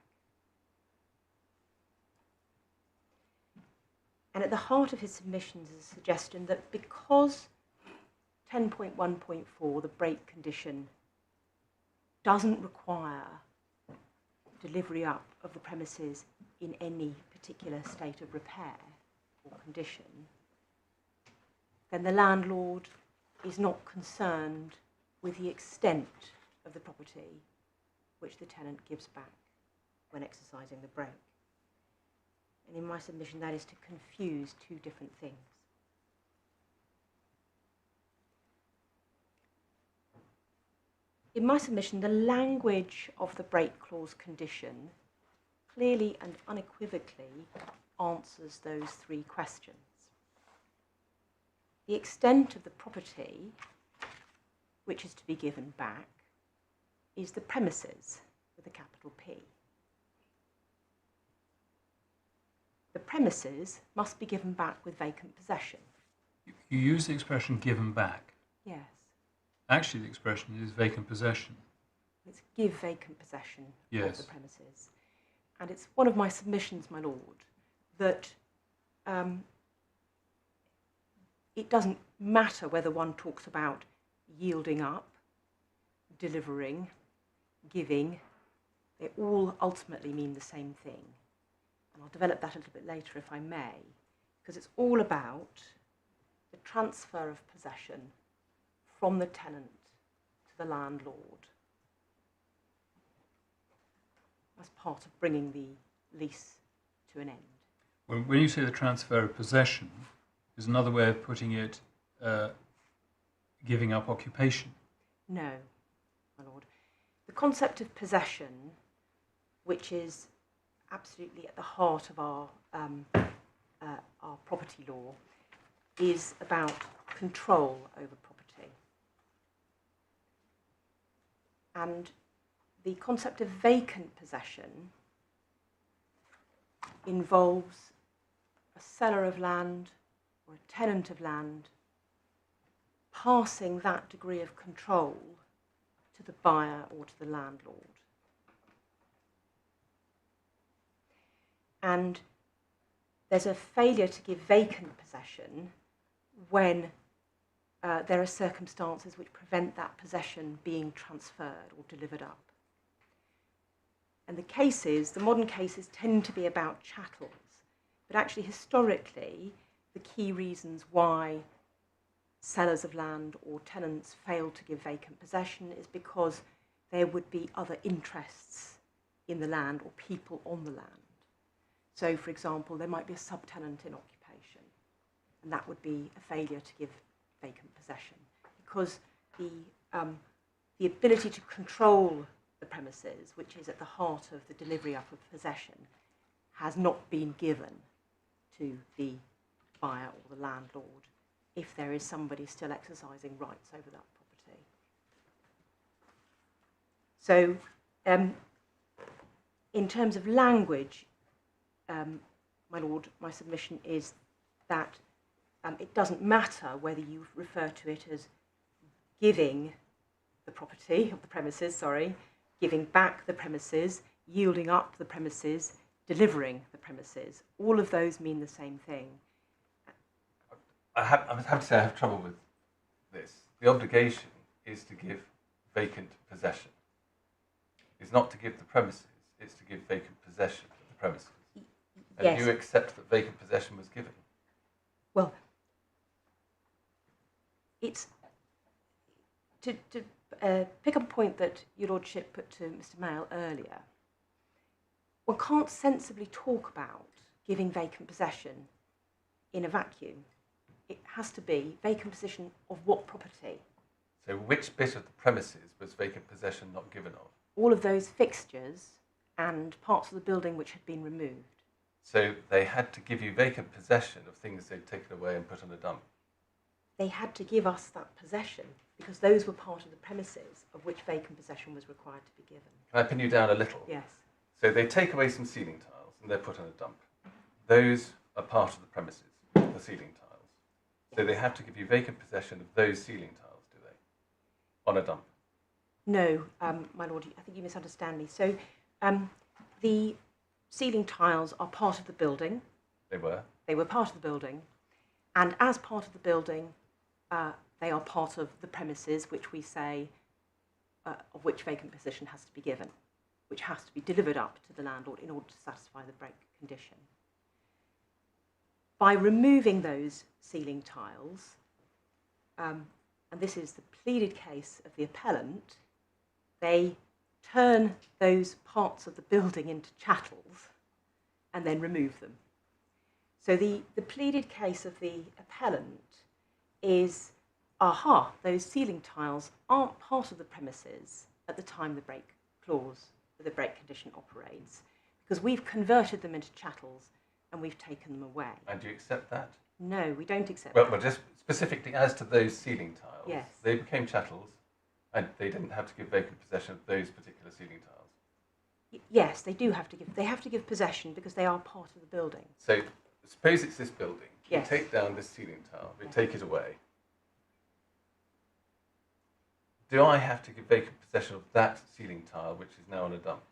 Speaker 6: And at the heart of his submissions is a suggestion that because 10.1.4, the break condition, doesn't require delivery up of the premises in any particular state of repair or condition, then the landlord is not concerned with the extent of the property which the tenant gives back when exercising the break. And in my submission, that is to confuse two different things. in my submission, the language of the break clause condition clearly and unequivocally answers those three questions. The extent of the property which is to be given back is the premises with a capital P. The premises must be given back with vacant possession.
Speaker 4: You use the expression given back.
Speaker 6: Yes.
Speaker 4: Actually, the expression is vacant possession.
Speaker 6: It's give vacant possession
Speaker 4: Yes.
Speaker 6: of the premises. And it's one of my submissions, my lord, that it doesn't matter whether one talks about yielding up, delivering, giving. They all ultimately mean the same thing. And I'll develop that a little bit later if I may, because it's all about the transfer of possession from the tenant to the landlord as part of bringing the lease to an end.
Speaker 4: When you say the transfer of possession, is another way of putting it giving up occupation?
Speaker 6: No, my lord. The concept of possession, which is absolutely at the heart of our property law, is about control over property. And the concept of vacant possession involves a seller of land or a tenant of land passing that degree of control to the buyer or to the landlord. And there's a failure to give vacant possession when there are circumstances which prevent that possession being transferred or delivered up. And the modern cases tend to be about chattels, but actually historically the key reasons why sellers of land or tenants fail to give vacant possession is because there would be other interests in the land or people on the land. So, for example, there might be a subtenant in occupation, and that would be a failure to give vacant possession, because the ability to control the premises, which is at the heart of the delivery up of possession, has not been given to the buyer or the landlord if there is somebody still exercising rights over that property. So, in terms of language, my lord, my submission is that it doesn't matter whether you refer to it as giving the property of the premises, giving back the premises, yielding up the premises, delivering the premises. All of those mean the same thing.
Speaker 5: I have to say I have trouble with this. The obligation is to give vacant possession. It's not to give the premises, it's to give vacant possession of the premises. And
Speaker 6: Yes.
Speaker 5: you accept that vacant possession was given?
Speaker 6: Well, it's to pick up a point that your lordship put to Mr. Mail earlier. One can't sensibly talk about giving vacant possession in a vacuum. It has to be vacant possession of what property?
Speaker 5: So which bit of the premises was vacant possession not given of?
Speaker 6: All of those fixtures and parts of the building which had been removed.
Speaker 5: So they had to give you vacant possession of things they'd taken away and put on a dump.
Speaker 6: They had to give us that possession because those were part of the premises of which vacant possession was required to be given.
Speaker 5: Can I pin you down a little?
Speaker 6: Yes.
Speaker 5: So they take away some ceiling tiles and they're put on a dump. Those are part of the premises, the ceiling tiles. So they have to give you vacant possession of those ceiling tiles, do they? On a dump?
Speaker 6: No, my lord, I think you misunderstand me. So the ceiling tiles are part of the building.
Speaker 5: They were?
Speaker 6: They were part of the building. And as part of the building, they are part of the premises, which we say, of which vacant possession has to be given, which has to be delivered up to the landlord in order to satisfy the break condition. By removing those ceiling tiles, and this is the pleaded case of the appellant, they turn those parts of the building into chattels and then remove them. So the pleaded case of the appellant is aha, those ceiling tiles aren't part of the premises at the time the break clause, the break condition operates, because we've converted them into chattels and we've taken them away.
Speaker 5: And do you accept that?
Speaker 6: No, we don't accept
Speaker 5: Well,
Speaker 6: that.
Speaker 5: well, just specifically as to those ceiling tiles,
Speaker 6: Yes.
Speaker 5: they became chattels, and they didn't have to give vacant possession of those particular ceiling tiles.
Speaker 6: Yes, they do have to give. They have to give possession because they are part of the building.
Speaker 5: So suppose it's this building.
Speaker 6: Yes.
Speaker 5: We take down this ceiling tile. We
Speaker 6: Yes.
Speaker 5: take it away. Do I have to give vacant possession of that ceiling tile, which is now on a dump?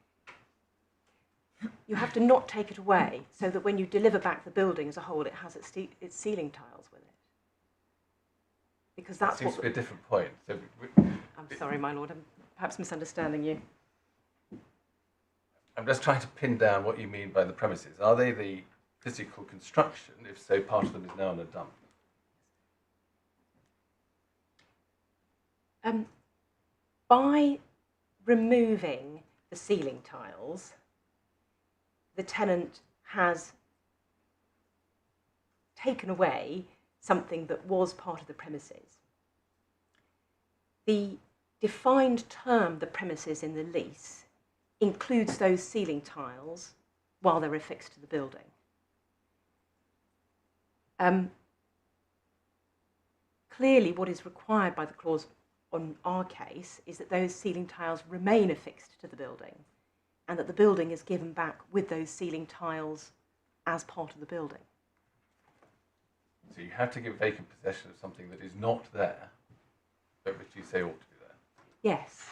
Speaker 6: You have to not take it away so that when you deliver back the building as a whole, it has its ceiling tiles with it. Because
Speaker 5: That
Speaker 6: that's
Speaker 5: seems
Speaker 6: what.
Speaker 5: to be a different point. So
Speaker 6: I'm sorry, my lord. I'm perhaps misunderstanding you.
Speaker 5: I'm just trying to pin down what you mean by the premises. Are they the physical construction? If so, part of them is now on a dump.
Speaker 6: By removing the ceiling tiles, the tenant has taken away something that was part of the premises. The defined term, the premises in the lease, includes those ceiling tiles while they're affixed to the building. Clearly, what is required by the clause on our case is that those ceiling tiles remain affixed to the building and that the building is given back with those ceiling tiles as part of the building.
Speaker 5: So you have to give vacant possession of something that is not there, but which you say ought to be there.
Speaker 6: Yes,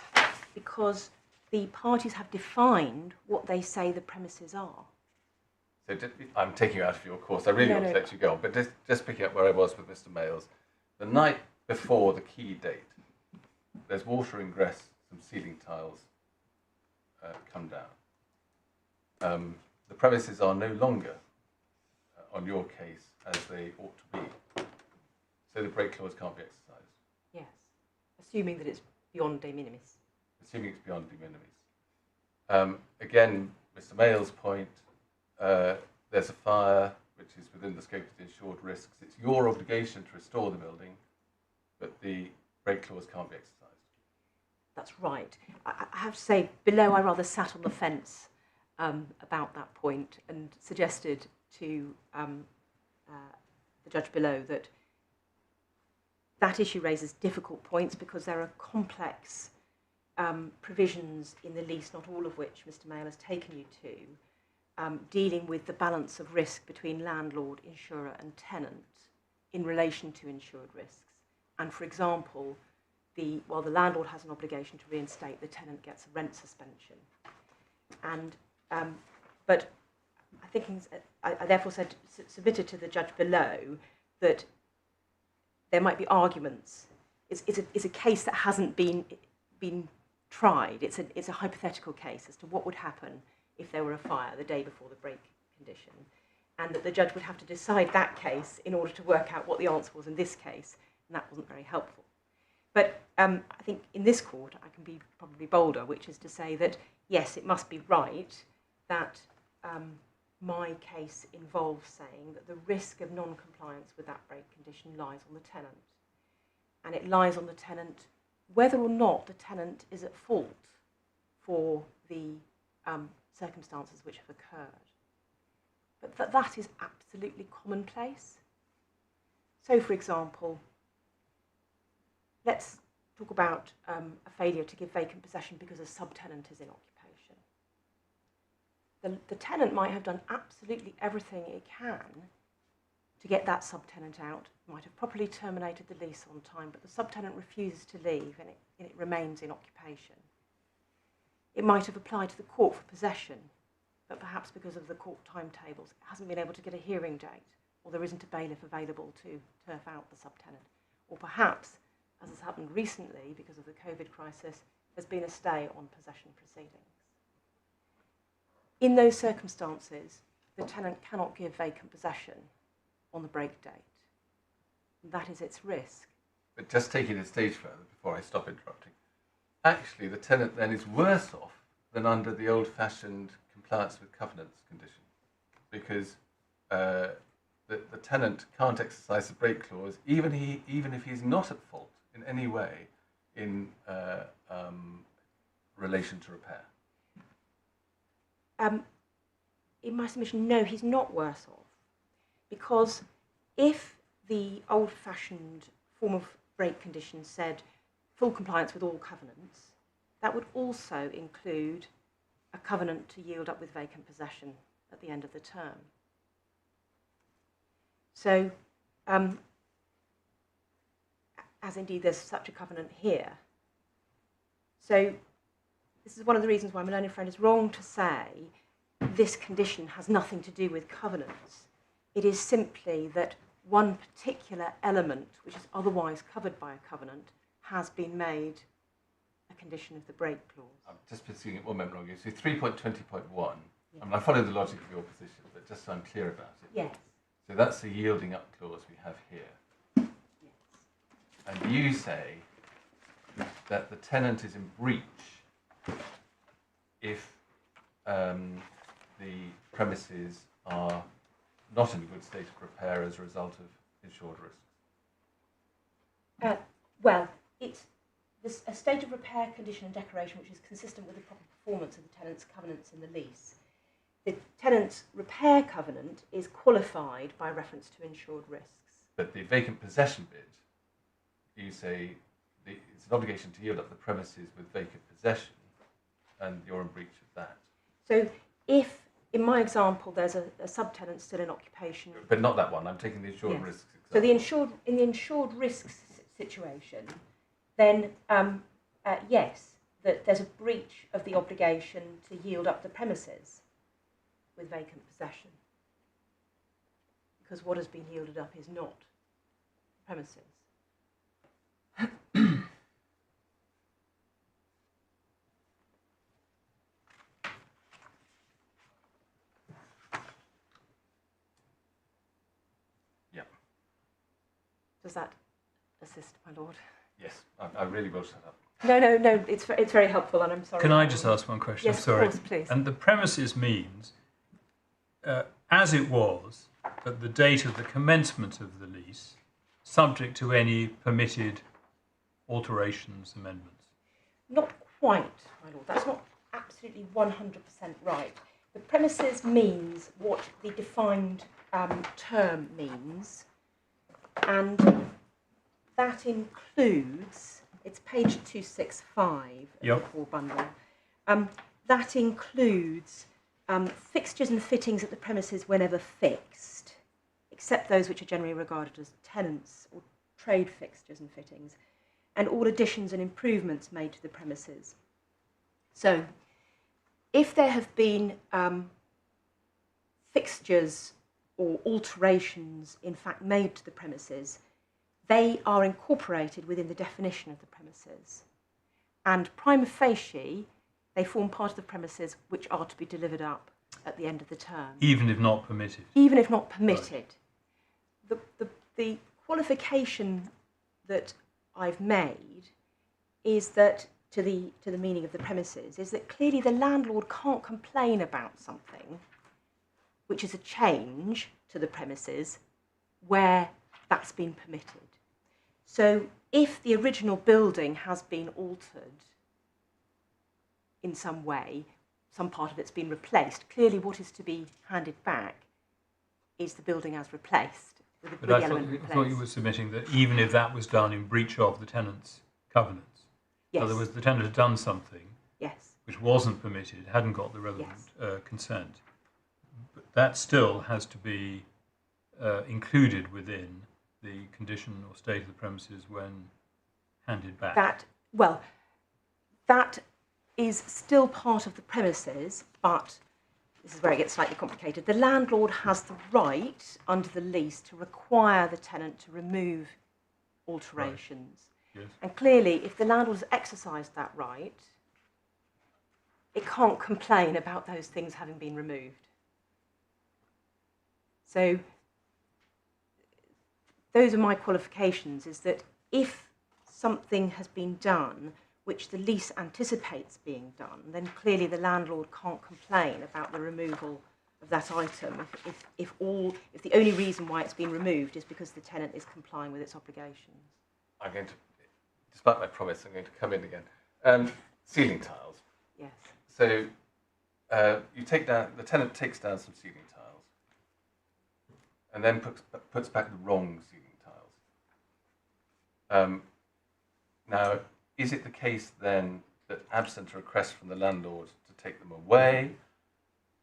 Speaker 6: because the parties have defined what they say the premises are.
Speaker 5: So I'm taking you out of your course. I really want to let you go on, but just picking up where I was with Mr. Mayles. The night before the key date, there's water ingress, some ceiling tiles come down. The premises are no longer, on your case, as they ought to be. So the break clause can't be exercised.
Speaker 6: Yes, assuming that it's beyond de minimis.
Speaker 5: Assuming it's beyond de minimis. Again, Mr. Mayles' point, there's a fire which is within the scope of the insured risks. It's your obligation to restore the building, but the break clause can't be exercised.
Speaker 6: That's right. I have to say, below I rather sat on the fence about that point and suggested to the judge below that that issue raises difficult points because there are complex provisions in the lease, not all of which Mr. Mayle has taken you to, dealing with the balance of risk between landlord, insurer and tenant in relation to insured risks. And for example, while the landlord has an obligation to reinstate, the tenant gets a rent suspension. And but I think I therefore submitted to the judge below that there might be arguments. It's a case that hasn't been tried. It's a hypothetical case as to what would happen if there were a fire the day before the break condition, and that the judge would have to decide that case in order to work out what the answer was in this case, and that wasn't very helpful. But I think in this court I can be probably bolder, which is to say that yes, it must be right that my case involves saying that the risk of non-compliance with that break condition lies on the tenant. And it lies on the tenant whether or not the tenant is at fault for the circumstances which have occurred. But that is absolutely commonplace. So, for example, let's talk about a failure to give vacant possession because a subtenant is in occupation. The tenant might have done absolutely everything it can to get that subtenant out, might have properly terminated the lease on time, but the subtenant refuses to leave and it remains in occupation. It might have applied to the court for possession, but perhaps because of the court timetables, it hasn't been able to get a hearing date, or there isn't a bailiff available to turf out the subtenant. Or perhaps, as has happened recently because of the COVID crisis, there's been a stay on possession proceedings. In those circumstances, the tenant cannot give vacant possession on the break date. And that is its risk.
Speaker 5: But just taking it a stage further before I stop interrupting, actually the tenant then is worse off than under the old-fashioned compliance with covenants condition, because the that the tenant can't exercise the break clause even if he's not at fault in any way in relation to repair.
Speaker 6: In my submission, no, he's not worse off, because if the old-fashioned form of break condition said full compliance with all covenants, that would also include a covenant to yield up with vacant possession at the end of the term. So, as indeed there's such a covenant here. So, this is one of the reasons why my learned friend is wrong to say this condition has nothing to do with covenants. It is simply that one particular element, which is otherwise covered by a covenant, has been made a condition of the break clause.
Speaker 5: I'm just pursuing it one moment wrong. So 3.20.1, I mean, I follow the logic of your position, but just so I'm clear about it.
Speaker 6: Yes.
Speaker 5: So that's the yielding up clause we have here.
Speaker 6: Yes.
Speaker 5: And you say that the tenant is in breach if the premises are not in a good state of repair as a result of insured risks.
Speaker 6: Well, it's a state of repair condition and declaration which is consistent with the proper performance of the tenant's covenants in the lease. The tenant's repair covenant is qualified by reference to insured risks.
Speaker 5: But the vacant possession bit, you say it's an obligation to yield up the premises with vacant possession, and you're in breach of that.
Speaker 6: So if, in my example, there's a subtenant still in occupation...
Speaker 5: But not that one, I'm taking the insured
Speaker 6: Yes.
Speaker 5: risks example.
Speaker 6: So in the insured risks situation, then yes, that there's a breach of the obligation to yield up the premises with vacant possession, because what has been yielded up is not premises.
Speaker 5: Yeah.
Speaker 6: Does that assist, my lord?
Speaker 5: Yes, I really will shut up.
Speaker 6: No, it's very helpful, and I'm sorry.
Speaker 4: Can I just ask one question?
Speaker 6: Yes,
Speaker 4: Sorry.
Speaker 6: of course, please.
Speaker 4: And the premises means, as it was at the date of the commencement of the lease, subject to any permitted alterations, amendments.
Speaker 6: Not quite, my lord. That's not absolutely 100% right. The premises means what the defined term means, and that includes, it's page 265 of
Speaker 4: Yep.
Speaker 6: the core bundle, that includes fixtures and fittings at the premises whenever fixed, except those which are generally regarded as tenants or trade fixtures and fittings, and all additions and improvements made to the premises. So, if there have been fixtures or alterations in fact made to the premises, they are incorporated within the definition of the premises. And prima facie, they form part of the premises which are to be delivered up at the end of the term.
Speaker 4: Even if not permitted.
Speaker 6: Even if not permitted. Right. The qualification that I've made is that, to the meaning of the premises, is that clearly the landlord can't complain about something which is a change to the premises where that's been permitted. So if the original building has been altered in some way, some part of it's been replaced, clearly what is to be handed back is the building as replaced, with
Speaker 4: But
Speaker 6: the
Speaker 4: I
Speaker 6: element replaced.
Speaker 4: thought you were submitting that even if that was done in breach of the tenant's covenants,
Speaker 6: Yes.
Speaker 4: in other words, the tenant had done something
Speaker 6: Yes.
Speaker 4: which wasn't permitted, hadn't got the relevant consent, but that still has to be included within the condition or state of the premises when handed back.
Speaker 6: That is still part of the premises, but this is where it gets slightly complicated. The landlord has the right, under the lease, to require the tenant to remove alterations.
Speaker 4: Yes.
Speaker 6: And clearly, if the landlord has exercised that right, it can't complain about those things having been removed. So those are my qualifications, is that if something has been done which the lease anticipates being done, then clearly the landlord can't complain about the removal that item if the only reason why it's been removed is because the tenant is complying with its obligations.
Speaker 5: I'm going to, despite my promise, I'm going to come in again. Ceiling tiles.
Speaker 6: Yes.
Speaker 5: So you take down, the tenant takes down some ceiling tiles and then puts back the wrong ceiling tiles. Now, is it the case then that absent a request from the landlord to take them away,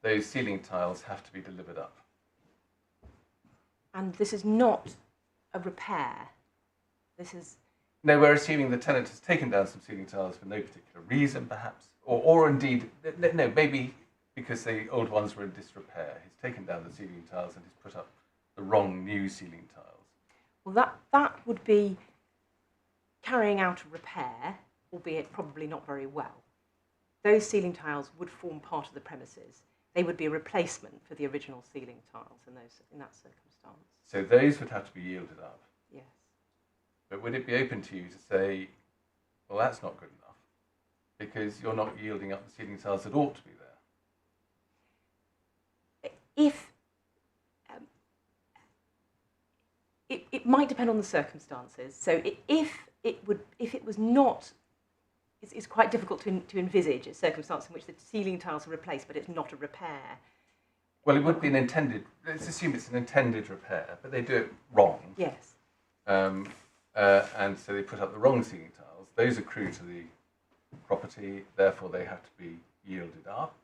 Speaker 5: those ceiling tiles have to be delivered up?
Speaker 6: And this is not a repair. This is...
Speaker 5: No, we're assuming the tenant has taken down some ceiling tiles for no particular reason, perhaps, or indeed, no, maybe because the old ones were in disrepair. He's taken down the ceiling tiles and he's put up the wrong new ceiling tiles.
Speaker 6: Well, that would be carrying out a repair, albeit probably not very well. Those ceiling tiles would form part of the premises. They would be a replacement for the original ceiling tiles in that circumstance.
Speaker 5: So those would have to be yielded up.
Speaker 6: Yes.
Speaker 5: But would it be open to you to say, well, that's not good enough, because you're not yielding up the ceiling tiles that ought to be there?
Speaker 6: If it might depend on the circumstances. So if it was not, it's quite difficult to envisage a circumstance in which the ceiling tiles are replaced, but it's not a repair.
Speaker 5: Well, it would be an intended, let's assume it's an intended repair, but they do it wrong.
Speaker 6: Yes.
Speaker 5: And so they put up the wrong ceiling tiles. Those accrue to the property, therefore they have to be yielded up.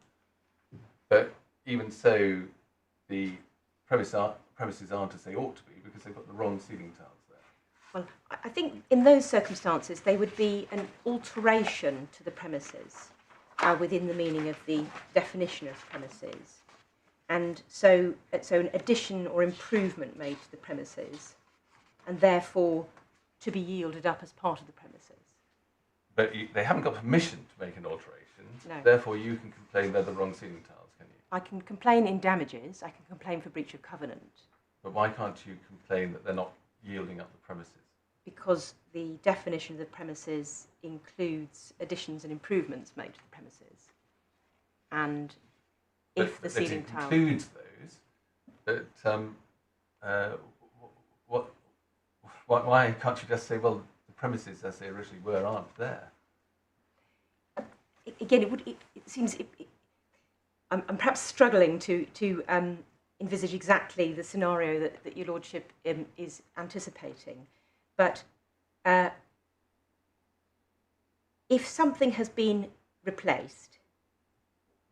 Speaker 5: But even so, the premises aren't as they ought to be because they've got the wrong ceiling tiles there.
Speaker 6: Well, I think in those circumstances they would be an alteration to the premises within the meaning of the definition of premises. And so an addition or improvement made to the premises, and therefore to be yielded up as part of the premises.
Speaker 5: But they haven't got permission to make an alteration,
Speaker 6: No.
Speaker 5: Therefore you can complain they're the wrong ceiling tiles, can you?
Speaker 6: I can complain in damages, I can complain for breach of covenant,
Speaker 5: But why can't you complain that they're not yielding up the premises?
Speaker 6: because the definition of the premises includes additions and improvements made to the premises. And if the ceiling
Speaker 5: It
Speaker 6: tile...
Speaker 5: includes those, but why can't you just say, well, the premises as they originally were aren't there?
Speaker 6: Again, it seems... I'm perhaps struggling to envisage exactly the scenario that your lordship is anticipating. But if something has been replaced,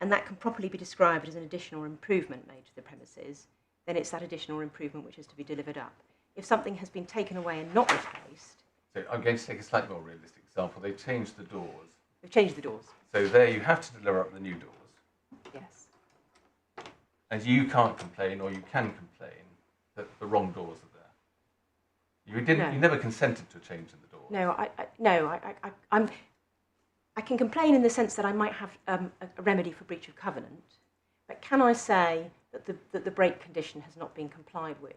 Speaker 6: and that can properly be described as an additional improvement made to the premises, then it's that additional improvement which is to be delivered up. If something has been taken away and not replaced...
Speaker 5: So I'm going to take a slightly more realistic example. They've changed the doors.
Speaker 6: They've changed the doors.
Speaker 5: So there you have to deliver up the new doors.
Speaker 6: Yes.
Speaker 5: And you can't complain, or you can complain, that the wrong doors are there. You didn't.
Speaker 6: No.
Speaker 5: You never consented to a change in the door.
Speaker 6: I can complain in the sense that I might have a remedy for breach of covenant, but can I say that the break condition has not been complied with?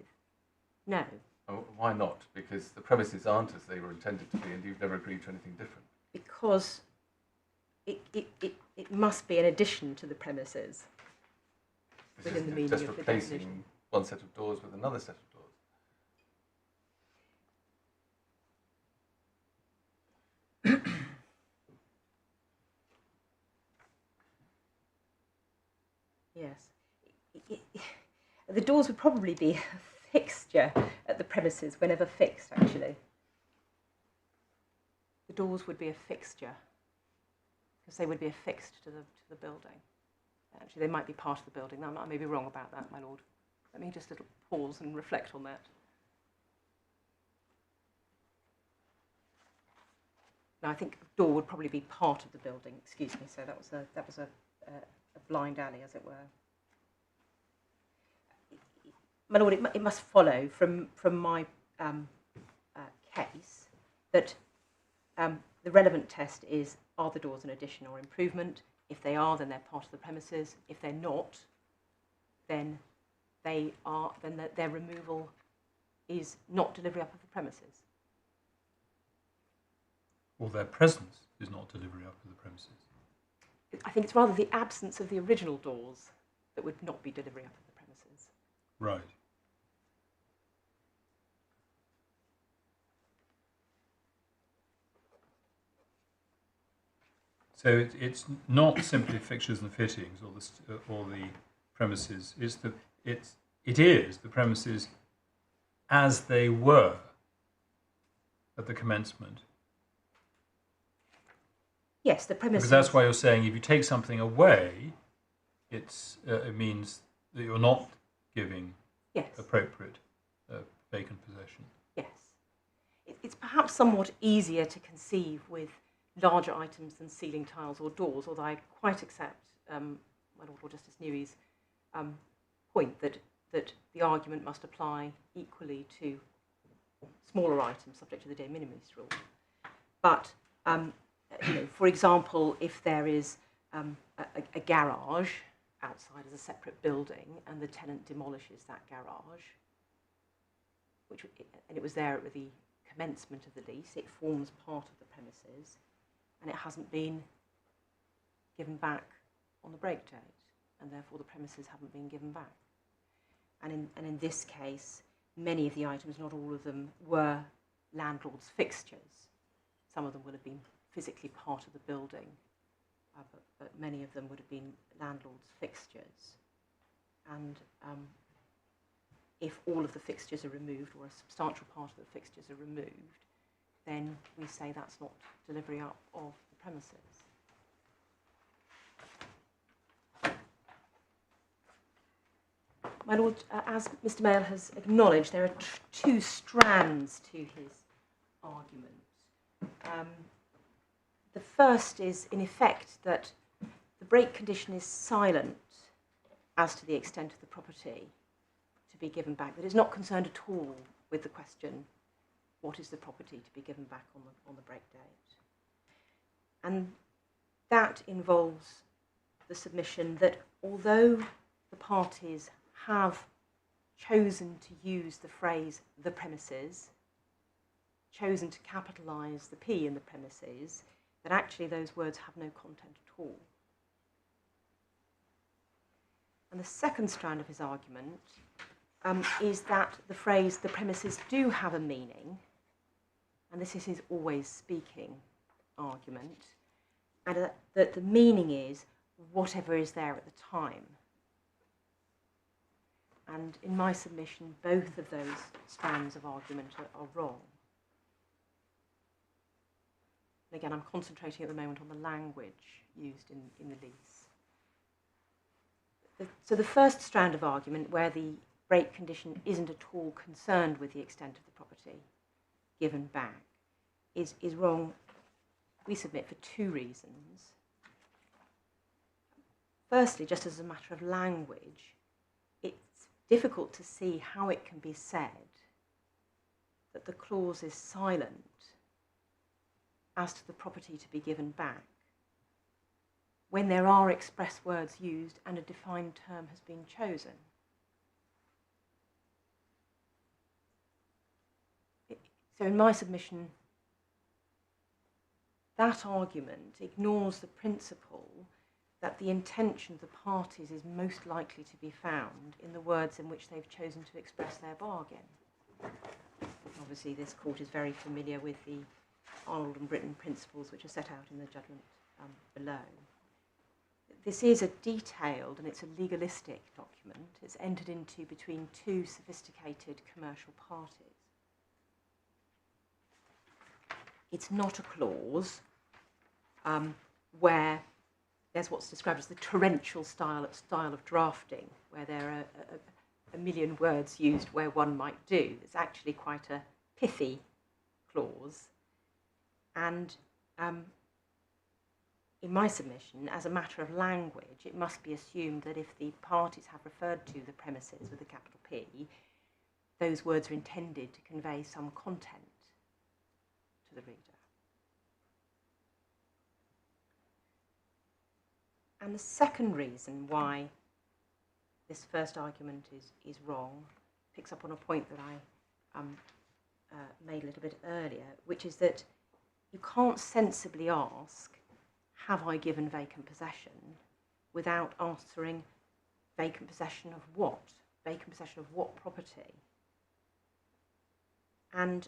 Speaker 6: No.
Speaker 5: Oh, why not? Because the premises aren't as they were intended to be, and you've never agreed to anything different.
Speaker 6: Because it must be an addition to the premises within the meaning
Speaker 5: Just
Speaker 6: of the
Speaker 5: replacing
Speaker 6: definition.
Speaker 5: one set of doors with another set of doors.
Speaker 6: Yes. The doors would probably be a fixture at the premises, whenever fixed, actually. The doors would be a fixture, because they would be affixed to the building. Actually, they might be part of the building. I may be wrong about that, my lord. Let me just pause and reflect on that. No, I think a door would probably be part of the building. Excuse me. So that was a blind alley, as it were. My lord, it must follow from my case that the relevant test is: are the doors an addition or improvement? If they are, then they're part of the premises. If they're not, then they are. Then their removal is not delivery up of the premises.
Speaker 4: Or their presence is not delivery up of the premises.
Speaker 6: I think it's rather the absence of the original doors that would not be delivery up of the premises.
Speaker 4: Right. So it's not simply fixtures and fittings or the premises. It is the premises as they were at the commencement.
Speaker 6: Yes, the premises.
Speaker 4: Because that's why you're saying if you take something away, it means that you're not giving appropriate vacant possession.
Speaker 6: Yes. It's perhaps somewhat easier to conceive with larger items than ceiling tiles or doors, although I quite accept my Lord Justice Newey's point that the argument must apply equally to smaller items subject to the de minimis rule. But for example, if there is a garage outside as a separate building and the tenant demolishes that garage, and it was there at the commencement of the lease, it forms part of the premises, and it hasn't been given back on the break date, and therefore the premises haven't been given back. And in this case, many of the items, not all of them, were landlord's fixtures. Some of them would have been physically part of the building, but many of them would have been landlord's fixtures. And if all of the fixtures are removed, or a substantial part of the fixtures are removed, then we say that's not delivery up of the premises. My Lord, as Mr. Mayle has acknowledged, there are two strands to his argument. The first is, in effect, that the break condition is silent as to the extent of the property to be given back, that it's not concerned at all with the question, what is the property to be given back on the break date? And that involves the submission that although the parties have chosen to use the phrase the premises, chosen to capitalise the P in the premises, that actually those words have no content at all. And the second strand of his argument is that the phrase the premises do have a meaning, and this is his always speaking argument, and that the meaning is whatever is there at the time. And in my submission, both of those strands of argument are wrong. And again, I'm concentrating at the moment on the language used in the lease. So the first strand of argument, where the break condition isn't at all concerned with the extent of the property given back, is wrong, we submit, for two reasons. Firstly, just as a matter of language, it's difficult to see how it can be said that the clause is silent as to the property to be given back when there are express words used and a defined term has been chosen. So in my submission, that argument ignores the principle that the intention of the parties is most likely to be found in the words in which they've chosen to express their bargain. Obviously, this court is very familiar with the Arnold and Britton principles which are set out in the judgment below. This is a detailed and it's a legalistic document. It's entered into between two sophisticated commercial parties. It's not a clause where there's what's described as the torrential style of drafting, where there are a million words used where one might do. It's actually quite a pithy clause. And in my submission, as a matter of language, it must be assumed that if the parties have referred to the premises with a capital P, those words are intended to convey some content to the reader. And the second reason why this first argument is wrong picks up on a point that I made a little bit earlier, which is that you can't sensibly ask, have I given vacant possession, without answering, vacant possession of what? Vacant possession of what property? And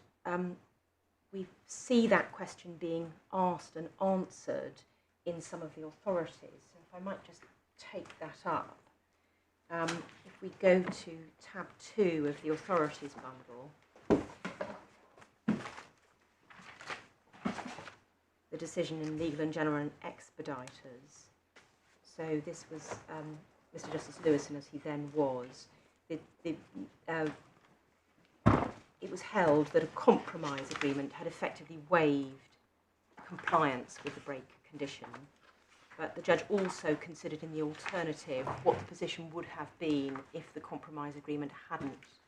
Speaker 6: we see that question being asked and answered in some of the authorities. So if I might just take that up. If we go to tab 2 of the authorities bundle, the decision in legal and general and expediters. So this was Mr. Justice Lewison, as he then was. It was held that a compromise agreement had effectively waived compliance with the break condition, but the judge also considered in the alternative what the position would have been if the compromise agreement hadn't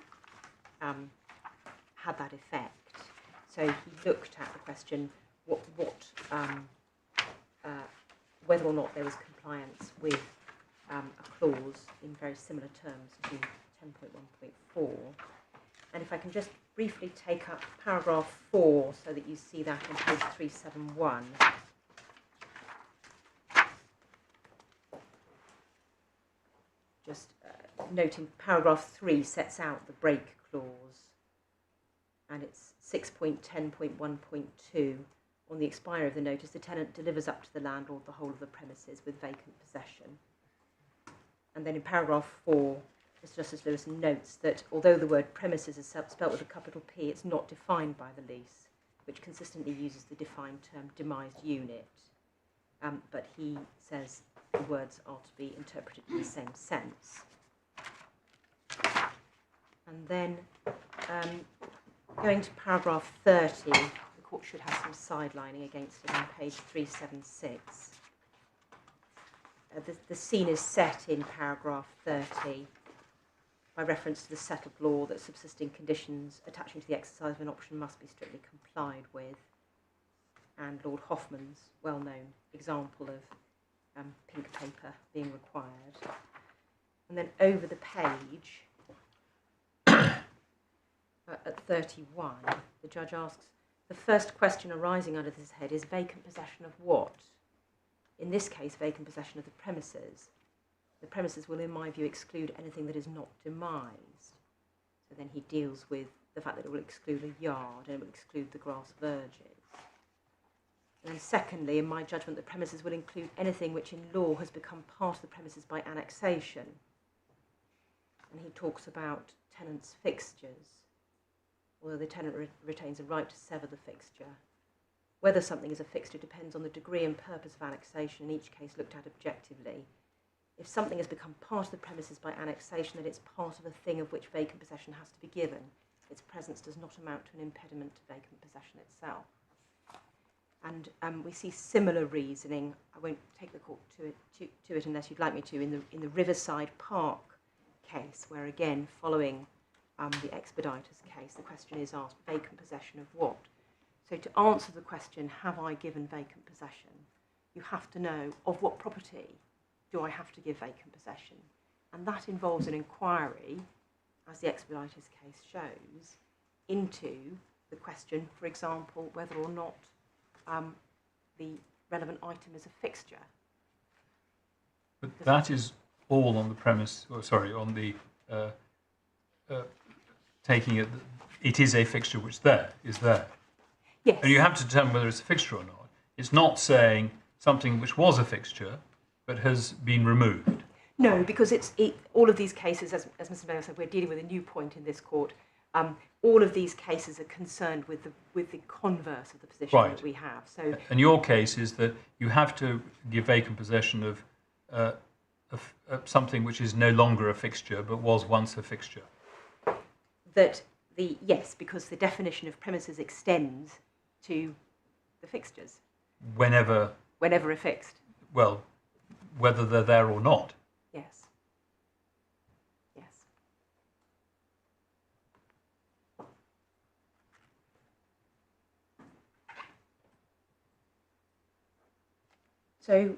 Speaker 6: had that effect. So he looked at the question whether or not there was compliance with a clause in very similar terms to 10.1.4. And if I can just briefly take up paragraph 4 so that you see that on page 371. Just noting paragraph 3 sets out the break clause, and it's 6.10.1.2. On the expiry of the notice, the tenant delivers up to the landlord the whole of the premises with vacant possession. And then in paragraph 4, Mr. Justice Lewison notes that although the word premises is spelt with a capital P, it's not defined by the lease, which consistently uses the defined term demised unit. But he says the words are to be interpreted in the same sense. And then going to paragraph 30, the court should have some sidelining against it on page 376. The scene is set in paragraph 30 by reference to the settled law that subsisting conditions attaching to the exercise of an option must be strictly complied with, and Lord Hoffman's well-known example of pink paper being required. And then over the page, at 31, the judge asks, the first question arising under this head is vacant possession of what? In this case, vacant possession of the premises. The premises will, in my view, exclude anything that is not demised. So then he deals with the fact that it will exclude a yard and it will exclude the grass verges. And then secondly, in my judgment, the premises will include anything which in law has become part of the premises by annexation. And he talks about tenants' fixtures, although the tenant retains a right to sever the fixture. Whether something is a fixture depends on the degree and purpose of annexation, in each case looked at objectively. If something has become part of the premises by annexation, then it's part of a thing of which vacant possession has to be given. Its presence does not amount to an impediment to vacant possession itself. And we see similar reasoning. I won't take the court to it unless you'd like me to, in the Riverside Park case, where again, following the expediter's case, the question is asked, vacant possession of what? So to answer the question, have I given vacant possession, you have to know of what property do I have to give vacant possession? And that involves an inquiry, as the expediter's case shows, into the question, for example, whether or not the relevant item is a fixture.
Speaker 4: But that is all on the premise, on the taking it, it is a fixture which is there.
Speaker 6: Yes.
Speaker 4: And you have to determine whether it's a fixture or not. It's not saying something which was a fixture but has been removed.
Speaker 6: No, because all of these cases, as Mr. Mayor said, we're dealing with a new point in this court. All of these cases are concerned with the converse of the position that we have. So,
Speaker 4: and your case is that you have to give vacant possession of something which is no longer a fixture but was once a fixture.
Speaker 6: Yes, because the definition of premises extends to the fixtures.
Speaker 4: Whenever
Speaker 6: affixed.
Speaker 4: Well, whether they're there or not.
Speaker 6: Yes. Yes. So,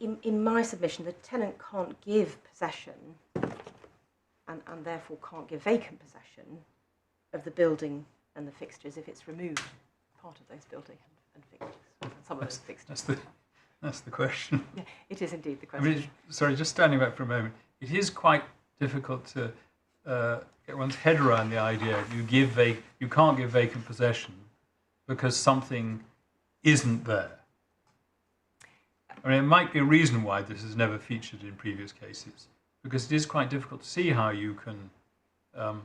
Speaker 6: in my submission, the tenant can't give possession and therefore can't give vacant possession of the building and the fixtures if it's removed part of those building and fixtures. Some of those fixtures.
Speaker 4: That's the question.
Speaker 6: Yeah, it is indeed the question.
Speaker 4: I mean, sorry, just standing back for a moment. it is quite difficult to get one's head around the idea you can't give vacant possession because something isn't there. I mean, it might be a reason why this has never featured in previous cases, because it is quite difficult to see how you can, how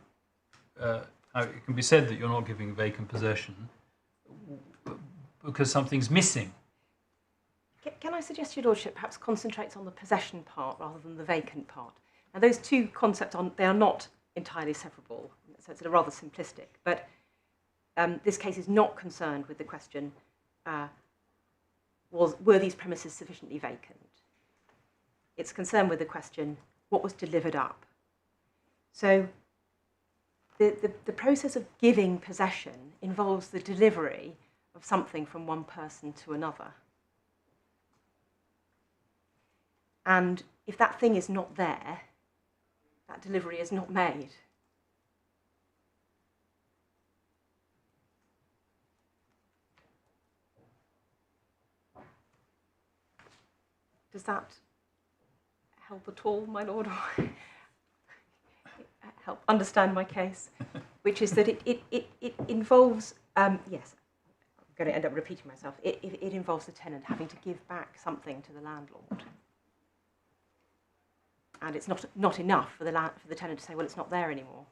Speaker 4: it can be said that you're not giving vacant possession because something's missing.
Speaker 6: Can I suggest your lordship perhaps concentrates on the possession part rather than the vacant part? Now, those two concepts they are not entirely separable, so it's rather simplistic. But this case is not concerned with the question: were these premises sufficiently vacant? It's concerned with the question: what was delivered up? So the process of giving possession involves the delivery of something from one person to another. And if that thing is not there, that delivery is not made. Does that help at all, my lord? Help understand my case? Which is that it involves, yes, I'm going to end up repeating myself, it involves the tenant having to give back something to the landlord. And it's not enough for the tenant to say, well, it's not there anymore.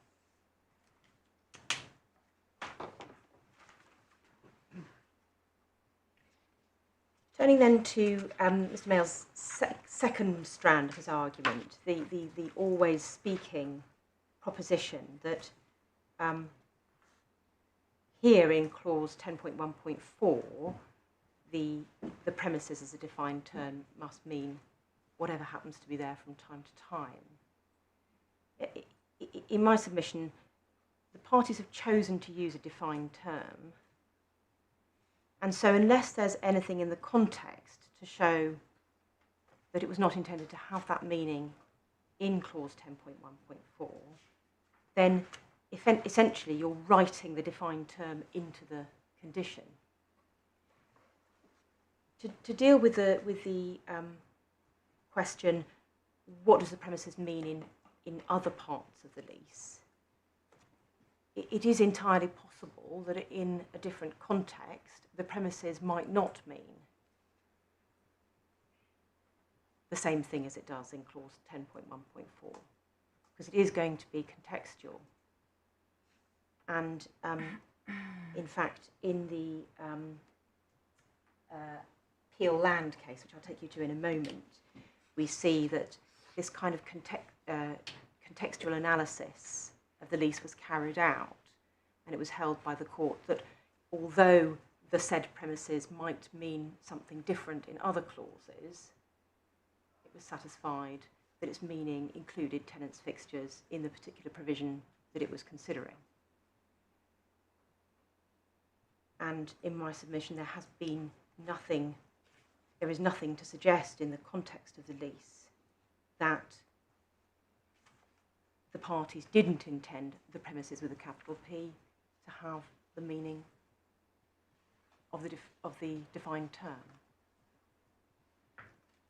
Speaker 6: Turning then to Mr. Mayall's second strand of his argument, the always speaking proposition that here in clause 10.1.4, the premises as a defined term must mean whatever happens to be there from time to time. In my submission, the parties have chosen to use a defined term, and so unless there's anything in the context to show that it was not intended to have that meaning in clause 10.1.4, then essentially you're writing the defined term into the condition. To deal with the question, what does the premises mean in other parts of the lease? It is entirely possible that in a different context, the premises might not mean the same thing as it does in clause 10.1.4, because it is going to be contextual. And in fact, in the Peel Land case, which I'll take you to in a moment, we see that this kind of contextual analysis of the lease was carried out, and it was held by the court that although the said premises might mean something different in other clauses, it was satisfied that its meaning included tenants' fixtures in the particular provision that it was considering. And in my submission, there is nothing to suggest in the context of the lease that the parties didn't intend the premises with a capital P to have the meaning of the defined term.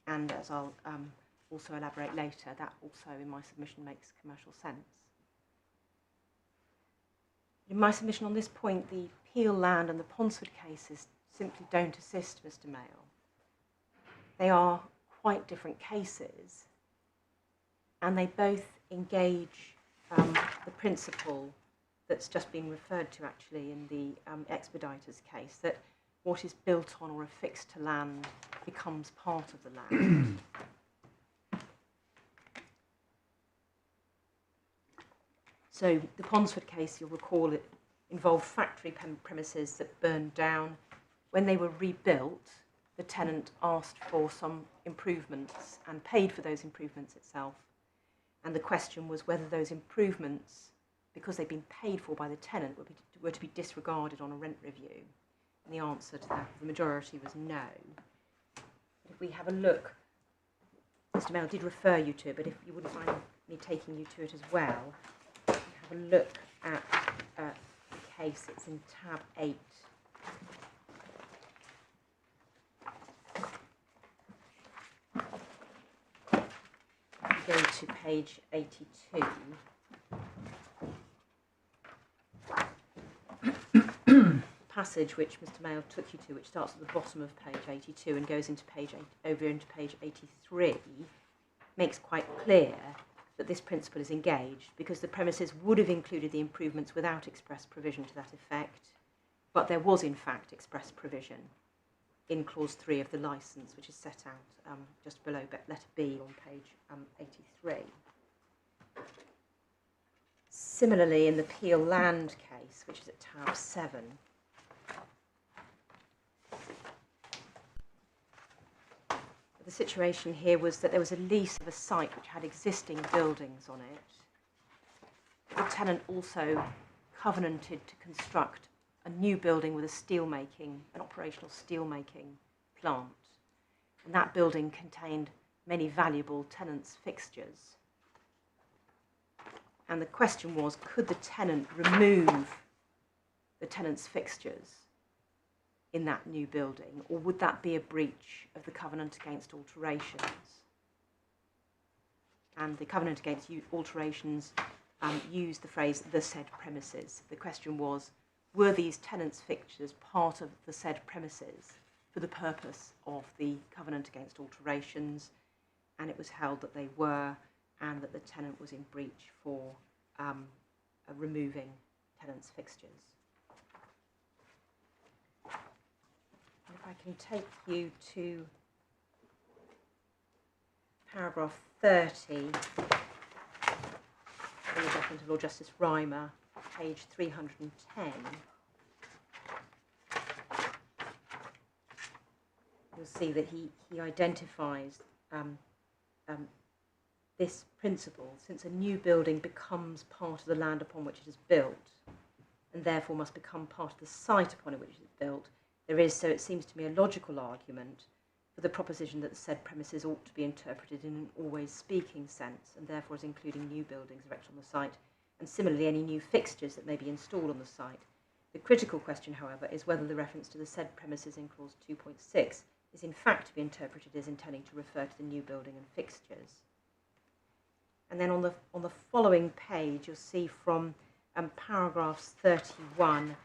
Speaker 6: And as I'll also elaborate later, that also in my submission makes commercial sense. In my submission on this point, the Peel Land and the Ponsford cases simply don't assist Mr. Mayall. They are quite different cases, and they both engage the principle that's just been referred to actually in the Expeditors case, that what is built on or affixed to land becomes part of the land. So the Ponsford case, you'll recall, it involved factory premises that burned down. When they were rebuilt, the tenant asked for some improvements and paid for those improvements itself. And the question was whether those improvements, because they'd been paid for by the tenant, were to be disregarded on a rent review. And the answer to that, the majority, was no. But if we have a look, Mr. Mayall did refer you to it, but if you wouldn't mind me taking you to it as well, have a look at the case. It's in tab 8. go to page 82. Passage which Mr. Mayle took you to, which starts at the bottom of page 82 and goes into over into page 83, makes quite clear that this principle is engaged because the premises would have included the improvements without express provision to that effect, but there was in fact express provision in clause 3 of the licence, which is set out just below letter B on page 83. Similarly, in the Peel Land case, which is at tab 7, the situation here was that there was a lease of a site which had existing buildings on it. The tenant also covenanted to construct a new building with an operational steelmaking plant. And that building contained many valuable tenants' fixtures. And the question was, could the tenant remove the tenant's fixtures in that new building, or would that be a breach of the covenant against alterations? And the covenant against alterations used the phrase the said premises. The question was, were these tenants' fixtures part of the said premises for the purpose of the covenant against alterations? And it was held that they were, and that the tenant was in breach for removing tenants' fixtures. If I can take you to paragraph 30 in the document of Lord Justice Rymer, page 310, you'll see that he identifies this principle: since a new building becomes part of the land upon which it is built, and therefore must become part of the site upon which it is built, there is, so it seems to me, a logical argument for the proposition that the said premises ought to be interpreted in an always speaking sense, and therefore as including new buildings erected on the site, and similarly any new fixtures that may be installed on the site. The critical question, however, is whether the reference to the said premises in clause 2.6 is in fact to be interpreted as intending to refer to the new building and fixtures. And then on the following page, you'll see from paragraphs 31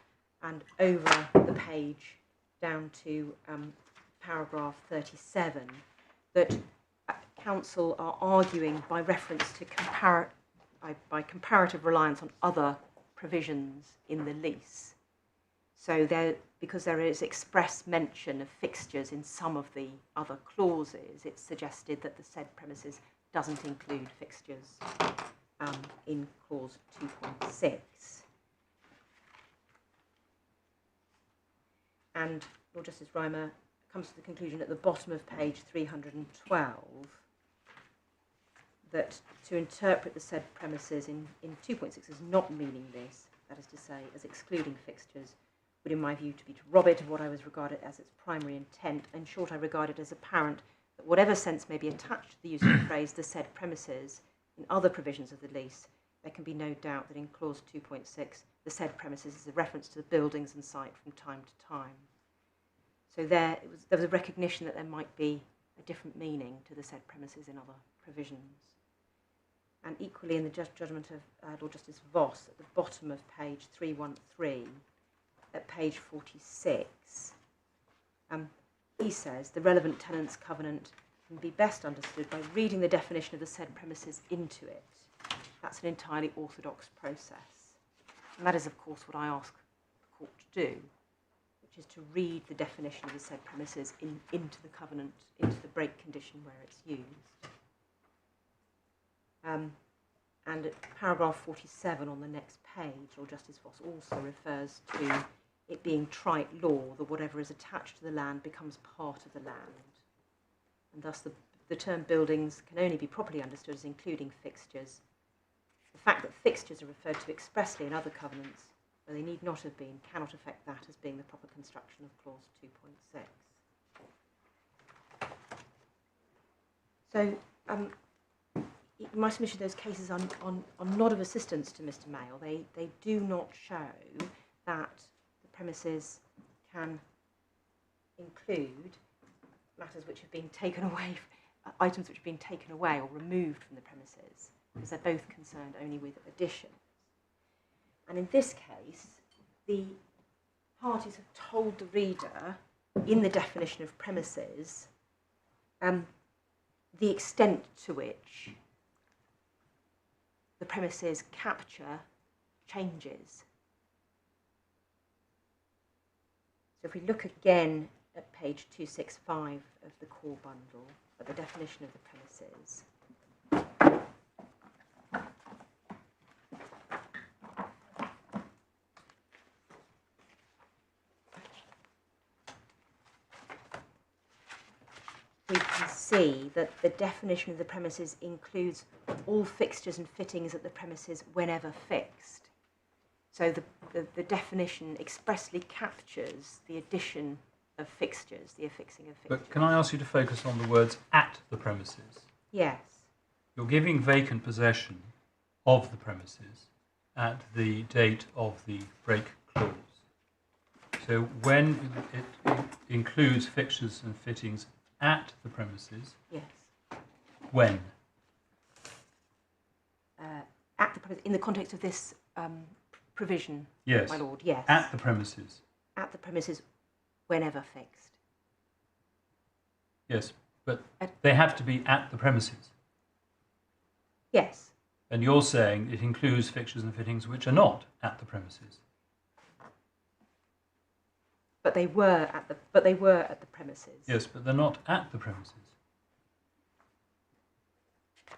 Speaker 6: and over the page down to paragraph 37 that council are arguing by reference to by comparative reliance on other provisions in the lease. So because there is express mention of fixtures in some of the other clauses, it's suggested that the said premises doesn't include fixtures in clause 2.6. And Lord Justice Rymer comes to the conclusion at the bottom of page 312 that to interpret the said premises in 2.6 as not meaning this, that is to say, as excluding fixtures, would in my view to be to rob it of what I was regarded as its primary intent. In short, I regard it as apparent that whatever sense may be attached to the use of the phrase the said premises in other provisions of the lease, there can be no doubt that in clause 2.6 the said premises is a reference to the buildings and site from time to time. So there was a recognition that there might be a different meaning to the said premises in other provisions. And equally in the judgment of Lord Justice Voss, at the bottom of page 313, at page 46, he says the relevant tenant's covenant can be best understood by reading the definition of the said premises into it. That's an entirely orthodox process. And that is, of course, what I ask the court to do, which is to read the definition of the said premises into the covenant, into the break condition where it's used. And at paragraph 47 on the next page, Lord Justice Voss also refers to it being trite law that whatever is attached to the land becomes part of the land. And thus the term buildings can only be properly understood as including fixtures. The fact that fixtures are referred to expressly in other covenants, though they need not have been, cannot affect that as being the proper construction of clause 2.6. So my submission of those cases are not of assistance to Mr. Mayle. They do not show that the premises can include matters which have been taken away items which have been taken away or removed from the premises, because they're both concerned only with additions. And in this case, the parties have told the reader, in the definition of premises, the extent to which the premises capture changes. So if we look again at page 265 of the core bundle, at the definition of the premises, we can see that the definition of the premises includes all fixtures and fittings at the premises whenever fixed. So the definition expressly captures the addition of fixtures, the affixing of fixtures.
Speaker 4: But can I ask you to focus on the words "at the premises"?
Speaker 6: Yes.
Speaker 4: You're giving vacant possession of the premises at the date of the break clause. So when it includes fixtures and fittings at the premises,
Speaker 6: Yes.
Speaker 4: when?
Speaker 6: At the in the context of this provision,
Speaker 4: Yes.
Speaker 6: my lord. Yes.
Speaker 4: At the premises.
Speaker 6: At the premises, whenever fixed.
Speaker 4: Yes, but they have to be at the premises.
Speaker 6: Yes.
Speaker 4: And you're saying it includes fixtures and fittings which are not at the premises.
Speaker 6: But they were at the premises.
Speaker 4: Yes, but they're not at the premises.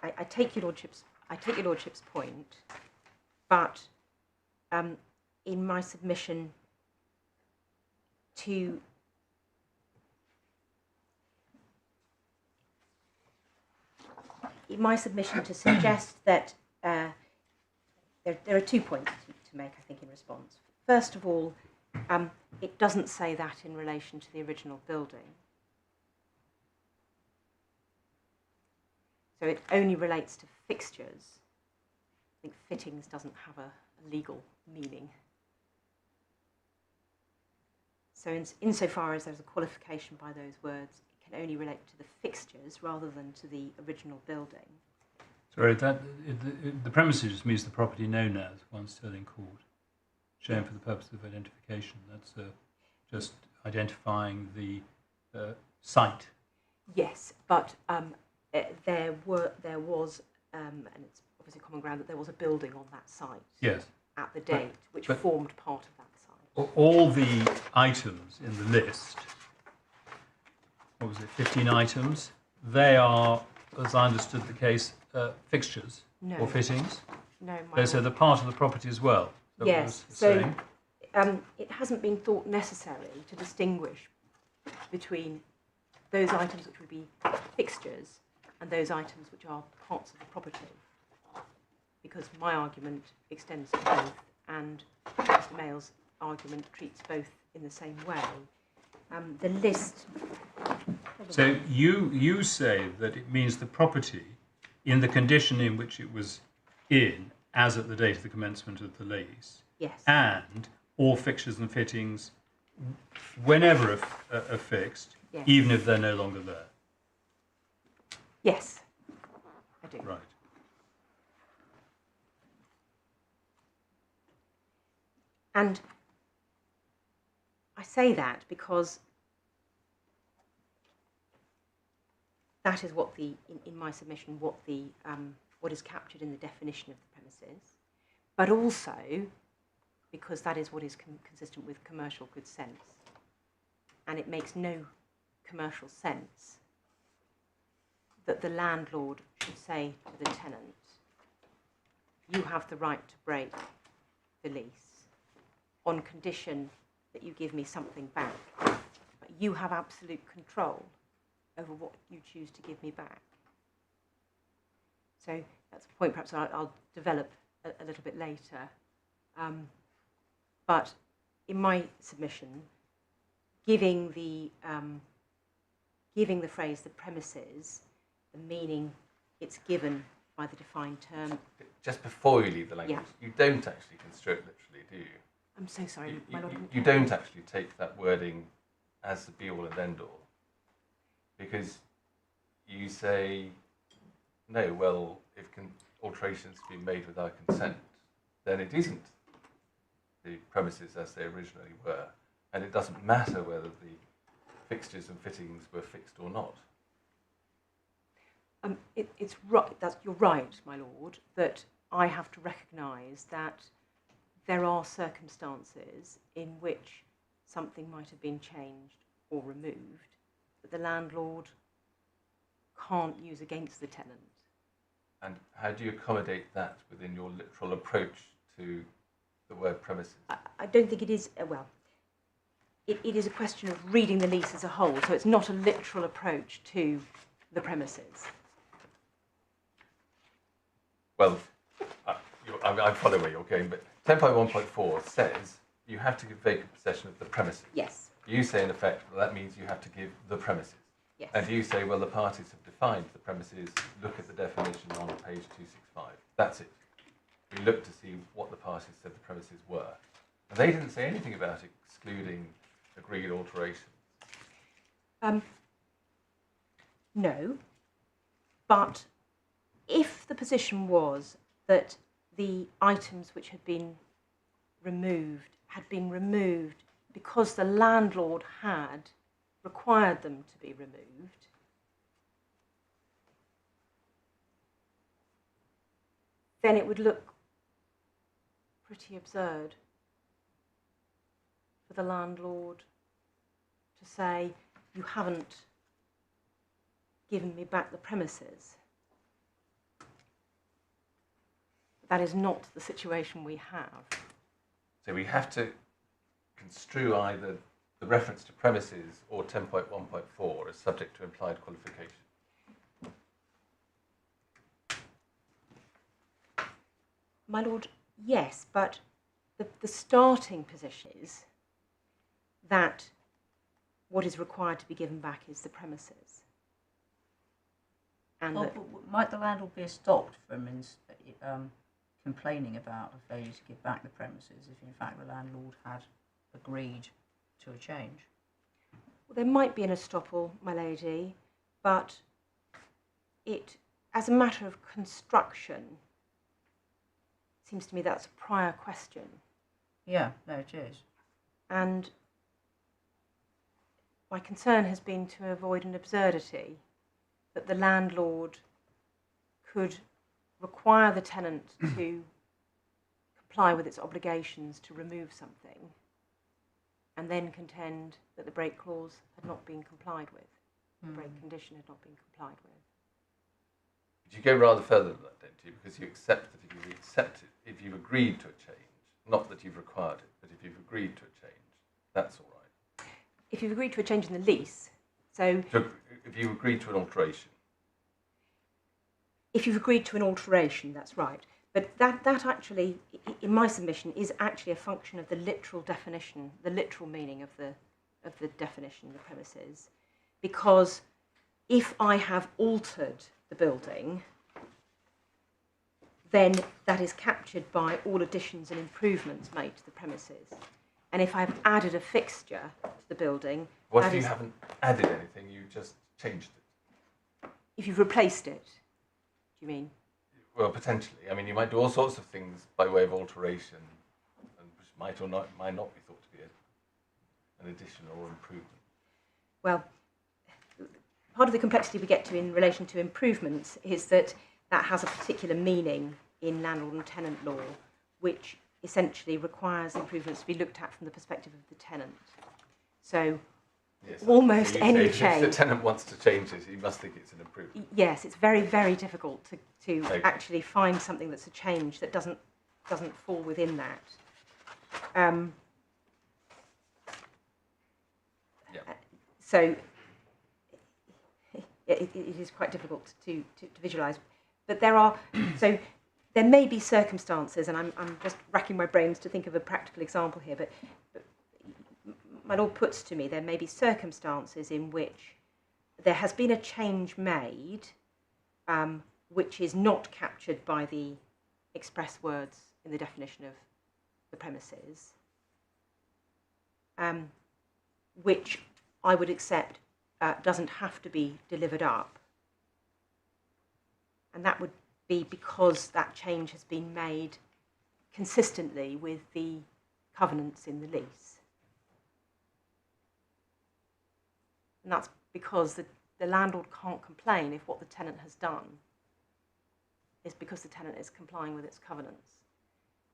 Speaker 6: I take your lordship's point, but in my submission to suggest that there are 2 points to make, I think, in response. First of all, it doesn't say that in relation to the original building. So it only relates to fixtures. I think fittings doesn't have a legal meaning. So insofar as there's a qualification by those words, it can only relate to the fixtures rather than to the original building.
Speaker 4: Sorry, the premises just means the property known as 1 Stirling Court, shown for the purpose of identification. That's just identifying the site.
Speaker 6: Yes, but there was, and it's obviously common ground, that there was a building on that site.
Speaker 4: Yes.
Speaker 6: At the date, which
Speaker 4: but
Speaker 6: formed part of that site.
Speaker 4: All the items in the list, what was it, 15 items, they are, as I understood the case, fixtures or fittings.
Speaker 6: No,
Speaker 4: So they're part of the property as well.
Speaker 6: Yes, so it hasn't been thought necessary to distinguish between those items which would be fixtures and those items which are parts of the property, because my argument extends to both, and Mr. Mayall's argument treats both in the same way. The list...
Speaker 4: So you say that it means the property in the condition in which it was in as at the date of the commencement of the lease.
Speaker 6: Yes.
Speaker 4: And all fixtures and fittings whenever are fixed,
Speaker 6: Yes.
Speaker 4: even if they're no longer there.
Speaker 6: Yes, I do.
Speaker 4: Right.
Speaker 6: And I say that because that is what in my submission, what is captured in the definition of the premises, but also because that is what is consistent with commercial good sense. And it makes no commercial sense that the landlord should say to the tenant, you have the right to break the lease on condition that you give me something back. But you have absolute control over what you choose to give me back. So that's a point perhaps I'll develop a little bit later. But in my submission, giving the phrase the premises the meaning it's given by the defined term.
Speaker 5: Just before you leave the language,
Speaker 6: Yeah.
Speaker 5: you don't actually construe it literally, do you?
Speaker 6: I'm so sorry, my lord.
Speaker 5: You don't actually take that wording as the be-all and end-all, because you say, no, well, if alterations have been made without consent, then it isn't the premises as they originally were, and it doesn't matter whether the fixtures and fittings were fixed or not.
Speaker 6: It's right. You're right, my lord, that I have to recognise that there are circumstances in which something might have been changed or removed that the landlord can't use against the tenant.
Speaker 5: And how do you accommodate that within your literal approach to the word premises?
Speaker 6: I don't think it is, well, it is a question of reading the lease as a whole, so it's not a literal approach to the premises.
Speaker 5: Well, I follow where you're going, but 10.1.4 says you have to give vacant possession of the premises.
Speaker 6: Yes.
Speaker 5: You say, in effect, well, that means you have to give the premises.
Speaker 6: Yes.
Speaker 5: And you say, well, the parties have defined the premises, look at the definition on page 265. That's it. We looked to see what the parties said the premises were. And they didn't say anything about excluding agreed alterations.
Speaker 6: No, but if the position was that the items which had been removed because the landlord had required them to be removed, then it would look pretty absurd for the landlord to say, you haven't given me back the premises. That is not the situation we have.
Speaker 5: So we have to construe either the reference to premises or 10.1.4 as subject to implied qualification.
Speaker 6: My lord, yes, but the starting position is that what is required to be given back is the premises. And
Speaker 1: But might the landlord be stopped from complaining about a failure to give back the premises if in fact the landlord had agreed to a change?
Speaker 6: Well, there might be an estoppel, my lady, but it, as a matter of construction, seems to me that's a prior question.
Speaker 1: Yeah, no, it is.
Speaker 6: And my concern has been to avoid an absurdity, that the landlord could require the tenant to comply with its obligations to remove something and then contend that the break clause had not been complied with, the break condition had not been complied with.
Speaker 5: But you go rather further than that, don't you? Because you accept that if you've agreed to a change, not that you've required it, but if you've agreed to a change, that's all right.
Speaker 6: If you've agreed to a change in the lease, so
Speaker 5: if you've agreed to an alteration.
Speaker 6: If you've agreed to an alteration, that's right. But that actually, in my submission, is actually a function of the literal definition, the literal meaning of the definition of the premises. Because if I have altered the building, then that is captured by all additions and improvements made to the premises. And if I've added a fixture to the building...
Speaker 5: What if you haven't added anything, you just changed it?
Speaker 6: If you've replaced it, do you mean?
Speaker 5: Well, potentially. I mean, you might do all sorts of things by way of alteration, and which might or might not be thought to be an addition or improvement.
Speaker 6: Well, part of the complexity we get to in relation to improvements is that has a particular meaning in landlord and tenant law, which essentially requires improvements to be looked at from the perspective of the tenant. So
Speaker 5: yes,
Speaker 6: almost
Speaker 5: so
Speaker 6: any
Speaker 5: if
Speaker 6: change...
Speaker 5: If the tenant wants to change it, he must think it's an improvement.
Speaker 6: Yes, it's very, very difficult to
Speaker 5: Okay.
Speaker 6: actually find something that's a change that doesn't fall within that. So it is quite difficult to visualise. But there may be circumstances, and I'm just racking my brains to think of a practical example here, but my lord puts to me there may be circumstances in which there has been a change made which is not captured by the express words in the definition of the premises, which I would accept doesn't have to be delivered up and that would be because that change has been made consistently with the covenants in the lease. And that's because the landlord can't complain if what the tenant has done is because the tenant is complying with its covenants.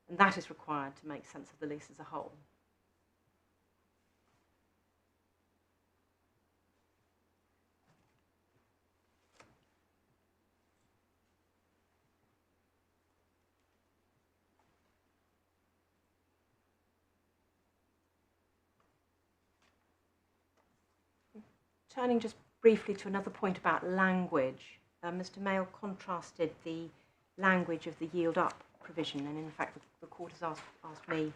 Speaker 6: And that is required to make sense of the lease as a whole. Turning just briefly to another point about language, Mr. Mayle contrasted the language of the yield up provision, and in fact the court has asked me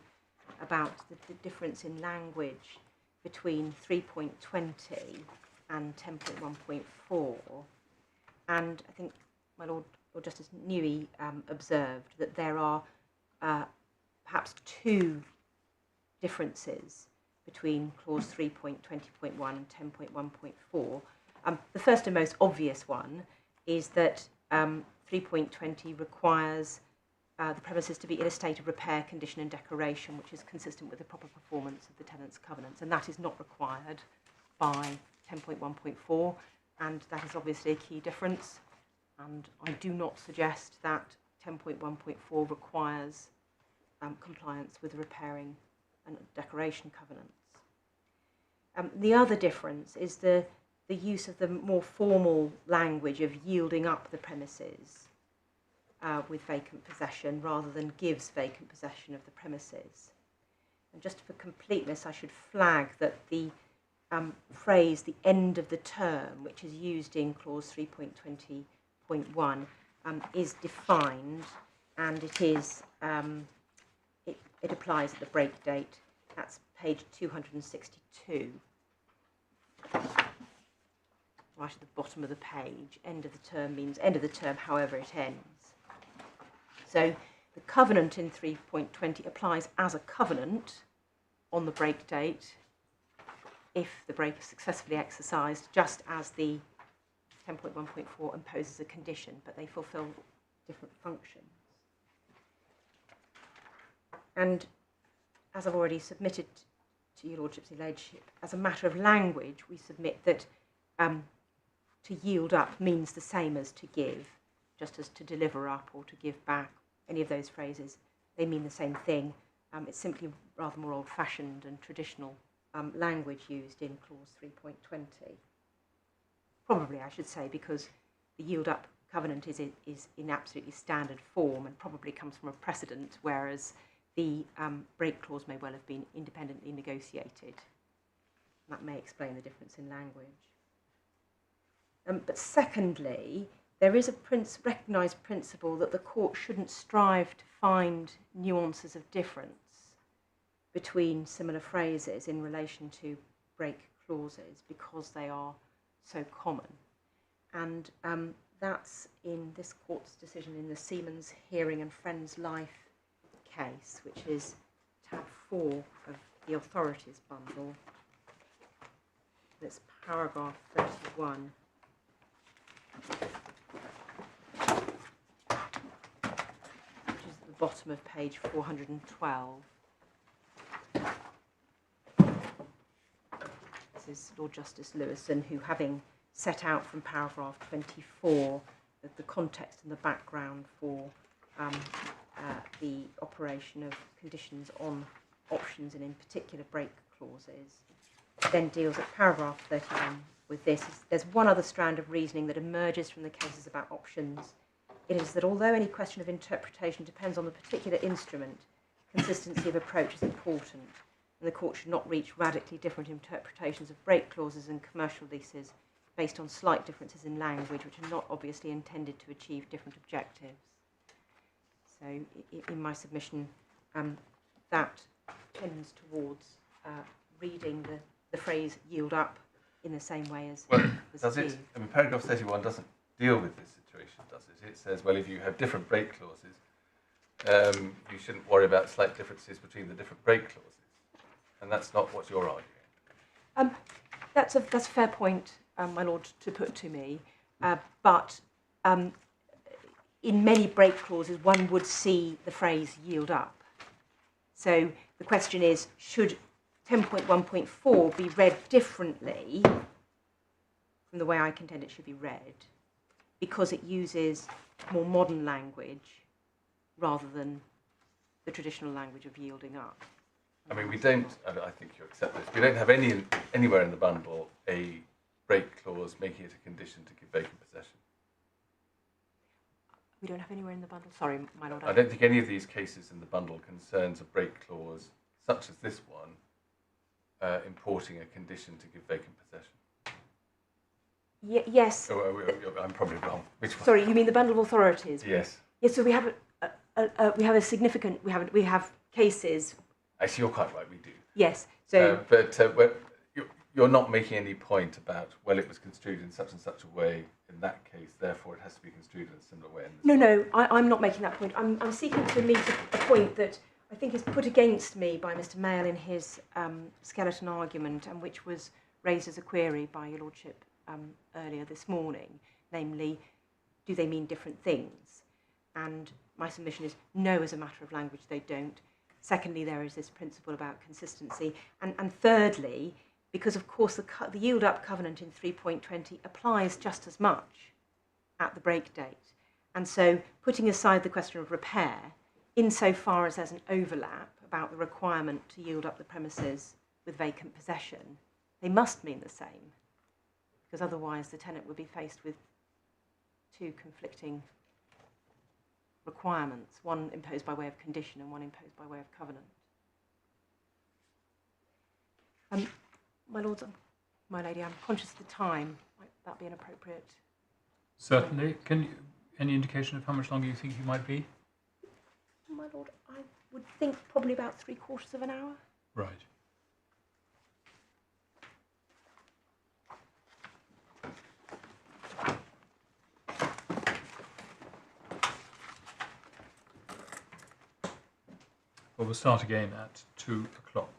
Speaker 6: about the difference in language between 3.20 and 10.1.4, and I think my Lord Justice Newey observed that there are perhaps two differences between clause 3.20.1 and 10.1.4. The first and most obvious one is that 3.20 requires the premises to be in a state of repair, condition and decoration, which is consistent with the proper performance of the tenant's covenants, and that is not required by 10.1.4, and that is obviously a key difference, and I do not suggest that 10.1.4 requires compliance with the repairing and decoration covenants. The other difference is the use of the more formal language of yielding up the premises with vacant possession rather than gives vacant possession of the premises. And just for completeness, I should flag that the phrase "the end of the term," which is used in clause 3.20.1, is defined, and it is it applies at the break date. That's page 262. Right at the bottom of the page. End of the term means end of the term, however it ends. So the covenant in 3.20 applies as a covenant on the break date if the break is successfully exercised, just as the 10.1.4 imposes a condition, but they fulfil different functions. And as I've already submitted to your Lordship's Ladyship, as a matter of language, we submit that to yield up means the same as to give, just as to deliver up or to give back. Any of those phrases, they mean the same thing. It's simply rather more old-fashioned and traditional language used in clause 3.20. Probably, I should say, because the yield up covenant is in absolutely standard form and probably comes from a precedent, whereas the break clause may well have been independently negotiated. That may explain the difference in language. But secondly, there is a recognised principle that the court shouldn't strive to find nuances of difference between similar phrases in relation to break clauses because they are so common. And that's in this court's decision in the Siemens Hearing and Friends Life case, which is tab 4 of the authorities bundle. It's paragraph 31. Which is at the bottom of page 412. This is Lord Justice Lewison, who, having set out from paragraph 24 the context and the background for the operation of conditions on options and in particular break clauses, then deals at paragraph 31 with this. There's one other strand of reasoning that emerges from the cases about options. It is that although any question of interpretation depends on the particular instrument, consistency of approach is important, and the court should not reach radically different interpretations of break clauses and commercial leases based on slight differences in language which are not obviously intended to achieve different objectives. So in my submission, that tends towards reading the phrase yield up in the same way as
Speaker 5: does it? I mean, paragraph 31 doesn't deal with this situation, does it? It says, well, if you have different break clauses, you shouldn't worry about slight differences between the different break clauses. And that's not what you're arguing.
Speaker 6: That's a fair point, my Lord, to put to me. But in many break clauses, one would see the phrase yield up. So the question is, should 10.1.4 be read differently from the way I contend it should be read, because it uses more modern language rather than the traditional language of yielding up?
Speaker 5: I mean, we don't, I think you accept this, we don't have anywhere in the bundle a break clause making it a condition to give vacant possession.
Speaker 6: We don't have anywhere in the bundle. Sorry, my lord.
Speaker 5: I don't think any of these cases in the bundle concerns a break clause, such as this one, importing a condition to give vacant possession.
Speaker 6: Yes.
Speaker 5: Oh, I'm probably wrong. Which one?
Speaker 6: Sorry, you mean the bundle of authorities?
Speaker 5: Yes.
Speaker 6: Yes. So we have a significant. We have cases.
Speaker 5: Actually, you're quite right. We do.
Speaker 6: Yes. So.
Speaker 5: But you're not making any point about, well, it was construed in such and such a way in that case, therefore it has to be construed in a similar way in this one.
Speaker 6: No, I'm not making that point. I'm seeking to meet a point that I think is put against me by Mr. Mayle in his skeleton argument, and which was raised as a query by your lordship earlier this morning, namely, do they mean different things? And my submission is no, as a matter of language, they don't. Secondly, there is this principle about consistency. And thirdly, because of course the yield up covenant in 3.20 applies just as much at the break date. And so putting aside the question of repair, insofar as there's an overlap about the requirement to yield up the premises with vacant possession, they must mean the same, because otherwise the tenant would be faced with two conflicting requirements, one imposed by way of condition and one imposed by way of covenant. My lords, my lady, I'm conscious of the time. Might that be inappropriate?
Speaker 4: Certainly. Can you, any indication of how much longer you think you might be?
Speaker 6: My lord, I would think probably about 3/4 of an hour.
Speaker 4: Right. Well, we'll start again at 2 o'clock.